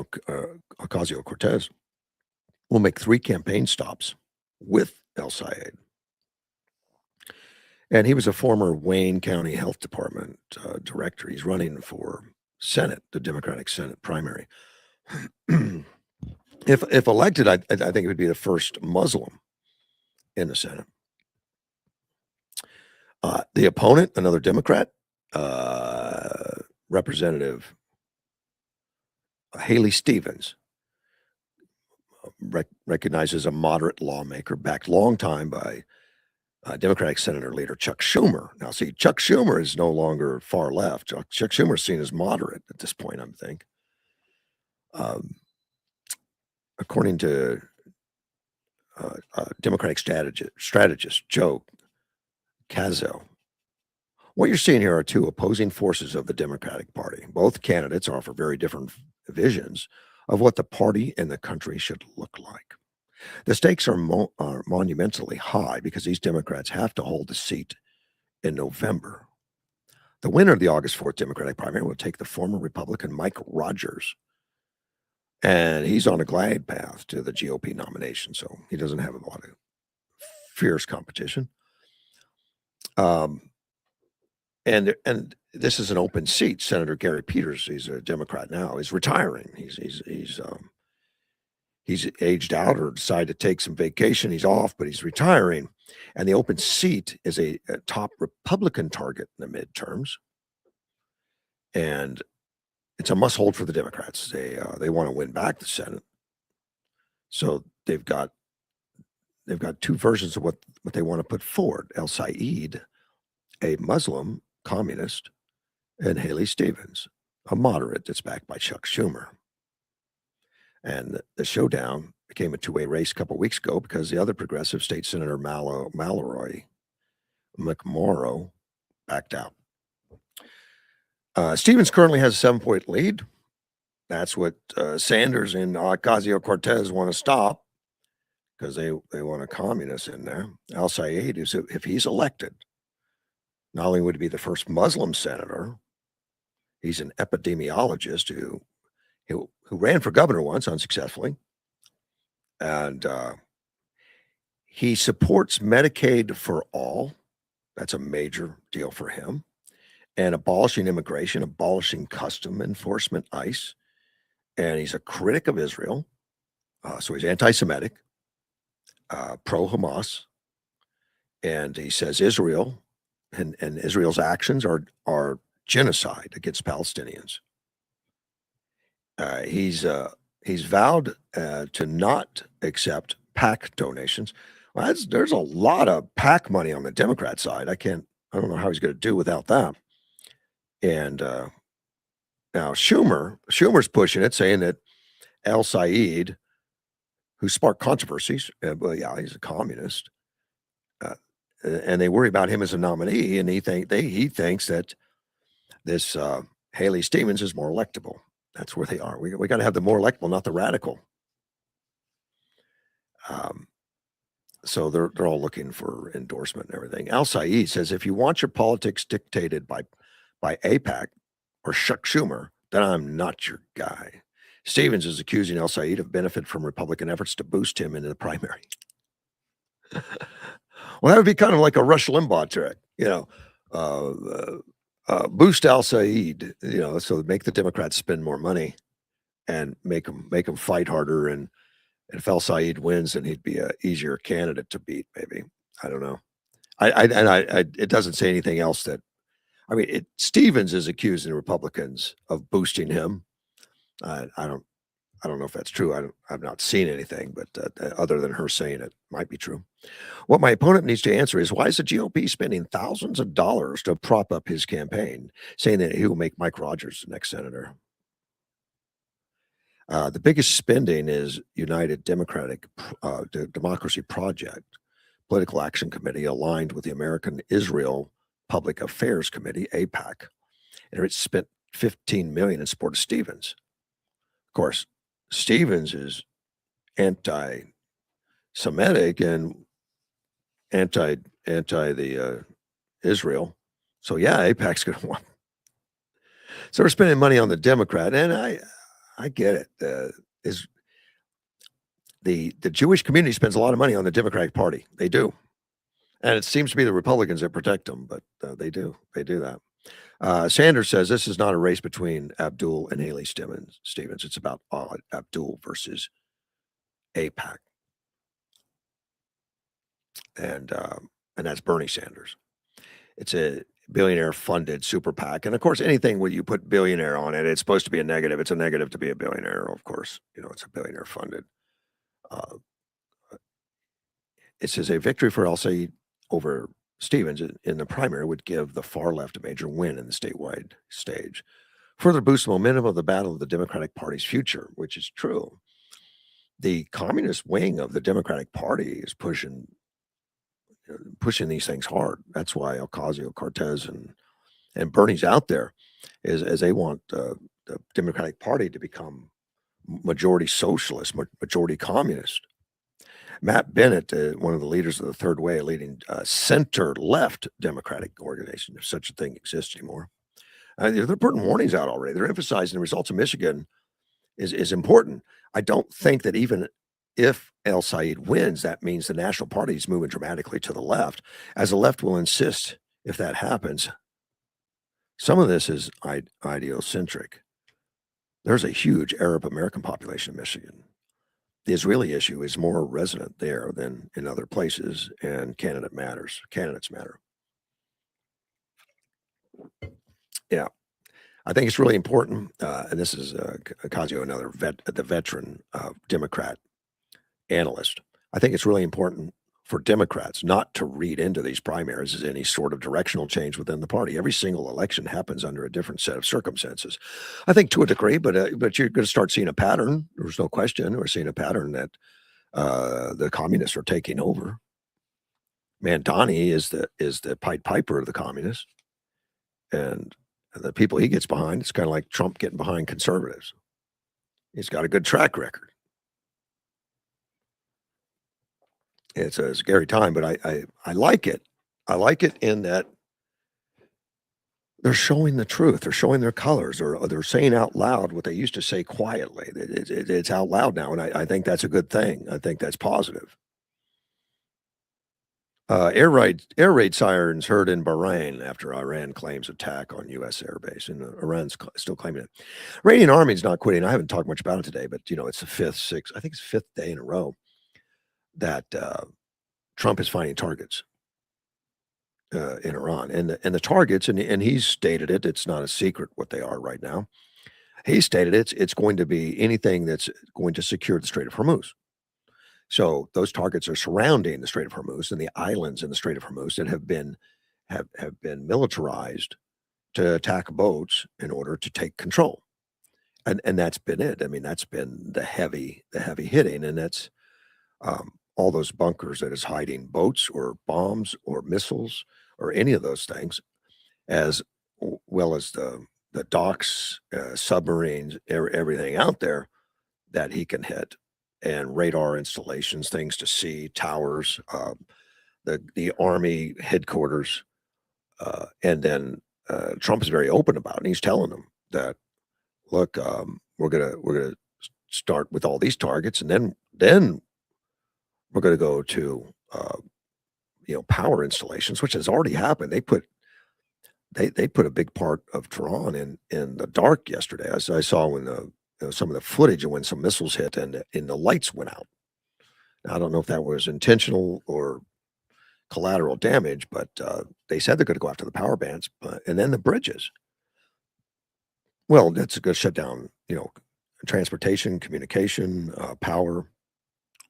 Speaker 1: Ocasio-Cortez will make 3 campaign stops with El-Sayed. And he was a former Wayne County Health Department director. He's running for Senate, the Democratic Senate primary. If elected, I think it would be the first Muslim in the Senate. The opponent, another Democrat, Representative Haley Stevens, recognized as a moderate lawmaker, backed long time by Democratic Senator leader Chuck Schumer. Now, see, Chuck Schumer is no longer far left. Chuck Schumer is seen as moderate at this point, I think. According to Democratic strategist Joe Cazell, what you're seeing here are 2 opposing forces of the Democratic Party. Both candidates offer very different visions of what the party and the country should look like. The stakes are monumentally high because these Democrats have to hold the seat in November. The winner of the August 4th Democratic primary will take the former Republican Mike Rogers, and he's on a glide path to the GOP nomination, so he doesn't have a lot of fierce competition. And this is an open seat. Senator Gary Peters, he's a Democrat now, is retiring. He's aged out or decided to take some vacation. He's off, but he's retiring. And the open seat is a top Republican target in the midterms. And it's a must hold for the Democrats. They want to win back the Senate. So they've got 2 versions of what they want to put forward. El-Sayed, a Muslim communist, and Haley Stevens, a moderate that's backed by Chuck Schumer. And the showdown became a 2-way race a couple of weeks ago because the other progressive state senator, Mallory McMorrow, backed out. Stevens currently has a 7-point lead. That's what Sanders and Ocasio-Cortez want to stop because they want a communist in there. El-Sayed, if he's elected, not only would he be the first Muslim senator, he's an epidemiologist who ran for governor once unsuccessfully. And he supports Medicaid for all. That's a major deal for him. And abolishing immigration, abolishing custom enforcement, ICE. And he's a critic of Israel. So he's anti-Semitic, pro-Hamas. And he says Israel and Israel's actions are genocide against Palestinians. He's vowed to not accept PAC donations. Well, there's a lot of PAC money on the Democrat side. I don't know how he's going to do without that. And now Schumer's pushing it, saying that El-Sayed, who sparked controversies, well, yeah, he's a communist, and they worry about him as a nominee, and he thinks that this Haley Stevens is more electable. That's where they are. We got to have the more electable, not the radical. So they're all looking for endorsement and everything. El-Sayed says, if you want your politics dictated by AIPAC or Chuck Schumer, then I'm not your guy. Stevens is accusing El-Sayed of benefit from Republican efforts to boost him into the primary. Well, that would be kind of like a Rush Limbaugh trick, boost El-Sayed, so make the Democrats spend more money and make them fight harder. And if El-Sayed wins, then he'd be an easier candidate to beat. Maybe, I don't know. It doesn't say anything else that. I mean, Stevens is accusing Republicans of boosting him. I don't know if that's true. I've not seen anything, but other than her saying it might be true. What my opponent needs to answer is, why is the GOP spending thousands of dollars to prop up his campaign, saying that he will make Mike Rogers the next senator? The biggest spending is United Democratic Democracy Project, Political Action Committee, aligned with the American Israel Public Affairs Committee, AIPAC, and it spent $15 million in support of Stevens. Of course, Stevens is anti-Semitic and anti the Israel. So yeah, AIPAC's going to want. So we're spending money on the Democrat, and I get it. Is the Jewish community spends a lot of money on the Democratic Party. They do, and it seems to be the Republicans that protect them, but they do that. Sanders says this is not a race between Abdul and Haley Stevens. It's about Abdul versus AIPAC, and that's Bernie Sanders. It's a billionaire-funded super PAC, and of course, anything when you put billionaire on it, it's supposed to be a negative. It's a negative to be a billionaire, of course. It's a billionaire-funded. It says a victory for El-Sayed over Stevens in the primary would give the far left a major win in the statewide stage. Further boost the momentum of the battle of the Democratic Party's future, which is true. The communist wing of the Democratic Party is pushing these things hard. That's why Ocasio-Cortez and Bernie's out there, as they want the Democratic Party to become majority socialist, majority communist. Matt Bennett, one of the leaders of the Third Way, a leading center-left Democratic organization, if such a thing exists anymore. They're putting warnings out already. They're emphasizing the results of Michigan is important. I don't think that even if El-Sayed wins, that means the National Party is moving dramatically to the left, as the left will insist if that happens. Some of this is idiocentric. There's a huge Arab American population in Michigan. The Israeli issue is more resonant there than in other places, and candidates matter. Yeah, I think it's really important, and this is Ocasio, the veteran Democrat analyst. I think it's really important for Democrats not to read into these primaries as any sort of directional change within the party. Every single election happens under a different set of circumstances. I think to a degree, but you're going to start seeing a pattern. There's no question. We're seeing a pattern that the communists are taking over. Mandani is the Pied Piper of the communists, and the people he gets behind, it's kind of like Trump getting behind conservatives. He's got a good track record. It's a scary time, but I like it. I like it in that they're showing the truth. They're showing their colors, or they're saying out loud what they used to say quietly. It's out loud now, and I think that's a good thing. I think that's positive. Air raid sirens heard in Bahrain after Iran claims attack on U.S. airbase, and Iran's still claiming it. Iranian army's not quitting. I haven't talked much about it today, but it's the fifth day in a row that Trump is finding targets in Iran, and the targets, and he's stated it. It's not a secret what they are right now. He stated it's going to be anything that's going to secure the Strait of Hormuz. So those targets are surrounding the Strait of Hormuz and the islands in the Strait of Hormuz that have been militarized to attack boats in order to take control, and that's been it. I mean, that's been the heavy hitting, and that's all those bunkers that is hiding boats or bombs or missiles or any of those things, as well as the docks, submarines, everything out there that he can hit, and radar installations, things to see, towers, the Army headquarters, and then Trump is very open about it. And he's telling them that, look, we're gonna start with all these targets, and then we're going to go to power installations, which has already happened. They put a big part of Tehran in the dark yesterday. As I saw when some of the footage of when some missiles hit and the lights went out. Now, I don't know if that was intentional or collateral damage, but they said they're going to go after the power bands, and then the bridges. Well, that's going to shut down, transportation, communication, power,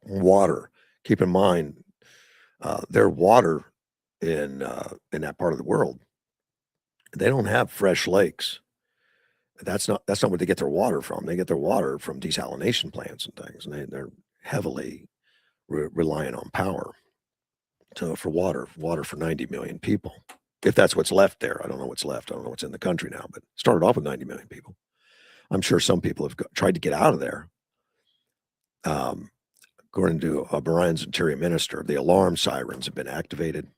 Speaker 1: water. Keep in mind, their water in that part of the world, they don't have fresh lakes. That's not where they get their water from. They get their water from desalination plants and things, and they're heavily relying on power for water for 90 million people. if that's what's left there. I don't know what's left. I don't know what's in the country now, but it started off with 90 million people. I'm sure some people have tried to get out of there. According to Bahrain's interior minister, the alarm sirens have been activated.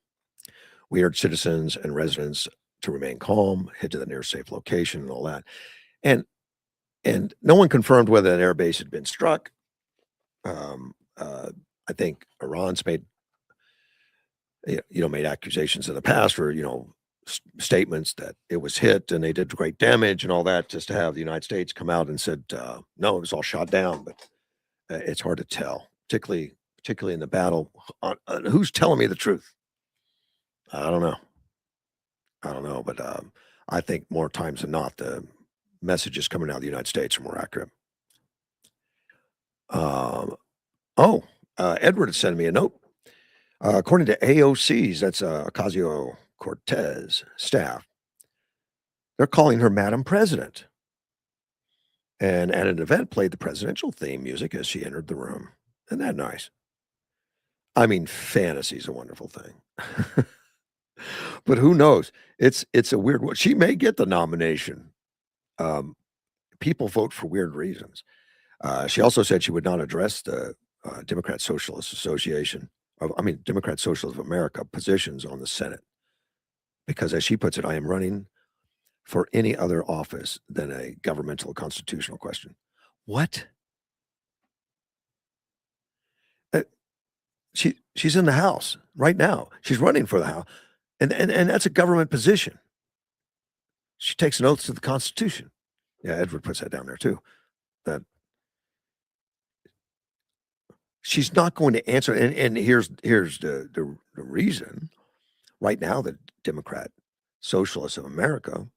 Speaker 1: We urge citizens and residents to remain calm, head to the nearest safe location, and all that. And no one confirmed whether that air base had been struck. I think Iran's made accusations in the past, or statements that it was hit and they did great damage and all that, just to have the United States come out and said no, it was all shot down. But it's hard to tell, particularly in the battle. Who's telling me the truth? I don't know, but I think more times than not, the messages coming out of the United States are more accurate. Edward had sent me a note. According to AOC's, that's Ocasio-Cortez staff, they're calling her Madam President. And at an event, played the presidential theme music as she entered the room. Isn't that nice? I mean, fantasy's a wonderful thing. But who knows? It's a weird one. She may get the nomination. People vote for weird reasons. She also said she would not address the Democrat Socialist Association, Democrat Socialist of America positions on the Senate. Because as she puts it, I am running for any other office than a governmental constitutional question. What? She's in the House right now. She's running for the House. And that's a government position. She takes an oath to the Constitution. Yeah, Edward puts that down there too. That she's not going to answer. And here's the reason. Right now, the Democrat Socialists of America,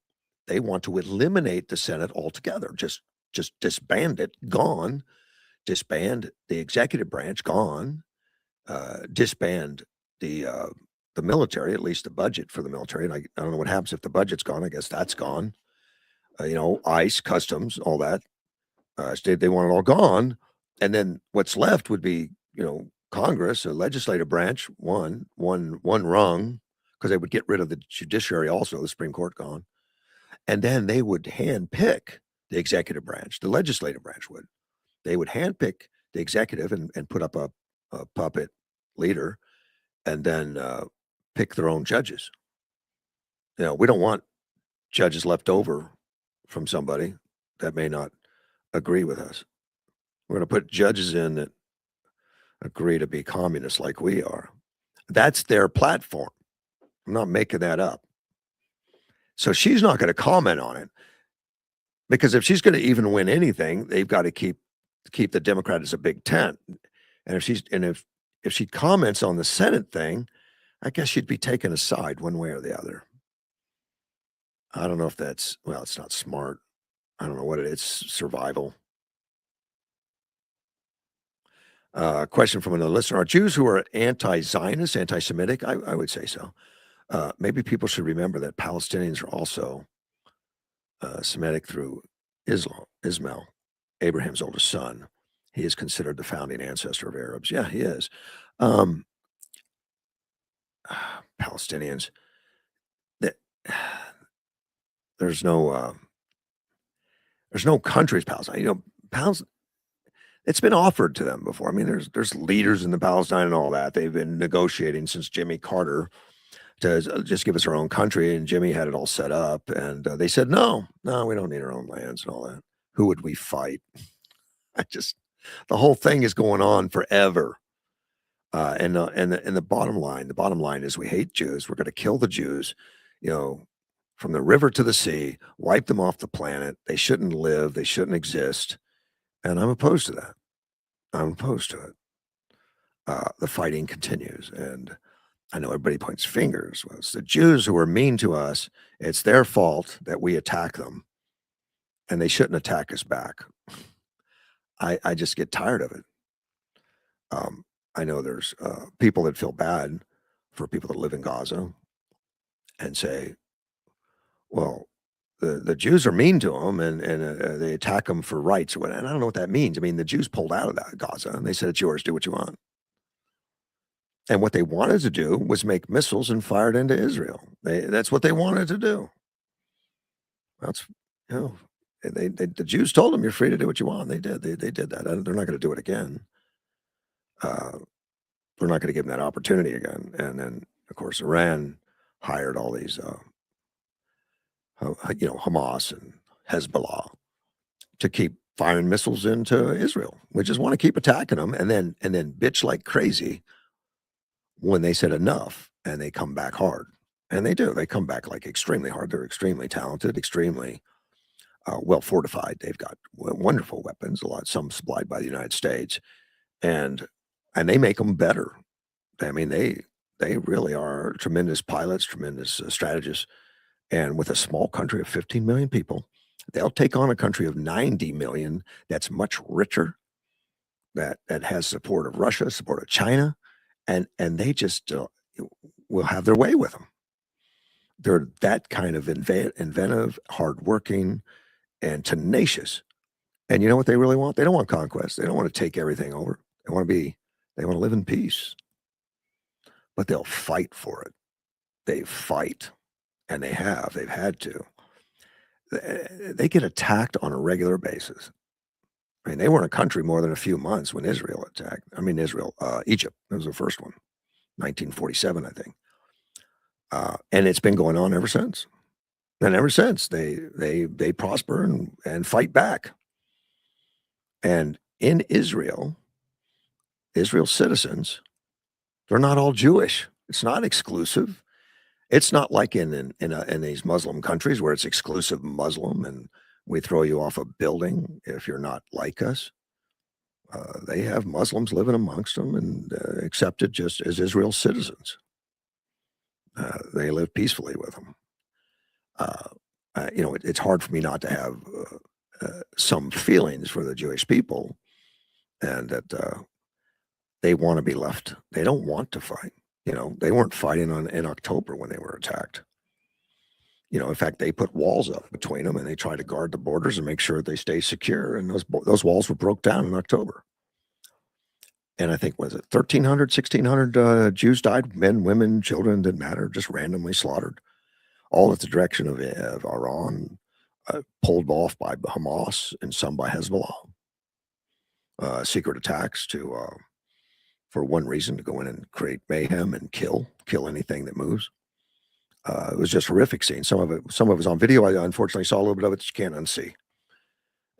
Speaker 1: they want to eliminate the Senate altogether. Just disband it, gone. Disband the executive branch, gone. Disband the military, at least the budget for the military. And I don't know what happens if the budget's gone. I guess that's gone. ICE, customs, all that. They want it all gone. And then what's left would be, Congress, a legislative branch, one rung, because they would get rid of the judiciary also, the Supreme Court gone. And then they would handpick the executive branch, the legislative branch would. They would handpick the executive and put up a puppet leader, and then pick their own judges. We don't want judges left over from somebody that may not agree with us. We're going to put judges in that agree to be communists like we are. That's their platform. I'm not making that up. So she's not going to comment on it, because if she's going to even win anything, they've got to keep the Democrat as a big tent. And if she comments on the Senate thing, I guess she'd be taken aside one way or the other. I don't know if it's not smart. I don't know what it is. Survival. Question from another listener. Are Jews who are anti-Zionist, anti-Semitic? I would say so. Maybe people should remember that Palestinians are also Semitic through Ismail, Abraham's oldest son. He is considered the founding ancestor of Arabs. Yeah, he is. Palestinians. There's no countries, Palestine. It's been offered to them before. I mean, there's leaders in the Palestine and all that. They've been negotiating since Jimmy Carter to just give us our own country, and Jimmy had it all set up, and they said no, we don't need our own lands and all that. Who would we fight? The whole thing is going on forever. And the bottom line is we hate Jews. We're going to kill the Jews, from the river to the sea, wipe them off the planet. They shouldn't live. They shouldn't exist. And I'm opposed to that. I'm opposed to it. The fighting continues. And I know everybody points fingers. Well, it's the Jews who are mean to us. It's their fault that we attack them. And they shouldn't attack us back. I just get tired of it. I know there's people that feel bad for people that live in Gaza and say, well, the Jews are mean to them and they attack them for rights. And I don't know what that means. I mean, the Jews pulled out of that Gaza and they said, it's yours, do what you want. And what they wanted to do was make missiles and fire it into Israel. That's what they wanted to do. That's, you know, the Jews told them, you're free to do what you want. They did. They did that. They're not going to do it again. They're not going to give them that opportunity again. And then, of course, Iran hired all these, Hamas and Hezbollah to keep firing missiles into Israel. We just want to keep attacking them and then bitch like crazy when they said enough, and they come back hard. And they do. They come back like extremely hard. They're extremely talented, extremely well fortified. They've got wonderful weapons, some supplied by the United States, and they make them better. I mean, they really are tremendous pilots, tremendous strategists. And with a small country of 15 million people, they'll take on a country of 90 million that's much richer, that has support of Russia, support of China, and they just will have their way with them. They're that kind of inventive, hardworking, and tenacious. And you know what they really want? They don't want conquest. They don't want to take everything over. They want to live in peace. But they'll fight for it. They fight, and they've had to. They get attacked on a regular basis. I mean, they weren't a country more than a few months when Israel attacked. I mean, Egypt. That was the first one, 1947, I think. And it's been going on ever since. And ever since, they prosper and fight back. And in Israel's citizens, they're not all Jewish. It's not exclusive. It's not like in these Muslim countries where it's exclusive Muslim and we throw you off a building if you're not like us. They have Muslims living amongst them and accepted just as Israel's citizens. They live peacefully with them. It's hard for me not to have some feelings for the Jewish people, and that they want to be left. They don't want to fight. They weren't fighting in October when they were attacked. In fact, they put walls up between them and they try to guard the borders and make sure they stay secure. And those walls were broke down in October. And I think, was it 1,300, 1,600 Jews died, men, women, children, didn't matter, just randomly slaughtered, all at the direction of Iran, pulled off by Hamas and some by Hezbollah. Secret attacks for one reason, to go in and create mayhem and kill anything that moves. It was just horrific scene. Some of it was on video. I unfortunately saw a little bit of it that you can't unsee.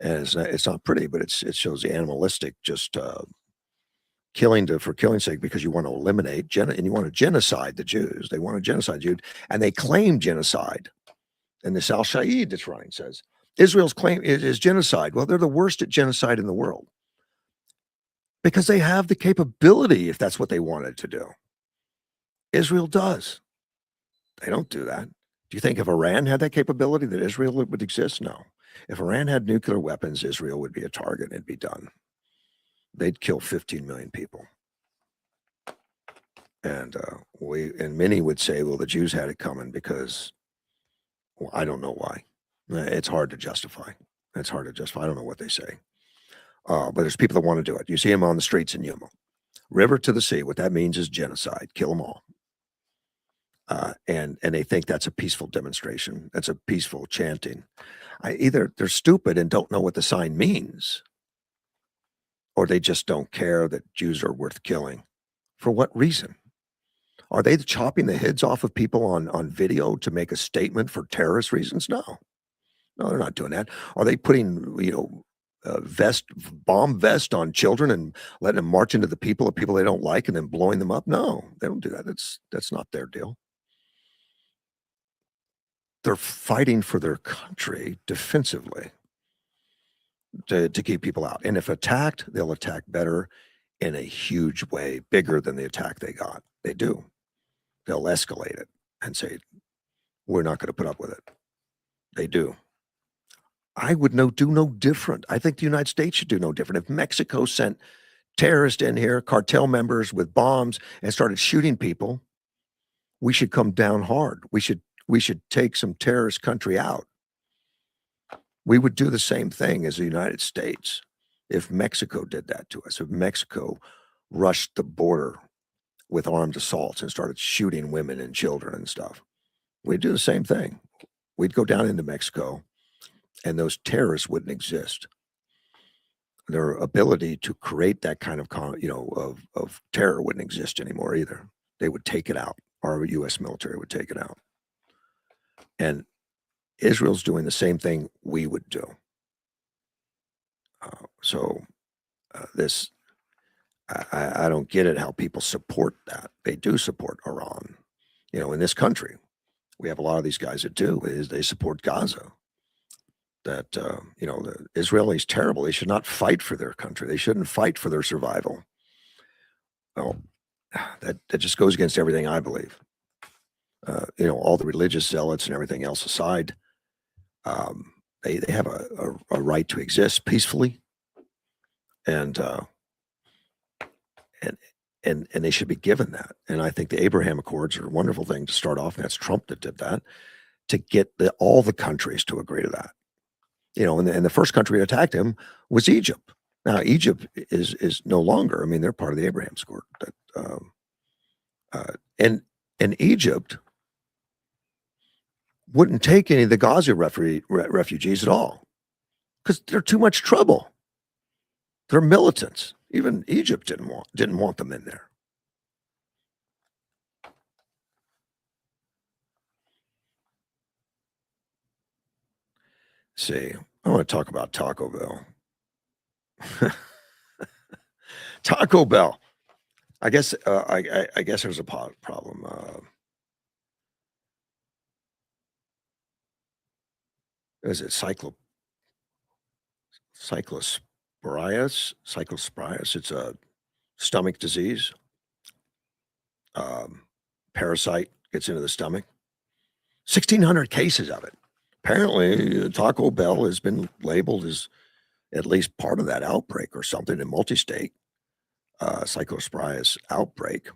Speaker 1: And it's not pretty, but it shows the animalistic, just killing for killing's sake, because you want to eliminate and you want to genocide the Jews. They want to genocide Jews, and they claim genocide. And this Al-Shaid that's running says Israel's claim is genocide. Well, they're the worst at genocide in the world because they have the capability, if that's what they wanted to do. Israel does. They don't do that. Do you think if Iran had that capability that Israel would exist? No. If Iran had nuclear weapons, Israel would be a target and it'd be done. They'd kill 15 million people. And many would say, well, the Jews had it coming because, well, I don't know why. It's hard to justify. I don't know what they say. But there's people that want to do it. You see them on the streets in Yuma. River to the sea. What that means is genocide. Kill them all. And they think that's a peaceful demonstration. That's a peaceful chanting. Either they're stupid and don't know what the sign means, or they just don't care that Jews are worth killing. For what reason? Are they chopping the heads off of people on video to make a statement for terrorist reasons? No, they're not doing that. Are they putting, bomb vest on children and letting them march into the people they don't like and then blowing them up? No, they don't do that. That's not their deal. They're fighting for their country defensively to keep people out. And if attacked, they'll attack better in a huge way, bigger than the attack they got. They do. They'll escalate it and say, we're not going to put up with it. They do. I would do no different. I think the United States should do no different. If Mexico sent terrorists in here, cartel members with bombs, and started shooting people, we should come down hard. We should take some terrorist country out. We would do the same thing as the United States if Mexico did that to us. If Mexico rushed the border with armed assaults and started shooting women and children and stuff, we'd do the same thing. We'd go down into Mexico, and those terrorists wouldn't exist. Their ability to create that kind of of terror wouldn't exist anymore either. They would take it out. Our U.S. military would take it out. And Israel's doing the same thing we would do. This, I don't get it how people support that. They do support Iran. In this country, we have a lot of these guys that do, is they support Gaza. That, the Israelis terrible. They should not fight for their country. They shouldn't fight for their survival. Well, that just goes against everything I believe. All the religious zealots and everything else aside, they have a right to exist peacefully, and they should be given that. And I think the Abraham Accords are a wonderful thing to start off. And that's Trump that did that, to get all the countries to agree to that. And the first country that attacked him was Egypt. Now Egypt is no longer. I mean, they're part of the Abraham Accord. And Egypt wouldn't take any of the Gaza refugees at all because they're too much trouble. They're militants. Even Egypt didn't want them in there. See, I want to talk about Taco Bell. Taco Bell. I guess I guess there's a problem. Is it cyclosporias? It's a stomach disease. Parasite gets into the stomach. 1,600 cases of it. Apparently, Taco Bell has been labeled as at least part of that outbreak or something in multi-state cyclosporias outbreak.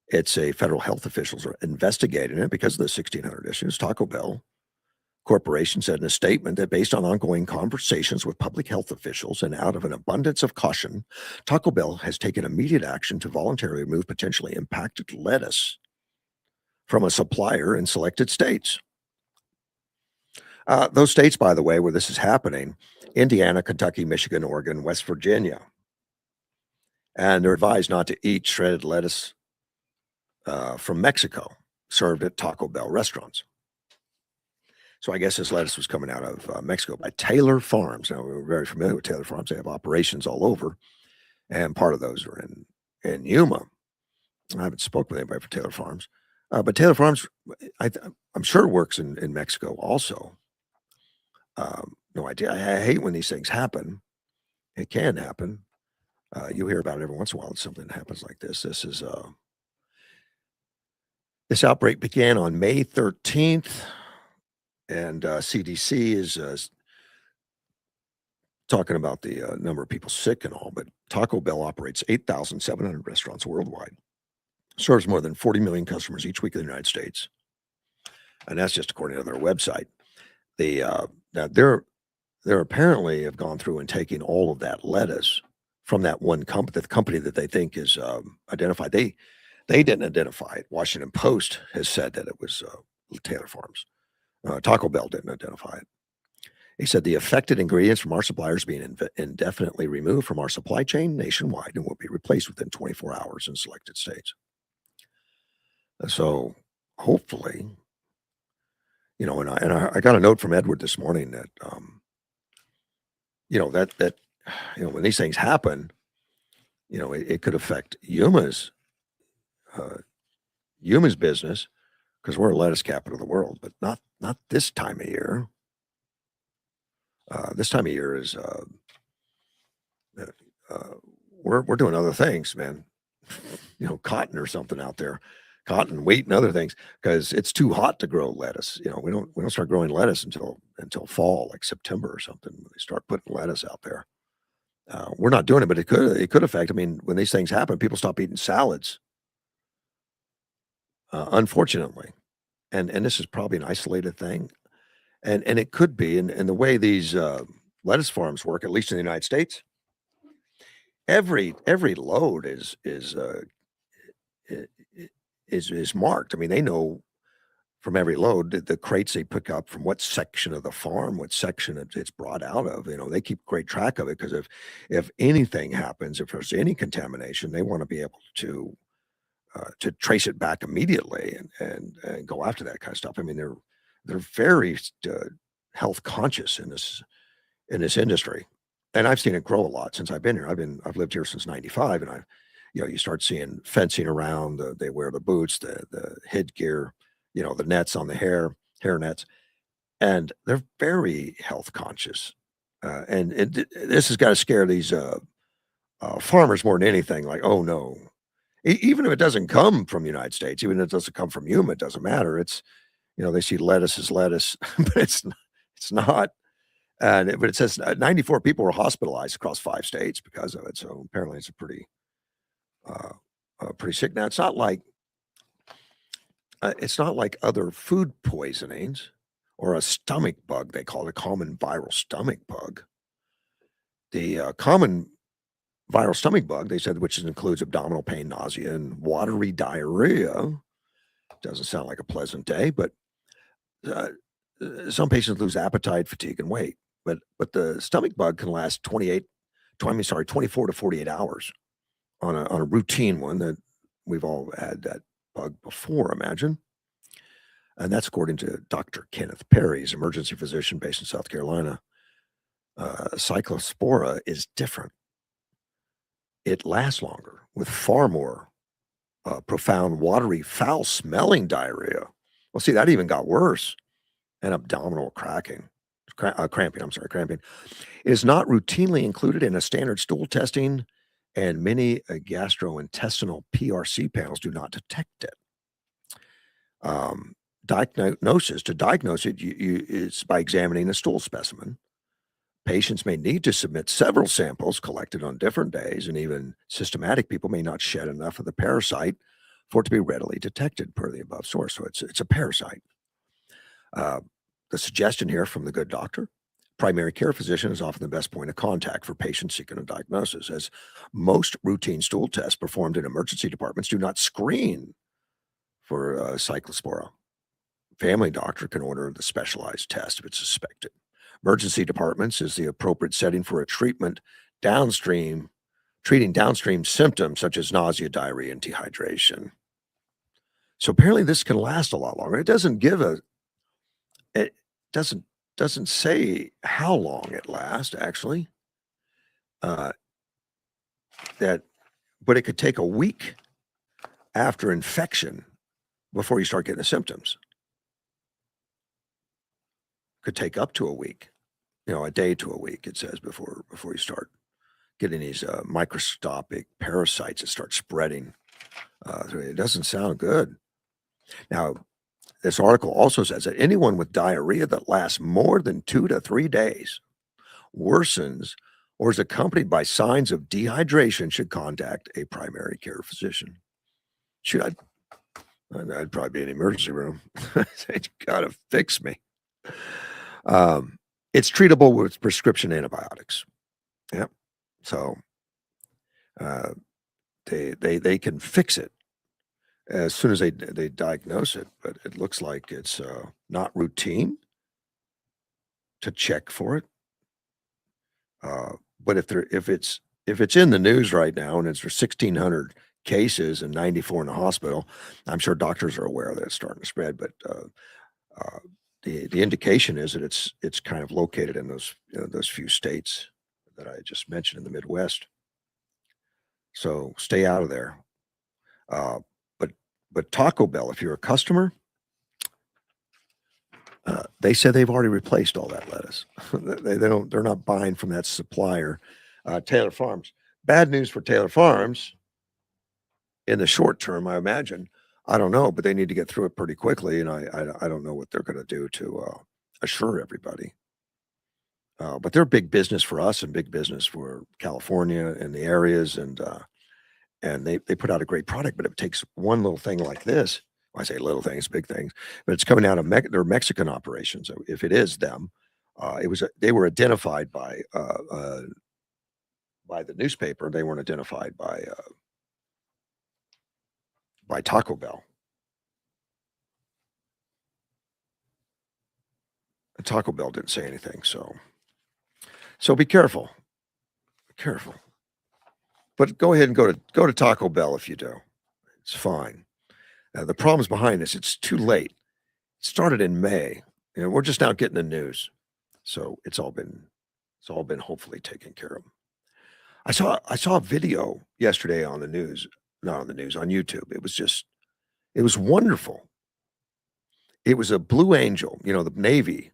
Speaker 1: It's a federal health officials are investigating it because of the 1,600 issues. Taco Bell Corporation said in a statement that based on ongoing conversations with public health officials and out of an abundance of caution, Taco Bell has taken immediate action to voluntarily remove potentially impacted lettuce from a supplier in selected states. Those states, by the way, where this is happening, Indiana, Kentucky, Michigan, Oregon, West Virginia. And they're advised not to eat shredded lettuce from Mexico served at Taco Bell restaurants. So I guess this lettuce was coming out of Mexico by Taylor Farms. Now, we're very familiar with Taylor Farms. They have operations all over, and part of those are in Yuma. I haven't spoken with anybody for Taylor Farms. But Taylor Farms, I'm sure works in Mexico also. No idea. I hate when these things happen. It can happen. You hear about it every once in a while. It's something that happens like this. This outbreak began on May 13th, and CDC is talking about the number of people sick and all. But Taco Bell operates 8,700 restaurants worldwide, serves more than 40 million customers each week in the United States, and that's just according to their website. Now they're apparently have gone through and taken all of that lettuce from that one company, the company that they think is identified. They didn't identify it. Washington Post has said that it was Taylor Farms. Taco Bell didn't identify it. He said the affected ingredients from our suppliers being indefinitely removed from our supply chain nationwide and will be replaced within 24 hours in selected states. So hopefully, and I got a note from Edward this morning that, when these things happen, it could affect Yuma's business because we're a lettuce capital of the world, but not this time of year. This time of year is we're doing other things, man. Cotton or something out there, cotton, wheat, and other things, because it's too hot to grow lettuce. We don't start growing lettuce until fall, like September or something. When they start putting lettuce out there. We're not doing it, but it could affect. I mean, when these things happen, people stop eating salads. Unfortunately, and this is probably an isolated thing, and it could be. And the way these lettuce farms work, at least in the United States, every load i- i- is marked. I mean, they know from every load the crates they pick up from what section of the farm, what section it's brought out of. You know, they keep great track of it because if anything happens, if there's any contamination, they want to be able to trace it back immediately and go after that kind of stuff. I mean, they're very health conscious in this industry, and I've seen it grow a lot since I've been here. I've lived here since '95, and you start seeing fencing around. They wear the boots, the headgear, the nets on the hair nets, and they're very health conscious. And this has got to scare these farmers more than anything. Like, oh no, even if it doesn't come from the United States, even if it doesn't come from Yuma, it doesn't matter. It's they see lettuce as lettuce, but it's not. But it says 94 people were hospitalized across 5 states because of it. So apparently, it's a uh, pretty sick. Now it's not like other food poisonings or a stomach bug. They call it a common viral stomach bug. The common viral stomach bug, they said, which includes abdominal pain, nausea, and watery diarrhea. Doesn't sound like a pleasant day, but uh, some patients lose appetite, fatigue, and weight. But the stomach bug can last 24 to 48 hours on a routine one that we've all had that bug before, imagine. And that's according to Dr. Kenneth Perry's emergency physician based in South Carolina. Cyclospora is different. It lasts longer with far more profound, watery, foul smelling diarrhea. Well, see, that even got worse. And abdominal cramping. I'm sorry, cramping. It is not routinely included in a standard stool testing, and many gastrointestinal PRC panels do not detect it. Diagnosis to diagnose it is by examining a stool specimen. Patients may need to submit several samples collected on different days, and even systematic people may not shed enough of the parasite for it to be readily detected per the above source. So it's a parasite. Uh, the suggestion here from the good doctor: primary care physician is often the best point of contact for patients seeking a diagnosis, as most routine stool tests performed in emergency departments do not screen for cyclospora. Family doctor can order the specialized test if it's suspected. Emergency departments is the appropriate setting for a treating downstream symptoms such as nausea, diarrhea, and dehydration. So apparently this can last a lot longer. It doesn't say how long it lasts actually. Uh, that but it could take a week after infection before you start getting the symptoms. Could take up to a week, a day to a week, it says, before you start getting these microscopic parasites that start spreading. It doesn't sound good. Now, this article also says that anyone with diarrhea that lasts more than 2 to 3 days, worsens, or is accompanied by signs of dehydration should contact a primary care physician. I'd probably be in the emergency room. You gotta fix me. It's treatable with prescription antibiotics. Yep. So they can fix it as soon as they diagnose it, but it looks like it's not routine to check for it. But if it's in the news right now and there's 1,600 cases and 94 in the hospital, I'm sure doctors are aware that it's starting to spread. But the indication is that it's kind of located in those few states that I just mentioned in the Midwest. So stay out of there. Uh, but Taco Bell, if you're a customer, they said they've already replaced all that lettuce. They're not buying from that supplier, Taylor Farms. Bad news for Taylor Farms in the short term, I imagine. I don't know, but they need to get through it pretty quickly, and I don't know what they're going to do to assure everybody. But they're big business for us and big business for California and the areas, and they put out a great product. But it takes one little thing like this. I say little things, big things, but it's coming out of their Mexican operations. So if it is them, they were identified by by the newspaper. They weren't identified by Taco Bell. Taco Bell didn't say anything, so be careful. Be careful. But go ahead and go to Taco Bell if you do. It's fine. The problem's behind this. It's too late. It started in May. We're just now getting the news. So it's all been hopefully taken care of. I saw a video yesterday on the news, not on the news, on YouTube. It was wonderful. It was a Blue Angel, the Navy,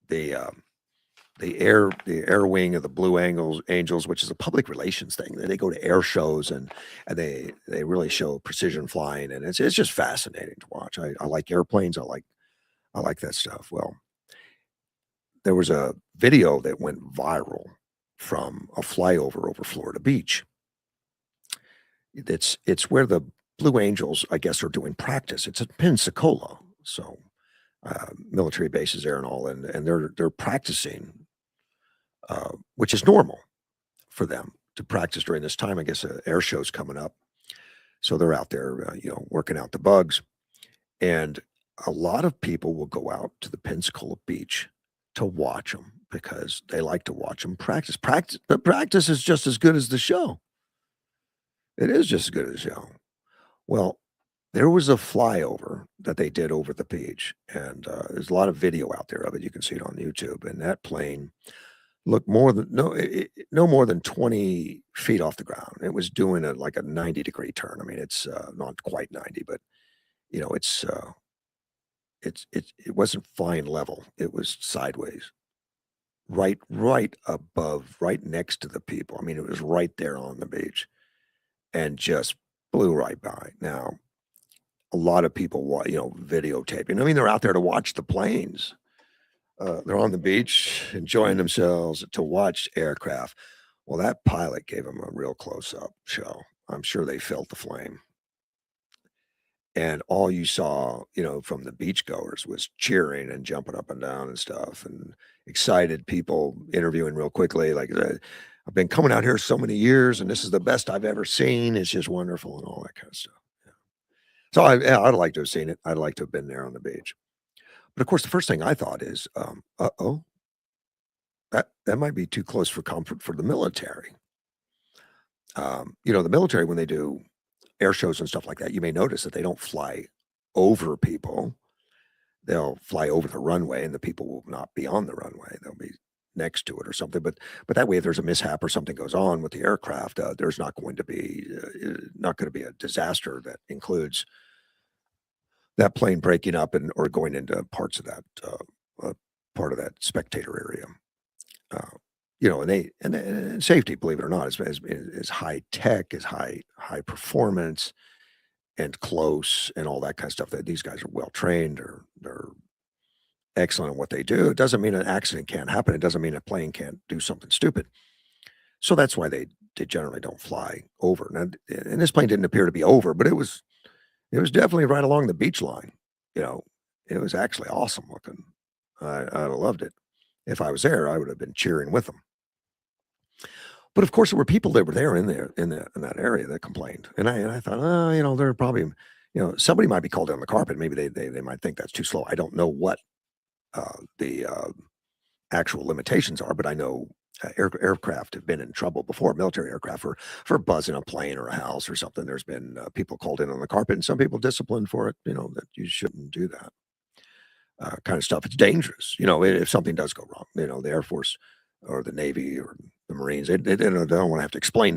Speaker 1: the air wing of the Blue Angels, which is a public relations thing. They go to air shows and they really show precision flying, and it's just fascinating to watch. I like airplanes. I like that stuff. Well, there was a video that went viral from a flyover over Florida Beach. It's where the Blue Angels, I guess, are doing practice. It's at Pensacola, so military bases there and all, and they're practicing, which is normal for them to practice during this time. I guess air show's coming up, so they're out there, working out the bugs, and a lot of people will go out to the Pensacola Beach to watch them because they like to watch them practice. The practice is just as good as the show. It is just as good as the show. Well, there was a flyover that they did over the beach, and there's a lot of video out there of it. You can see it on YouTube, and that plane looked no more than 20 feet off the ground. It was doing like a 90-degree turn. I mean, it's not quite 90, but it wasn't flying level. It was sideways, right above, right next to the people. I mean, it was right there on the beach, and just blew right by. Now, a lot of people, videotaping. I mean, they're out there to watch the planes. They're on the beach enjoying themselves to watch aircraft. Well, that pilot gave them a real close-up show. I'm sure they felt the flame. And all you saw, from the beachgoers was cheering and jumping up and down and stuff, and excited people interviewing real quickly. Like, I've been coming out here so many years, and this is the best I've ever seen. It's just wonderful and all that kind of stuff. Yeah. So I'd like to have seen it. I'd like to have been there on the beach. But of course, the first thing I thought is, that might be too close for comfort for the military. The military, when they do air shows and stuff like that, you may notice that they don't fly over people. They'll fly over the runway, and the people will not be on the runway. They'll be next to it or something. But that way, if there's a mishap or something goes on with the aircraft, there's not going to be a disaster that includes that plane breaking up or going into parts of that part of that spectator area. And safety, believe it or not, is high tech, is high performance, and close, and all that kind of stuff. That these guys are well trained, or they're excellent at what they do. It doesn't mean an accident can't happen. It doesn't mean a plane can't do something stupid. So that's why they generally don't fly over. Now, and this plane didn't appear to be over, but it was definitely right along the beach line. It was actually awesome looking. I loved it. If I was there, I would have been cheering with them. But of course, there were people that were there in that area that complained, and I thought, they're probably, somebody might be called on the carpet. Maybe they might think that's too slow. I don't know what the actual limitations are, but I know aircraft have been in trouble before. Military aircraft for buzzing a plane or a house or something. There's been people called in on the carpet, and some people disciplined for it. That you shouldn't do that kind of stuff. It's dangerous. If something does go wrong, the Air Force or the Navy or the Marines, they don't want to have to explain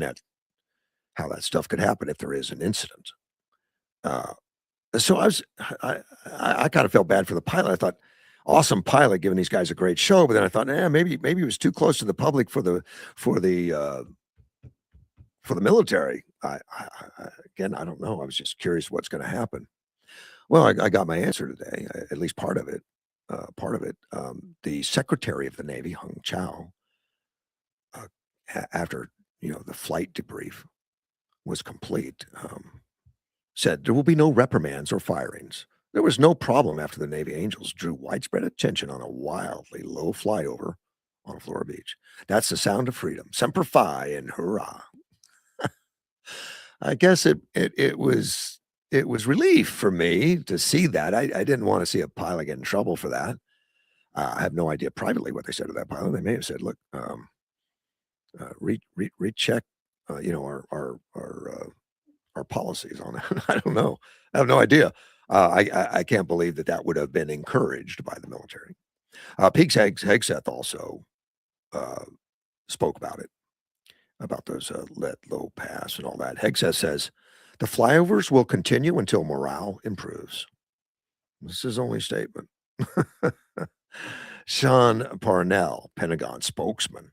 Speaker 1: how that stuff could happen if there is an incident. So I kind of felt bad for the pilot. I thought, awesome pilot giving these guys a great show, but then I thought, maybe it was too close to the public for the military. Again, I don't know. I was just curious what's going to happen. Well, I got my answer today, at least part of it. The Secretary of the Navy, Hung Chow, after the flight debrief was complete, said there will be no reprimands or firings. There was no problem after the Navy Angels drew widespread attention on a wildly low flyover on a Florida beach. That's the sound of freedom. Semper Fi and hurrah. I guess it was relief for me to see that. I didn't want to see a pilot get in trouble for that. I have no idea privately what they said to that pilot. They may have said, "Look, recheck, our policies on that." I don't know. I have no idea. I can't believe that would have been encouraged by the military. Pete Hegseth also spoke about it, about those let low pass and all that. Hegseth says the flyovers will continue until morale improves. This is his only statement. Sean Parnell, Pentagon spokesman,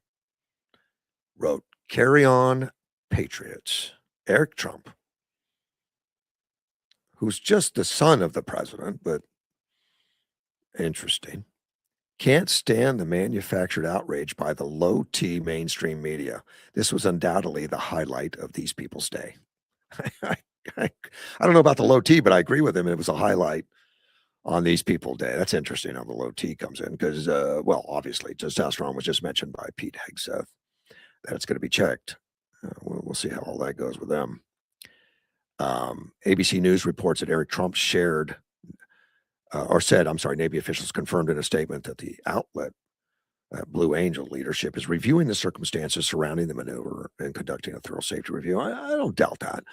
Speaker 1: wrote, "Carry on, Patriots." Eric Trump, who's just the son of the president, but interesting, can't stand the manufactured outrage by the low-T mainstream media. This was undoubtedly the highlight of these people's day. I don't know about the low-T, but I agree with him. It was a highlight on these people's day. That's interesting how the low-T comes in because, well, obviously, testosterone was just mentioned by Pete Hegseth. That it's going to be checked. We'll see how all that goes with them. ABC News reports that Eric Trump said, Navy officials confirmed in a statement that the outlet, Blue Angel leadership, is reviewing the circumstances surrounding the maneuver and conducting a thorough safety review. I don't doubt that.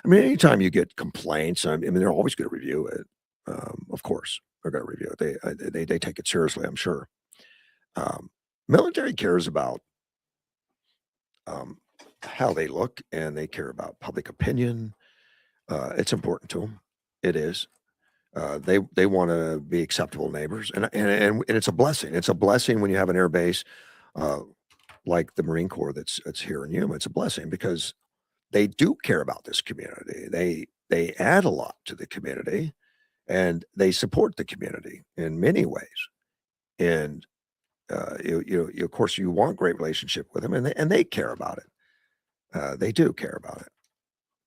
Speaker 1: I mean, anytime you get complaints, I mean, they're always going to review it. Of course, they're going to review it. They take it seriously, I'm sure. Military cares about how they look, and they care about public opinion. It's important to them. It is. They want to be acceptable neighbors, and it's a blessing. It's a blessing when you have an air base like the Marine Corps that's here in Yuma. It's a blessing because they do care about this community. They add a lot to the community, and they support the community in many ways. And of course, you want great relationship with them, and they care about it. They do care about it.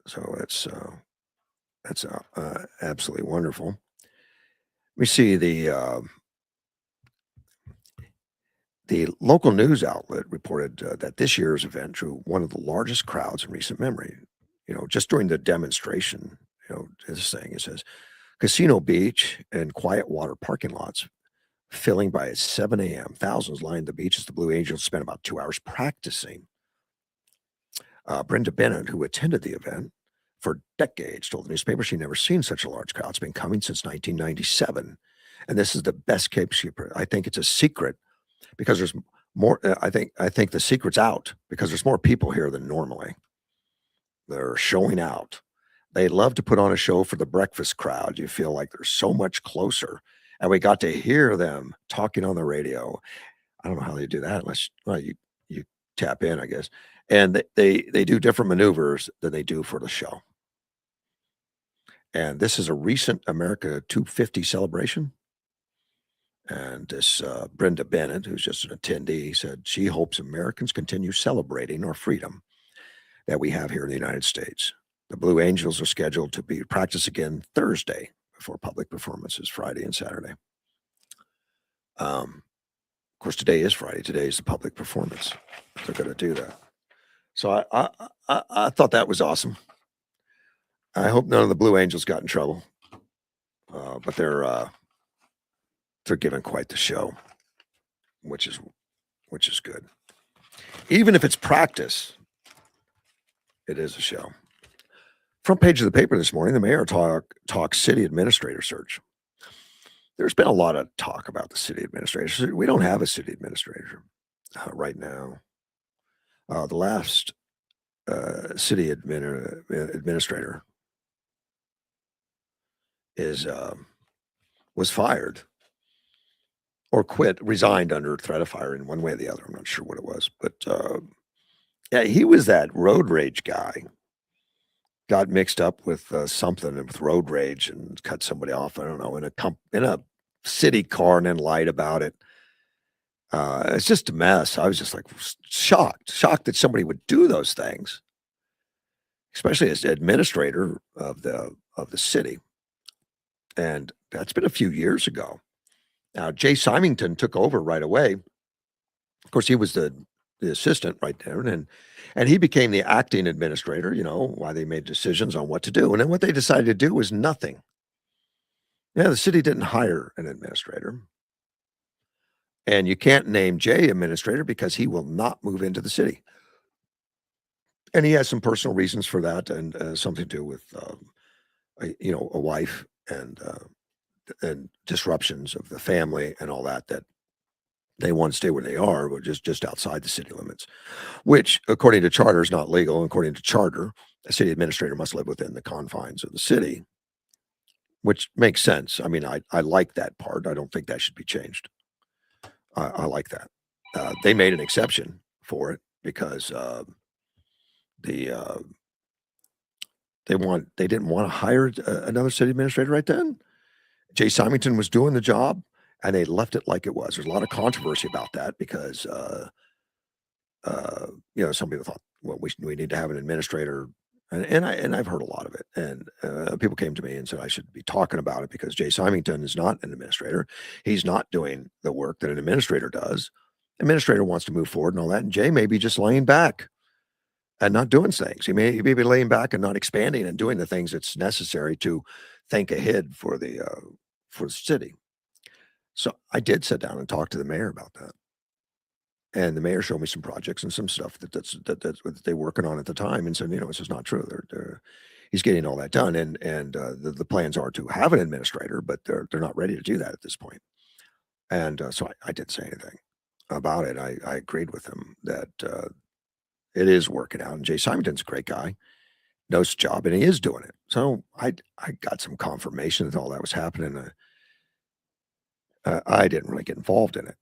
Speaker 1: So that's absolutely wonderful. We see the local news outlet reported that this year's event drew one of the largest crowds in recent memory. Just during the demonstration, this thing, it says, Casino Beach and quiet water parking lots filling by 7 a.m. Thousands lined the beach as the Blue Angels spent about 2 hours practicing. Brenda Bennett, who attended the event for decades, told the newspaper she'd never seen such a large crowd. It's been coming since 1997. And this is the best kept secret. I think it's a secret because there's more. I think the secret's out because there's more people here than normally. They're showing out. They love to put on a show for the breakfast crowd. You feel like they're so much closer. And we got to hear them talking on the radio. I don't know how they do that unless you tap in, I guess. And they do different maneuvers than they do for the show. And this is a recent America 250 celebration. And this Brenda Bennett, who's just an attendee, said she hopes Americans continue celebrating our freedom that we have here in the United States. The Blue Angels are scheduled to practice again Thursday before public performances Friday and Saturday. Of course, today is Friday. Today is the public performance. They're going to do that. So I thought that was awesome. I hope none of the Blue Angels got in trouble, but they're giving quite the show, which is good. Even if it's practice, it is a show. Front page of the paper this morning, the mayor talks city administrator search. There's been a lot of talk about the city administrator. We don't have a city administrator right now. The last city administrator was fired or resigned under threat of firing one way or the other. I'm not sure what it was, but yeah, he was that road rage guy. Got mixed up with something with road rage and cut somebody off. I don't know, in a city car and then lied about it. It's just a mess. I was just like shocked that somebody would do those things, especially as administrator of the city. And that's been a few years ago. Now, Jay Symington took over right away Of course, he was the assistant right there, and he became the acting administrator. While they made decisions on what to do, and then what they decided to do was nothing. Yeah, the city didn't hire an administrator, and you can't name Jay administrator because he will not move into the city, and he has some personal reasons for that, and something to do with a wife and disruptions of the family and all that. That they want to stay where they are, but just outside the city limits, which, according to charter, is not legal. According to charter, a city administrator must live within the confines of the city, which makes sense. I mean, I like that part. I don't think that should be changed. I like that. They made an exception for it because the they didn't want to hire another city administrator right then. Jay Symington was doing the job, and they left it like it was. There's a lot of controversy about that because some people thought, well, we need to have an administrator, and I've heard a lot of it, and people came to me and said I should be talking about it because Jay Symington is not an administrator. He's not doing the work that an administrator does. Administrator wants to move forward and all that, and Jay may be just laying back and not doing things. He may be laying back and not expanding and doing the things that's necessary to think ahead for the city. So I did sit down and talk to the mayor about that. And the mayor showed me some projects and some stuff that's what they're working on at the time, and said, it's just not true. He's getting all that done, and the plans are to have an administrator, but they're not ready to do that at this point. And so I didn't say anything about it. I agreed with him that it is working out, and Jay Simonton's a great guy, knows his job, and he is doing it. So I got some confirmation that all that was happening. I didn't really get involved in it.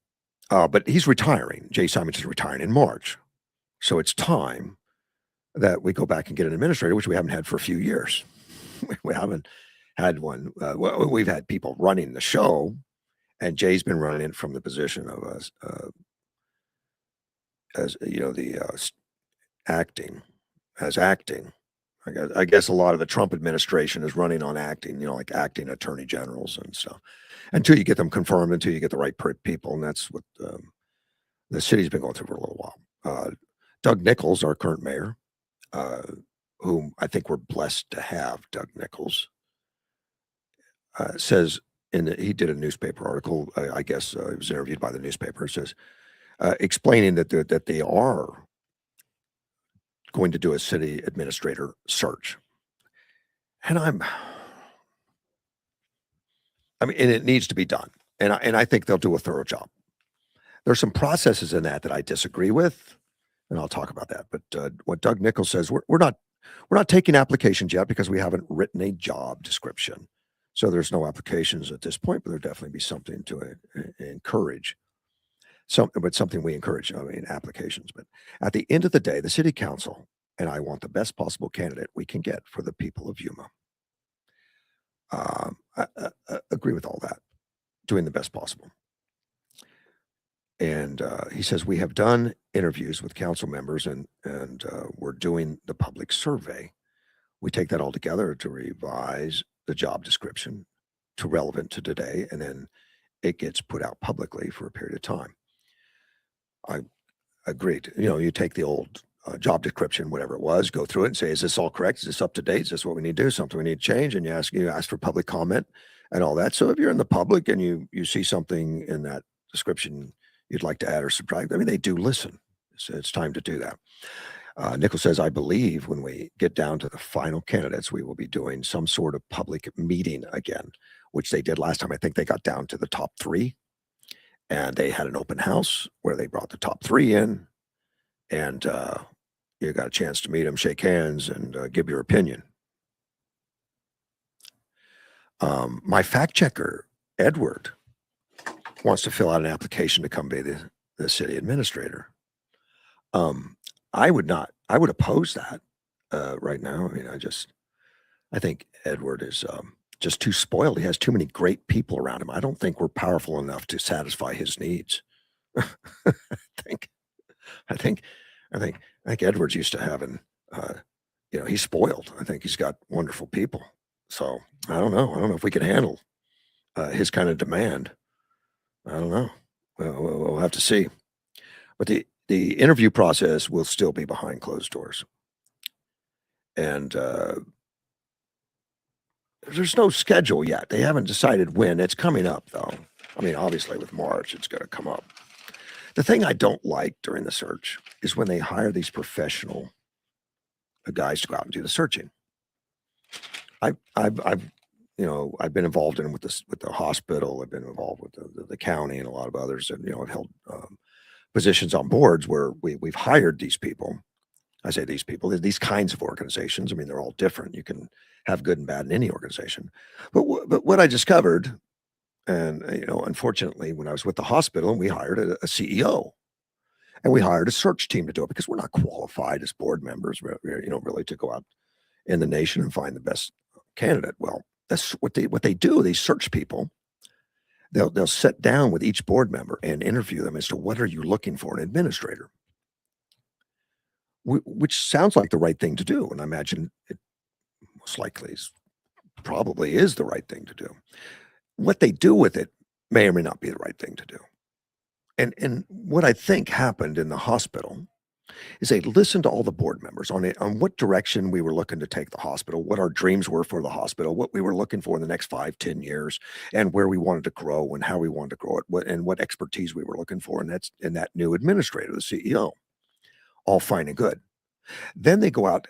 Speaker 1: But he's retiring. Jay Simonton's retiring in March. So it's time that we go back and get an administrator, which we haven't had for a few years. We haven't had one. Well, we've had people running the show, and Jay's been running it from the position of us, as acting. I guess a lot of the Trump administration is running on acting, like acting attorney generals and stuff, until you get them confirmed, until you get the right people. And that's what the city's been going through for a little while. Doug Nichols, our current mayor, whom I think we're blessed to have, Doug Nichols, says he did a newspaper article, I guess he was interviewed by the newspaper, says, explaining that they are going to do a city administrator search. And and it needs to be done. And I think they'll do a thorough job. There's some processes in that I disagree with, and I'll talk about that. But what Doug Nichols says, we're not taking applications yet because we haven't written a job description. So there's no applications at this point, but there'll definitely be something to encourage. Something we encourage, applications. But at the end of the day, the city council and I want the best possible candidate we can get for the people of Yuma. I agree with all that, doing the best possible. And he says, we have done interviews with council members and we're doing the public survey. We take that all together to revise the job description to relevant to today, and then it gets put out publicly for a period of time. I agreed. You take the old job description, whatever it was, go through it and say, is this all correct? Is this up to date? Is this what we need to do? Something we need to change? And you ask for public comment and all that. So if you're in the public and you see something in that description you'd like to add or subtract, they do listen. So it's time to do that. Nichols says, I believe when we get down to the final candidates, we will be doing some sort of public meeting again, which they did last time. I think they got down to the top 3, and they had an open house where they brought the top 3 in, and you got a chance to meet them, shake hands, and give your opinion. My fact checker, Edward, wants to fill out an application to come be the city administrator. I would oppose that right now. I think Edward is just too spoiled. He has too many great people around him. I don't think we're powerful enough to satisfy his needs. I think Edward's used to having, he's spoiled. I think he's got wonderful people. So I don't know if we can handle his kind of demand. I don't know. We'll have to see. But the interview process will still be behind closed doors. And there's no schedule yet. They haven't decided when. It's coming up, though. I mean, obviously, with March, it's going to come up. The thing I don't like during the search is when they hire these professional guys to go out and do the searching. I've I've been involved in with the hospital. I've been involved with the county and a lot of others, and I've held positions on boards where we've hired these people. I say these people, these kinds of organizations. I mean, they're all different. You can have good and bad in any organization. But what I discovered, and unfortunately, when I was with the hospital, we hired a CEO, and we hired a search team to do it because we're not qualified as board members, really to go out in the nation and find the best candidate. Well, that's what they do. They search people. They'll sit down with each board member and interview them as to what are you looking for in an administrator, which sounds like the right thing to do, and I imagine it most likely probably is the right thing to do. What they do with it may or may not be the right thing to do. And what I think happened in the hospital is they listened to all the board members on what direction we were looking to take the hospital, what our dreams were for the hospital, what we were looking for in the next 5-10 years, and where we wanted to grow and how we wanted to grow it, what expertise we were looking for, and that's in that new administrator, the CEO. All fine and good. Then they go out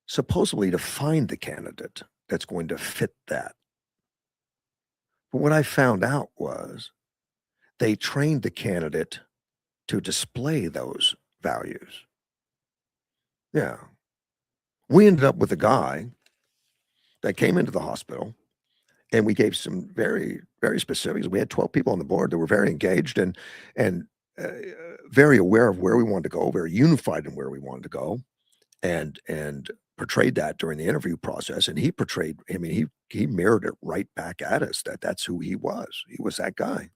Speaker 1: supposedly to find the candidate that's going to fit that. But what I found out was they trained the candidate to display those values. Yeah. We ended up with a guy that came into the hospital, and we gave some very, very specifics. We had 12 people on the board that were very engaged and very aware of where we wanted to go, very unified in where we wanted to go, and portrayed that during the interview process. And he portrayed, I mean, he mirrored it right back at us that's who he was. He was that guy.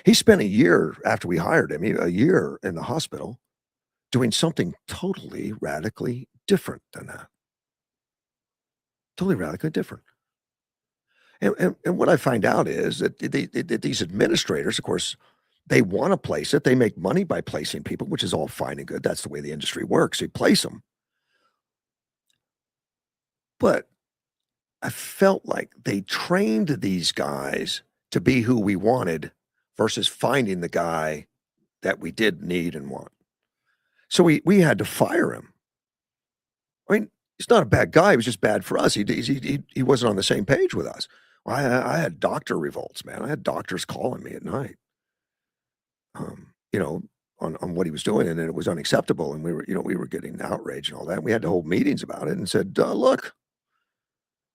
Speaker 1: He spent a year after we hired him, a year in the hospital doing something totally radically different than that. Totally radically different. And what I find out is that these administrators, of course, they want to place it. They make money by placing people, which is all fine and good. That's the way the industry works. They place them. But I felt like they trained these guys to be who we wanted versus finding the guy that we did need and want. So we had to fire him. I mean, he's not a bad guy. He was just bad for us. He wasn't on the same page with us. Well, I had doctor revolts, man. I had doctors calling me at night, on what he was doing, and it was unacceptable. And we were getting outraged and all that. And we had to hold meetings about it and said, look,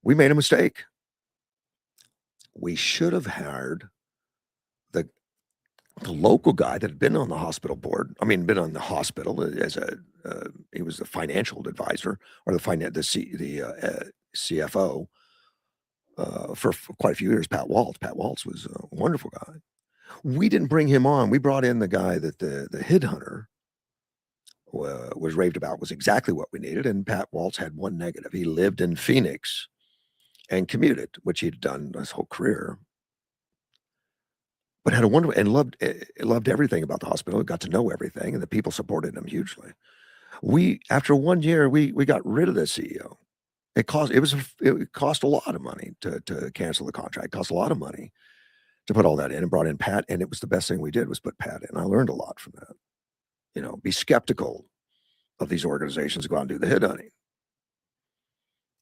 Speaker 1: we made a mistake. We should have hired the local guy that had been on the hospital board. I mean, been on the hospital as he was the financial advisor or the CFO for quite a few years. Pat Waltz. Pat Waltz was a wonderful guy. We didn't bring him on. We brought in the guy that the headhunter was raved about, was exactly what we needed. And Pat Waltz had one negative. He lived in Phoenix and commuted, which he'd done his whole career. But had a wonderful and loved everything about the hospital. Got to know everything, and the people supported him hugely. After 1 year, we got rid of the CEO. It cost a lot of money to cancel the contract. It cost a lot of money to put all that in, and brought in Pat, and it was the best thing we did was put Pat in. I learned a lot from that. Be skeptical of these organizations, go out and do the headhunting.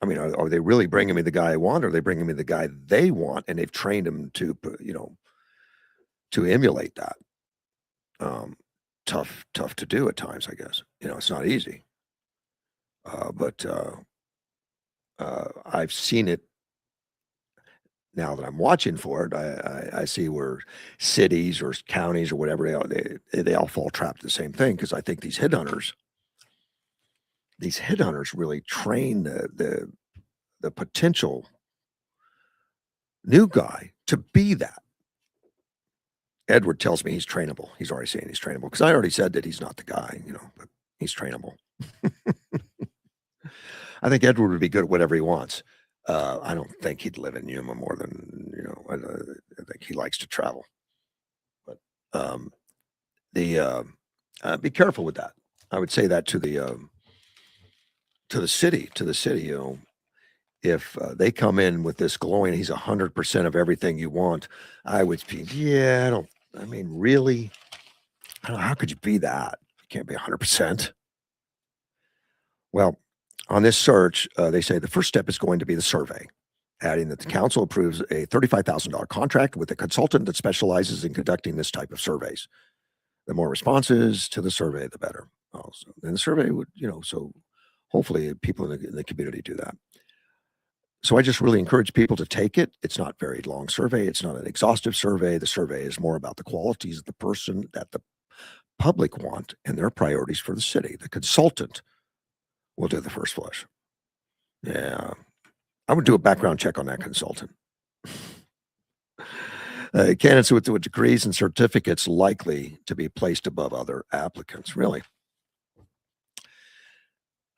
Speaker 1: I mean, are they really bringing me the guy I want, or are they bringing me the guy they want, and they've trained him to emulate that? Tough to do at times, I guess. It's not easy. But I've seen it now that I'm watching for it. I see where cities or counties or whatever they all fall trapped to the same thing, because I think these headhunters really train the potential new guy to be that. Edward tells me he's trainable. He's already saying he's trainable, because I already said that he's not the guy, but he's trainable. I think Edward would be good at whatever he wants. I don't think he'd live in Yuma more than, I think he likes to travel. But Be careful with that. I would say that to the city, you know, if they come in with this glowing, he's 100% of everything you want, I would be, yeah, I mean, really? I don't know, how could you be that? You can't be 100%. Well, on this search, they say the first step is going to be the survey, adding that the council approves a $35,000 contract with a consultant that specializes in conducting this type of surveys. The more responses to the survey, the better. Also, and the survey would, you know, so hopefully people in the community do that. So I just really encourage people to take it. It's not a very long survey. It's not an exhaustive survey. The survey is more about the qualities of the person that the public want and their priorities for the city. The consultant will do the first flush. Yeah. I would do a background check on that consultant. Candidates with degrees and certificates likely to be placed above other applicants. Really?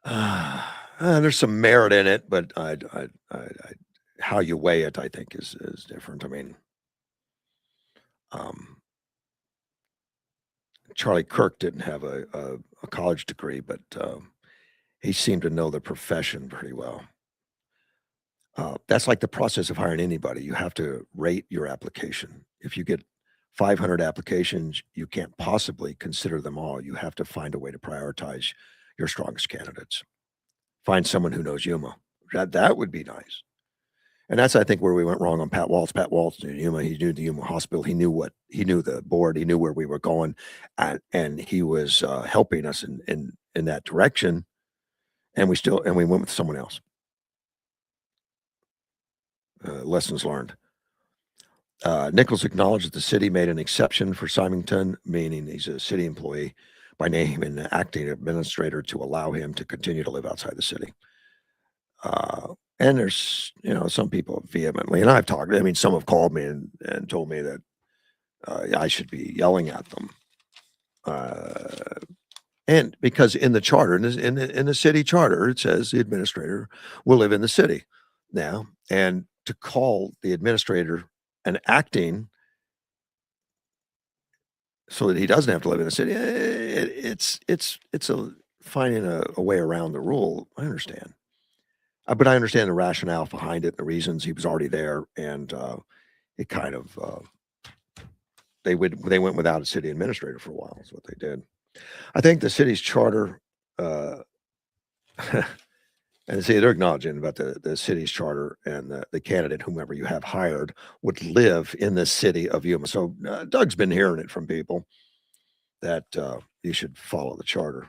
Speaker 1: There's some merit in it, but how you weigh it, I think, is different. I mean, Charlie Kirk didn't have a college degree, but he seemed to know the profession pretty well. That's like the process of hiring anybody. You have to rate your application. If you get 500 applications, you can't possibly consider them all. You have to find a way to prioritize your strongest candidates. Find someone who knows Yuma. That would be nice. And that's, I think, where we went wrong on Pat Waltz. Pat Waltz knew Yuma. He knew the Yuma Hospital. He knew the board. He knew where we were going, and he was helping us in that direction. And we went with someone else. Lessons learned. Nichols acknowledged that the city made an exception for Symington, meaning he's a city employee, by naming an acting administrator to allow him to continue to live outside the city. And there's, you know, some people vehemently, and I've talked, I mean, some have called me and told me that I should be yelling at them. And because in the charter, in the city charter, it says the administrator will live in the city now, and to call the administrator an acting so that he doesn't have to live in the city, it's finding a way around the rule. I understand. But I understand the rationale behind it, the reasons. He was already there, and it kind of they went without a city administrator for a while. Is what they did. I think the city's charter, and see, they're acknowledging about the city's charter, and the candidate, whomever you have hired, would live in the city of Yuma. So Doug's been hearing it from people that you should follow the charter.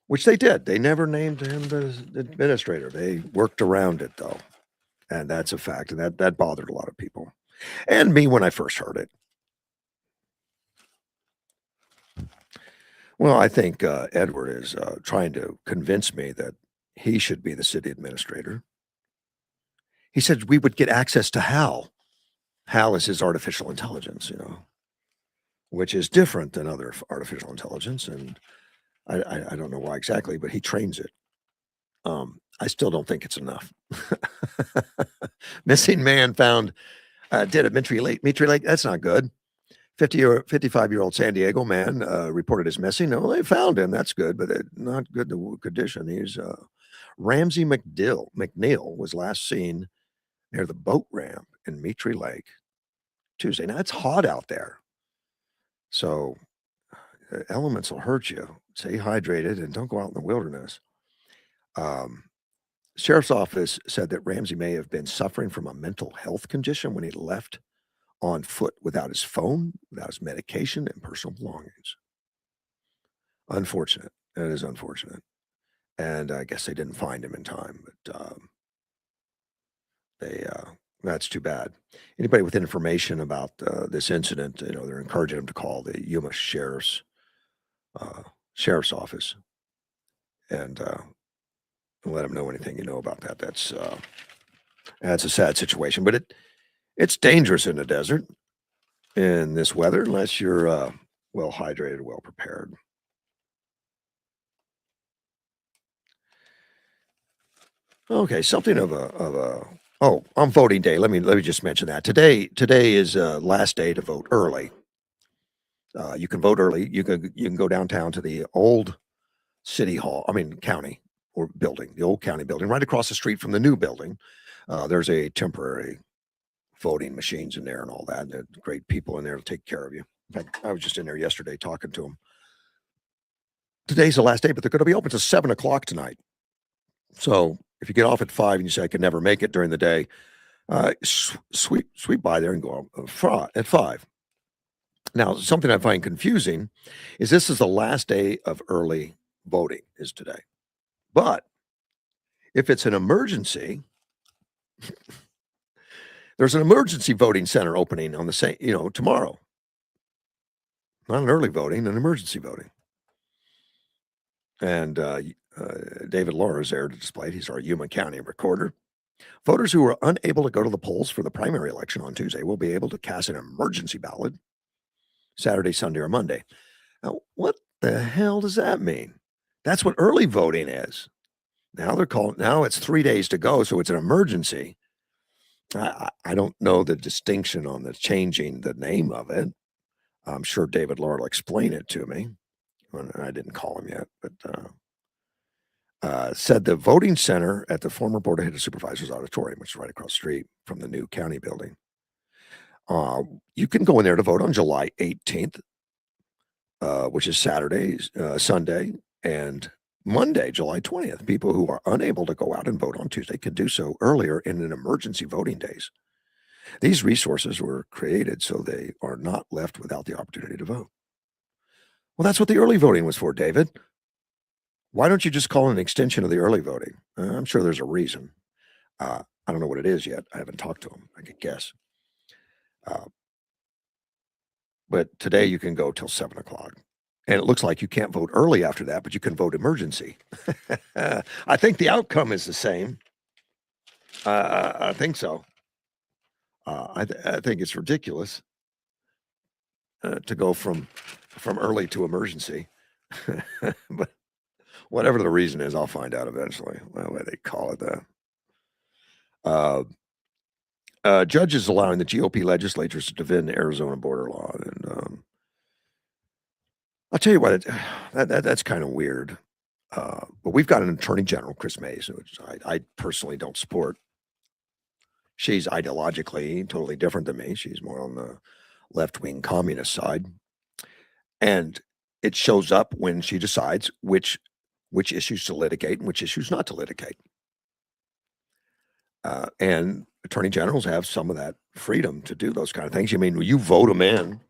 Speaker 1: Which they did. They never named him the administrator. They worked around it, though. And that's a fact. And that bothered a lot of people. And me when I first heard it. Well, I think Edward is trying to convince me that he should be the city administrator. He said we would get access to Hal. Hal is his artificial intelligence, you know, which is different than other artificial intelligence. And I don't know why exactly, but he trains it. I still don't think it's enough. Missing man found dead at Mitri Lake. That's not good. 55-year-old San Diego man reported as missing. No, they found him. That's good, but not good condition. He's Ramsey McNeil was last seen near the boat ramp in Mitri Lake Tuesday. Now it's hot out there, so elements will hurt you. Stay hydrated and don't go out in the wilderness. Sheriff's office said that Ramsey may have been suffering from a mental health condition when he left on foot without his phone, without his medication, and personal belongings. Unfortunate. That is unfortunate. And I guess they didn't find him in time, but that's too bad. Anybody with information about this incident, you know, they're encouraging them to call the Yuma Sheriff's office and let them know anything you know about that. That's a sad situation, but it's dangerous in the desert in this weather unless you're well hydrated, well prepared. Okay, something of a on voting day. Let me just mention that today is last day to vote early. You can vote early. You can go downtown to the old city hall, county or building, the old county building, right across the street from the new building. There's a temporary voting machines in there and all that. And there are great people in there to take care of you. In fact, I was just in there yesterday talking to them. Today's the last day, but they're going to be open till 7 o'clock tonight. So if you get off at 5 and you say I can never make it during the day, sweep by there and go at 5. Now, something I find confusing is this is the last day of early voting is today. But if it's an emergency, there's an emergency voting center opening on the same, tomorrow. Not an early voting, an emergency voting. And David Laura is there to display it. He's our Yuma County recorder. Voters who are unable to go to the polls for the primary election on Tuesday will be able to cast an emergency ballot Saturday, Sunday, or Monday. Now, what the hell does that mean? That's what early voting is. Now it's 3 days to go, so it's an emergency. I don't know the distinction on the changing the name of it. I'm sure David Laura will explain it to me. I didn't call him yet, but said the voting center at the former Board of Supervisors Auditorium, which is right across the street from the new county building. You can go in there to vote on July 18th, which is Saturday, Sunday, and Monday, July 20th. People who are unable to go out and vote on Tuesday can do so earlier in an emergency voting days. These resources were created so they are not left without the opportunity to vote. Well, that's what the early voting was for, David. Why don't you just call it an extension of the early voting? I'm sure there's a reason. I don't know what it is yet. I haven't talked to him. I could guess. But today you can go till 7 o'clock. And it looks like you can't vote early after that, but you can vote emergency. I think the outcome is the same. I think so. I think it's ridiculous to go from early to emergency. But whatever the reason is, I'll find out eventually. Why they call it that. Judges allowing the GOP legislatures to defend Arizona border law. And I'll tell you what, that's kind of weird. But we've got an attorney general, Chris Mays, which I personally don't support. She's ideologically totally different than me. She's more on the left-wing communist side. And it shows up when she decides which issues to litigate and which issues not to litigate. And attorney generals have some of that freedom to do those kind of things. You vote them in.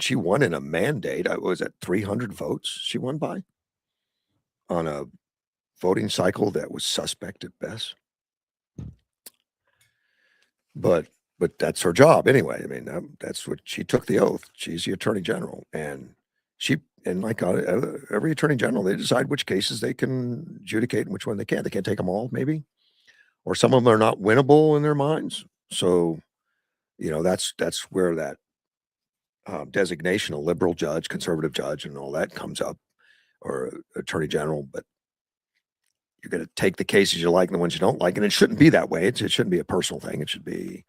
Speaker 1: She won in a mandate. Was at 300 votes she won by on a voting cycle that was suspect at best. But that's her job anyway. That's what she took the oath. She's the attorney general, and like every attorney general, they decide which cases they can adjudicate and which one they can't. They can't take them all, maybe, or some of them are not winnable in their minds. So, that's where that designation, a liberal judge, conservative judge, and all that comes up, or attorney general. But you're going to take the cases you like and the ones you don't like, and it shouldn't be that way. It shouldn't be a personal thing. It should be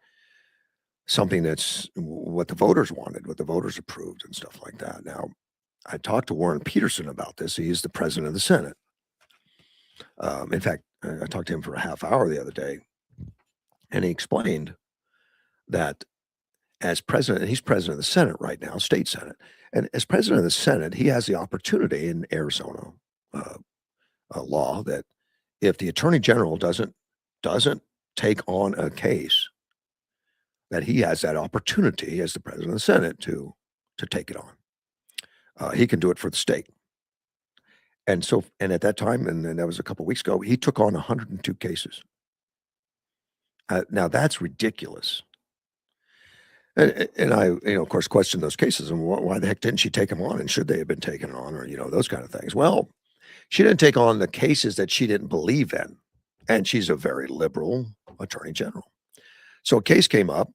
Speaker 1: something that's what the voters wanted, what the voters approved, and stuff like that. Now, I talked to Warren Peterson about this. He is the president of the Senate. In fact, I talked to him for a half hour the other day, and he explained that as president, and he's president of the Senate right now, state Senate, and as president of the Senate, he has the opportunity in Arizona law that if the attorney general doesn't take on a case, that he has that opportunity as the president of the Senate to take it on. He can do it for the state. And at that time, and that was a couple of weeks ago, he took on 102 cases. Now that's ridiculous. And I, of course, questioned those cases and why the heck didn't she take them on, and should they have been taken on, or those kind of things. Well, she didn't take on the cases that she didn't believe in, and she's a very liberal attorney general. So a case came up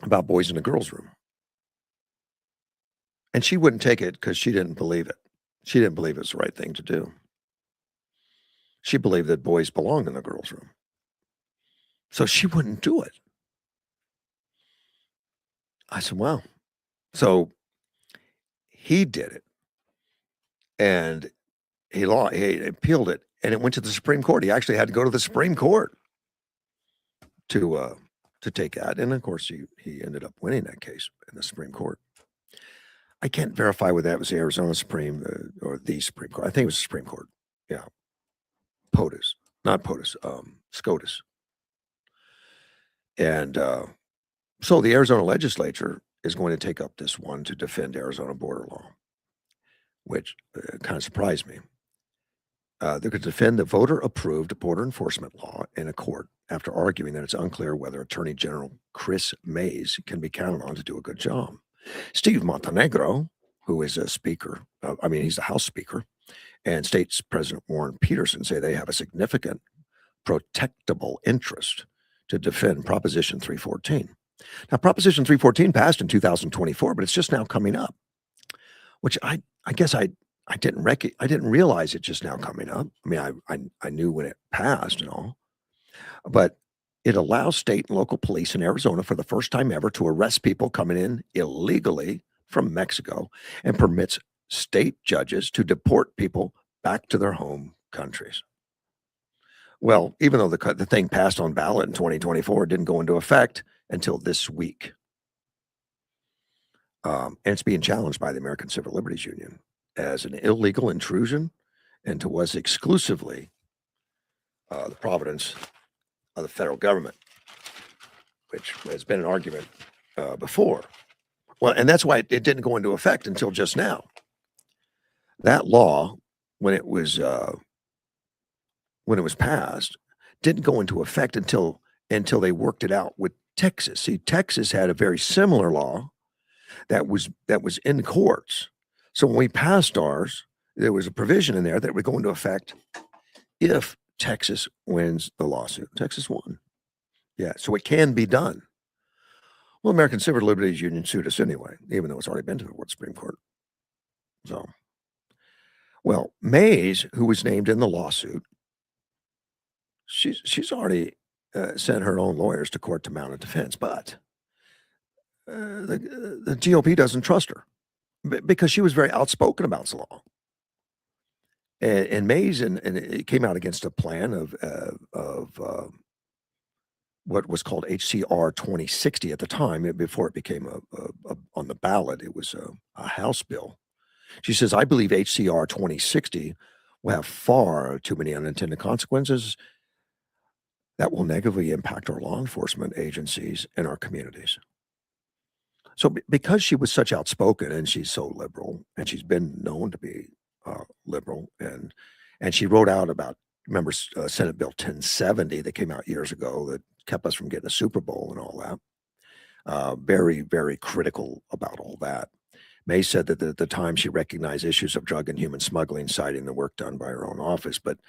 Speaker 1: about boys in the girls' room, and she wouldn't take it because she didn't believe it. She didn't believe it was the right thing to do. She believed that boys belonged in the girls' room, so she wouldn't do it. I said, wow. So He did it, and he appealed it, and it went to the Supreme Court. He actually had to go to the Supreme Court to take that, and of course he ended up winning that case in the Supreme Court. I can't verify whether that was the Arizona Supreme or the Supreme Court. I think it was the Supreme Court. Yeah, POTUS, not POTUS, SCOTUS. And so the Arizona legislature is going to take up this one to defend Arizona border law, which kind of surprised me. They're going to defend the voter-approved border enforcement law in a court after arguing that it's unclear whether Attorney General Chris Mays can be counted on to do a good job. Steve Montenegro, who is a speaker, he's the House Speaker, and State's President Warren Peterson say they have a significant protectable interest to defend Proposition 314. Now, Proposition 314 passed in 2024, but it's just now coming up, which I guess I didn't realize it just now coming up. I mean, I knew when it passed and all, but it allows state and local police in Arizona for the first time ever to arrest people coming in illegally from Mexico and permits state judges to deport people back to their home countries. Well, even though the thing passed on ballot in 2024, it didn't go into effect until this week. And it's being challenged by the American Civil Liberties Union as an illegal intrusion into what's exclusively the providence of the federal government, which has been an argument before. Well, and that's why it didn't go into effect until just now. That law, when it was passed, didn't go into effect until they worked it out with Texas. See, Texas had a very similar law that was in the courts. So when we passed ours, there was a provision in there that would go into effect if Texas wins the lawsuit. Texas won. Yeah, so it can be done. Well, American Civil Liberties Union sued us anyway, even though it's already been to the Supreme Court. So, well, Mays, who was named in the lawsuit, she's already sent her own lawyers to court to mount a defense, but the GOP doesn't trust her because she was very outspoken about the law. And Mays and it came out against a plan of what was called HCR 2060 at the time, before it became on the ballot. It was a House bill. She says, I believe HCR 2060 will have far too many unintended consequences that will negatively impact our law enforcement agencies and our communities. So because she was such outspoken and she's so liberal, and she's been known to be liberal, and she wrote out about, remember Senate Bill 1070 that came out years ago that kept us from getting a Super Bowl and all that. Very, very critical about all that. May said that at the time she recognized issues of drug and human smuggling, citing the work done by her own office, but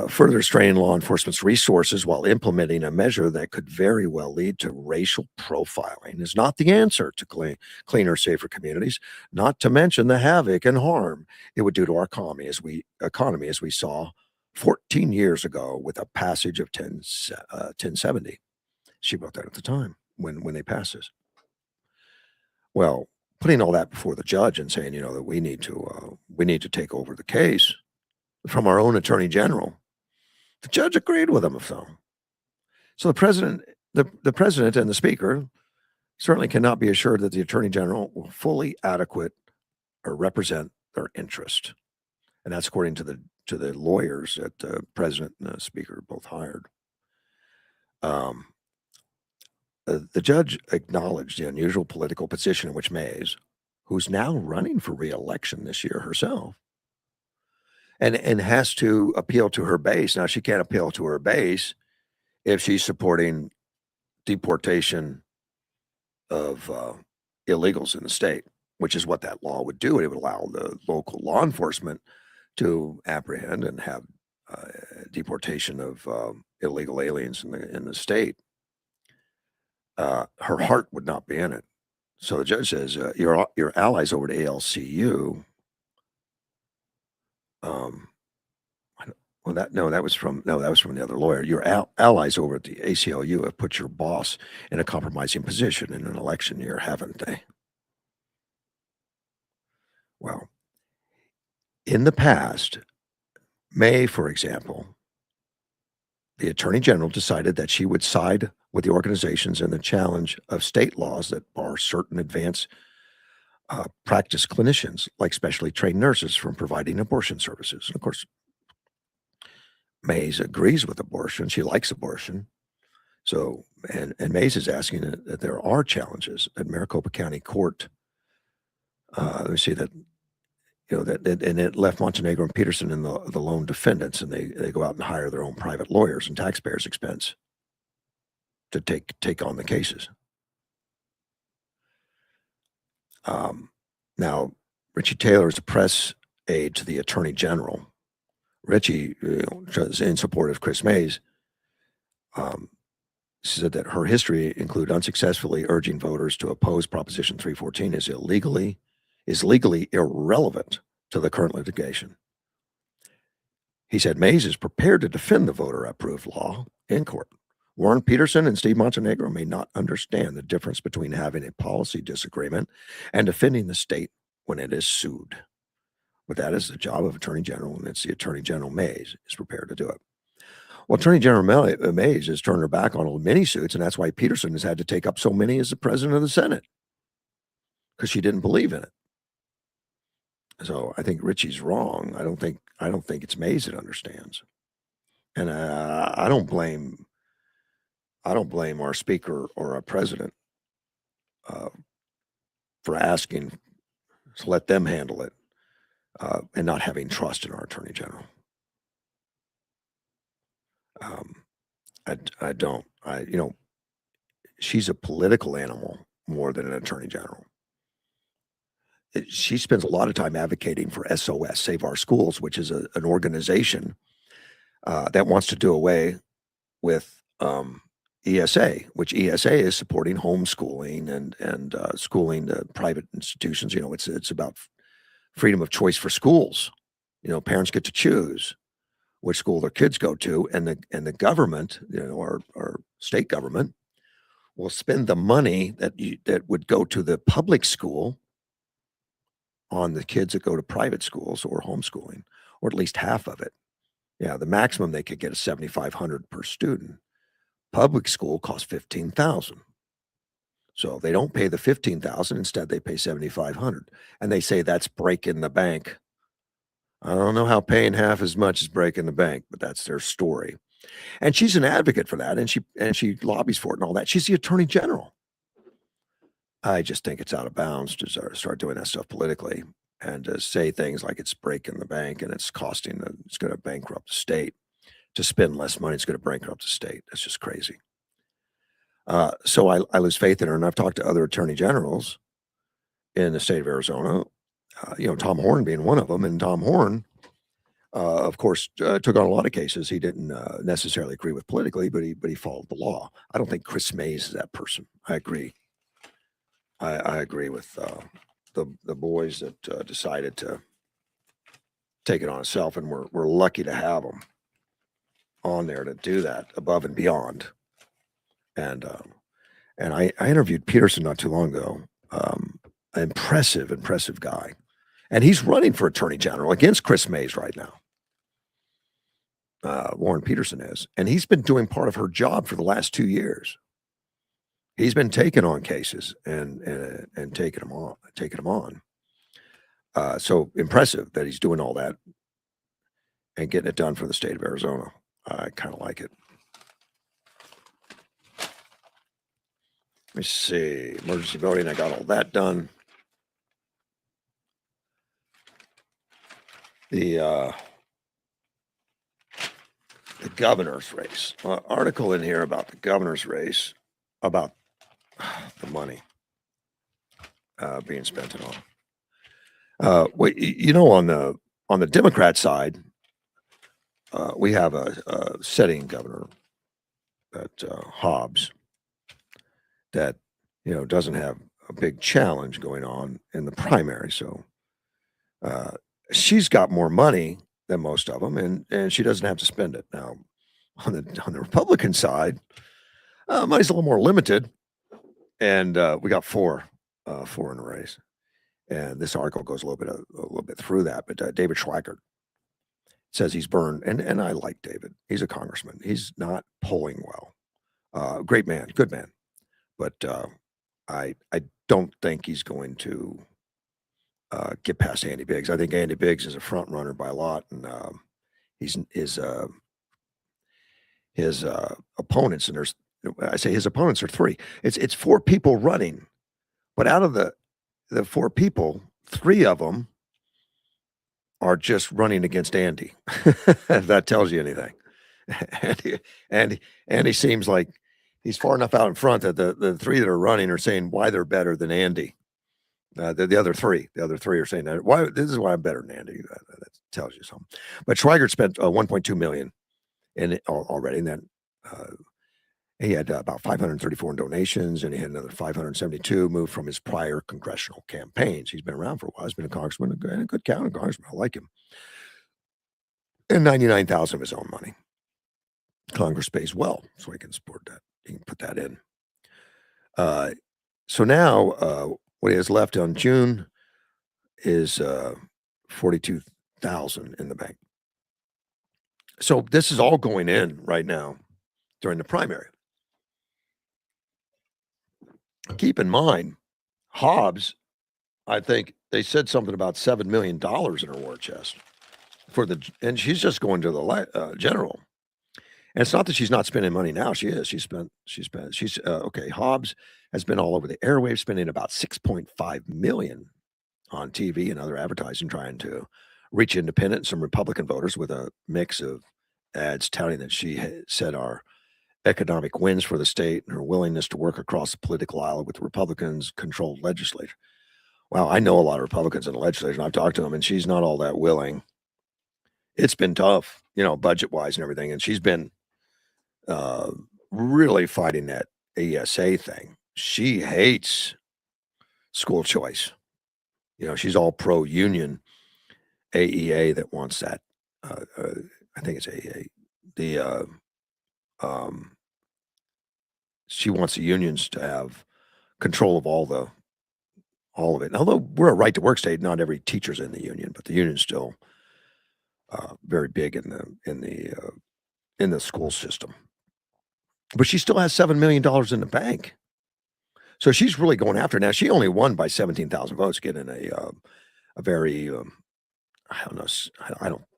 Speaker 1: further strain law enforcement's resources while implementing a measure that could very well lead to racial profiling is not the answer to cleaner, safer communities, not to mention the havoc and harm it would do to our economy as we saw 14 years ago with a passage of 1070. She wrote that at the time when they passed this. Well, putting all that before the judge and saying, that we need to take over the case from our own attorney general. The judge agreed with him. So the president and the speaker certainly cannot be assured that the attorney general will fully adequate or represent their interest. And that's according to the lawyers that the president and the speaker both hired. The judge acknowledged the unusual political position in which Mays, who's now running for re-election this year herself, and has to appeal to her base. Now, she can't appeal to her base if she's supporting deportation of illegals in the state, which is what that law would do. It would allow the local law enforcement to apprehend and have deportation of illegal aliens in the state. Her heart would not be in it. So the judge says, your allies over at ALCU. That was from the other lawyer. Your allies over at the ACLU have put your boss in a compromising position in an election year, haven't they? Well, in the past, May, for example, the Attorney General decided that she would side with the organizations in the challenge of state laws that bar certain advanced practice clinicians, like specially trained nurses, from providing abortion services. And of course, Mays agrees with abortion. She likes abortion. So, and Mays is asking that there are challenges at Maricopa County Court. We see that, and it left Montenegro and Peterson in the lone defendants, and they go out and hire their own private lawyers and taxpayers' expense to take on the cases. Now, Richie Taylor is a press aide to the Attorney General. Richie, is in support of Chris Mays, said that her history include unsuccessfully urging voters to oppose Proposition 314 is legally irrelevant to the current litigation. He said Mays is prepared to defend the voter-approved law in court. Warren Peterson and Steve Montenegro may not understand the difference between having a policy disagreement and defending the state when it is sued. But that is the job of Attorney General, and it's the Attorney General Mays is prepared to do it. Well, Attorney General Mays has turned her back on many suits, and that's why Peterson has had to take up so many as the president of the Senate, because she didn't believe in it. So I think Richie's wrong. I don't think it's Mays that understands, and I don't blame our speaker or our president for asking to let them handle it and not having trust in our Attorney General. I don't. She's a political animal more than an Attorney General. She spends a lot of time advocating for SOS, Save Our Schools, which is an organization that wants to do away with ESA, which ESA is supporting homeschooling and schooling the private institutions. It's about freedom of choice for schools. Parents get to choose which school their kids go to, and the government, our state government, will spend the money that would go to the public school on the kids that go to private schools or homeschooling, or at least half of it. Yeah, the maximum they could get is $7,500 per student. Public school costs $15,000. So they don't pay the $15,000. Instead, they pay $7,500, and they say that's breaking the bank. I don't know how paying half as much is breaking the bank, but that's their story. And she's an advocate for that, and she lobbies for it and all that. She's the Attorney General. I just think it's out of bounds to start doing that stuff politically and to say things like it's breaking the bank and it's going to bankrupt the state. To spend less money, it's going to bankrupt the state. That's just crazy. So I lose faith in her, and I've talked to other attorney generals in the state of Arizona, Tom Horn being one of them. And Tom Horn, of course, took on a lot of cases he didn't necessarily agree with politically, but he followed the law. I don't think Chris Mays is that person. I agree. I agree with the boys that decided to take it on itself, and we're lucky to have them on there to do that above and beyond. And I interviewed Peterson not too long ago. An impressive guy, and he's running for Attorney General against Chris Mays right now. Warren Peterson is, and he's been doing part of her job for the last 2 years. He's been taking on cases and taking them on. So impressive that he's doing all that and getting it done for the state of Arizona. I kind of like it. Let me see. Emergency voting, I got all that done. The governor's race. Article in here about the governor's race, about the money being spent and all. On the Democrat side, we have a sitting governor, that Hobbs, that doesn't have a big challenge going on in the primary. So she's got more money than most of them, and she doesn't have to spend it. Now, on the Republican side, money's a little more limited, and we got four in the race. and this article goes a little bit through that. But David Schweikert says he's burned, and I like David. He's a congressman. He's not polling well. Great man, good man, but I don't think he's going to get past Andy Biggs. I think Andy Biggs is a front runner by a lot, and his opponents, and I say his opponents are three. It's four people running, but out of the four people, three of them are just running against Andy. If that tells you anything. Andy seems like he's far enough out in front that the three that are running are saying why they're better than Andy. The other three are saying that why this is why I'm better than Andy. That tells you something. But Schweigert spent 1.2 million in it already, and then he had about 534 in donations, and he had another 572 moved from his prior congressional campaigns. He's been around for a while. He's been a congressman, a good county congressman. I like him. And 99,000 of his own money. Congress pays well, so he can support that. He can put that in. So now what he has left on June is 42,000 in the bank. So this is all going in right now during the primary. Keep in mind, Hobbs, I think they said something about $7 million in her war chest and she's just going to the general. And it's not that she's not spending money now. She is. Okay. Hobbs has been all over the airwaves, spending about 6.5 million on TV and other advertising, trying to reach independent and some Republican voters with a mix of ads touting that she said are economic wins for the state and her willingness to work across the political aisle with the Republicans-controlled legislature. Well, I know a lot of Republicans in the legislature, and I've talked to them, and she's not all that willing. It's been tough, budget-wise and everything, and she's been really fighting that ESA thing. She hates school choice. She's all pro-union. AEA that wants that. I think it's AEA. She wants the unions to have control of all of it. And although we're a right to work state, not every teacher's in the union, but the union's still very big in the school system. But she still has $7 million in the bank. So she's really going after it. Now, she only won by 17,000 votes, getting a very, I don't know,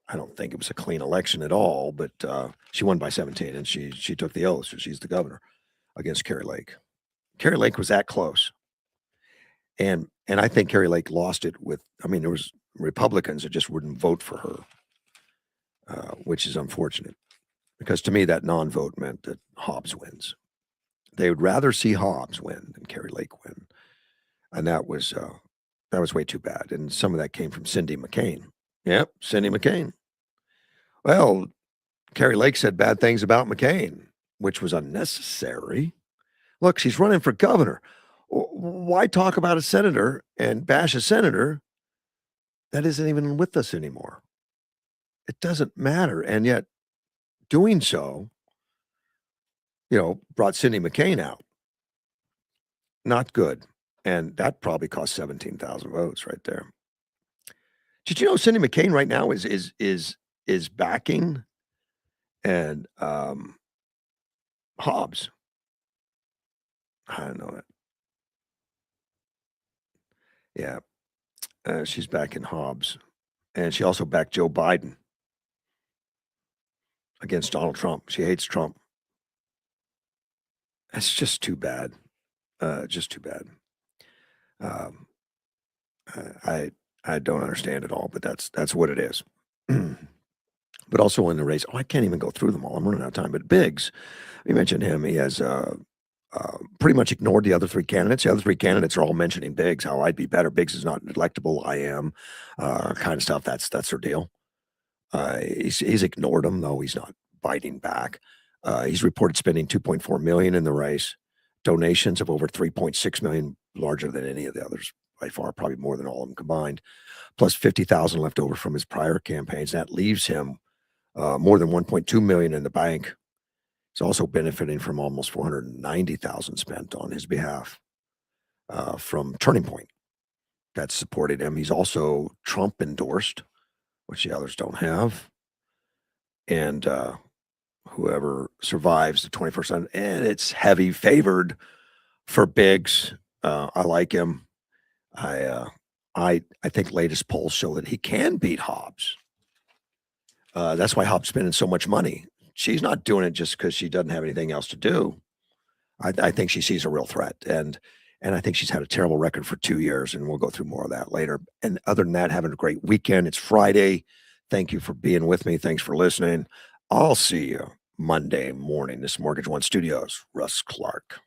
Speaker 1: I don't think it was a clean election at all, but she won by 17, and she took the oath, so she's the governor against Carrie Lake. Carrie Lake was that close. And I think Carrie Lake lost it there was Republicans that just wouldn't vote for her, which is unfortunate. Because to me, that non-vote meant that Hobbs wins. They would rather see Hobbs win than Carrie Lake win. And that was way too bad. And some of that came from Cindy McCain. Yep, Cindy McCain. Well, Carrie Lake said bad things about McCain, which was unnecessary. Look, she's running for governor. Why talk about a senator and bash a senator that isn't even with us anymore? It doesn't matter. And yet, doing so, brought Cindy McCain out. Not good. And that probably cost 17,000 votes right there. Did you know Cindy McCain right now is backing and Hobbs? I don't know that. Yeah. She's backing Hobbs. And she also backed Joe Biden against Donald Trump. She hates Trump. That's just too bad. Just too bad. I don't understand it all, but that's what it is. But also in the race, I can't even go through them all. I'm running out of time. But Biggs, we mentioned him. He has pretty much ignored the other three candidates. The other three candidates are all mentioning Biggs, how I'd be better. Biggs is not electable. I am, kind of stuff. That's their deal. He's ignored them, though he's not biting back. He's reported spending $2.4 million in the race, donations of over $3.6 million, larger than any of the others by far, probably more than all of them combined, plus 50,000 left over from his prior campaigns. That leaves him more than 1.2 million in the bank. He's also benefiting from almost 490,000 spent on his behalf from Turning Point. that's supporting him. He's also Trump endorsed, which the others don't have. And whoever survives the 21st, and it's heavy favored for Biggs. I like him. I think latest polls show that he can beat Hobbs. That's why Hobbs spending so much money. She's not doing it just because she doesn't have anything else to do. I think she sees a real threat, and I think she's had a terrible record for 2 years, and we'll go through more of that later. And other than that, having a great weekend. It's Friday. Thank you for being with me. Thanks for listening. I'll see you Monday morning. This is Mortgage One Studios, Russ Clark.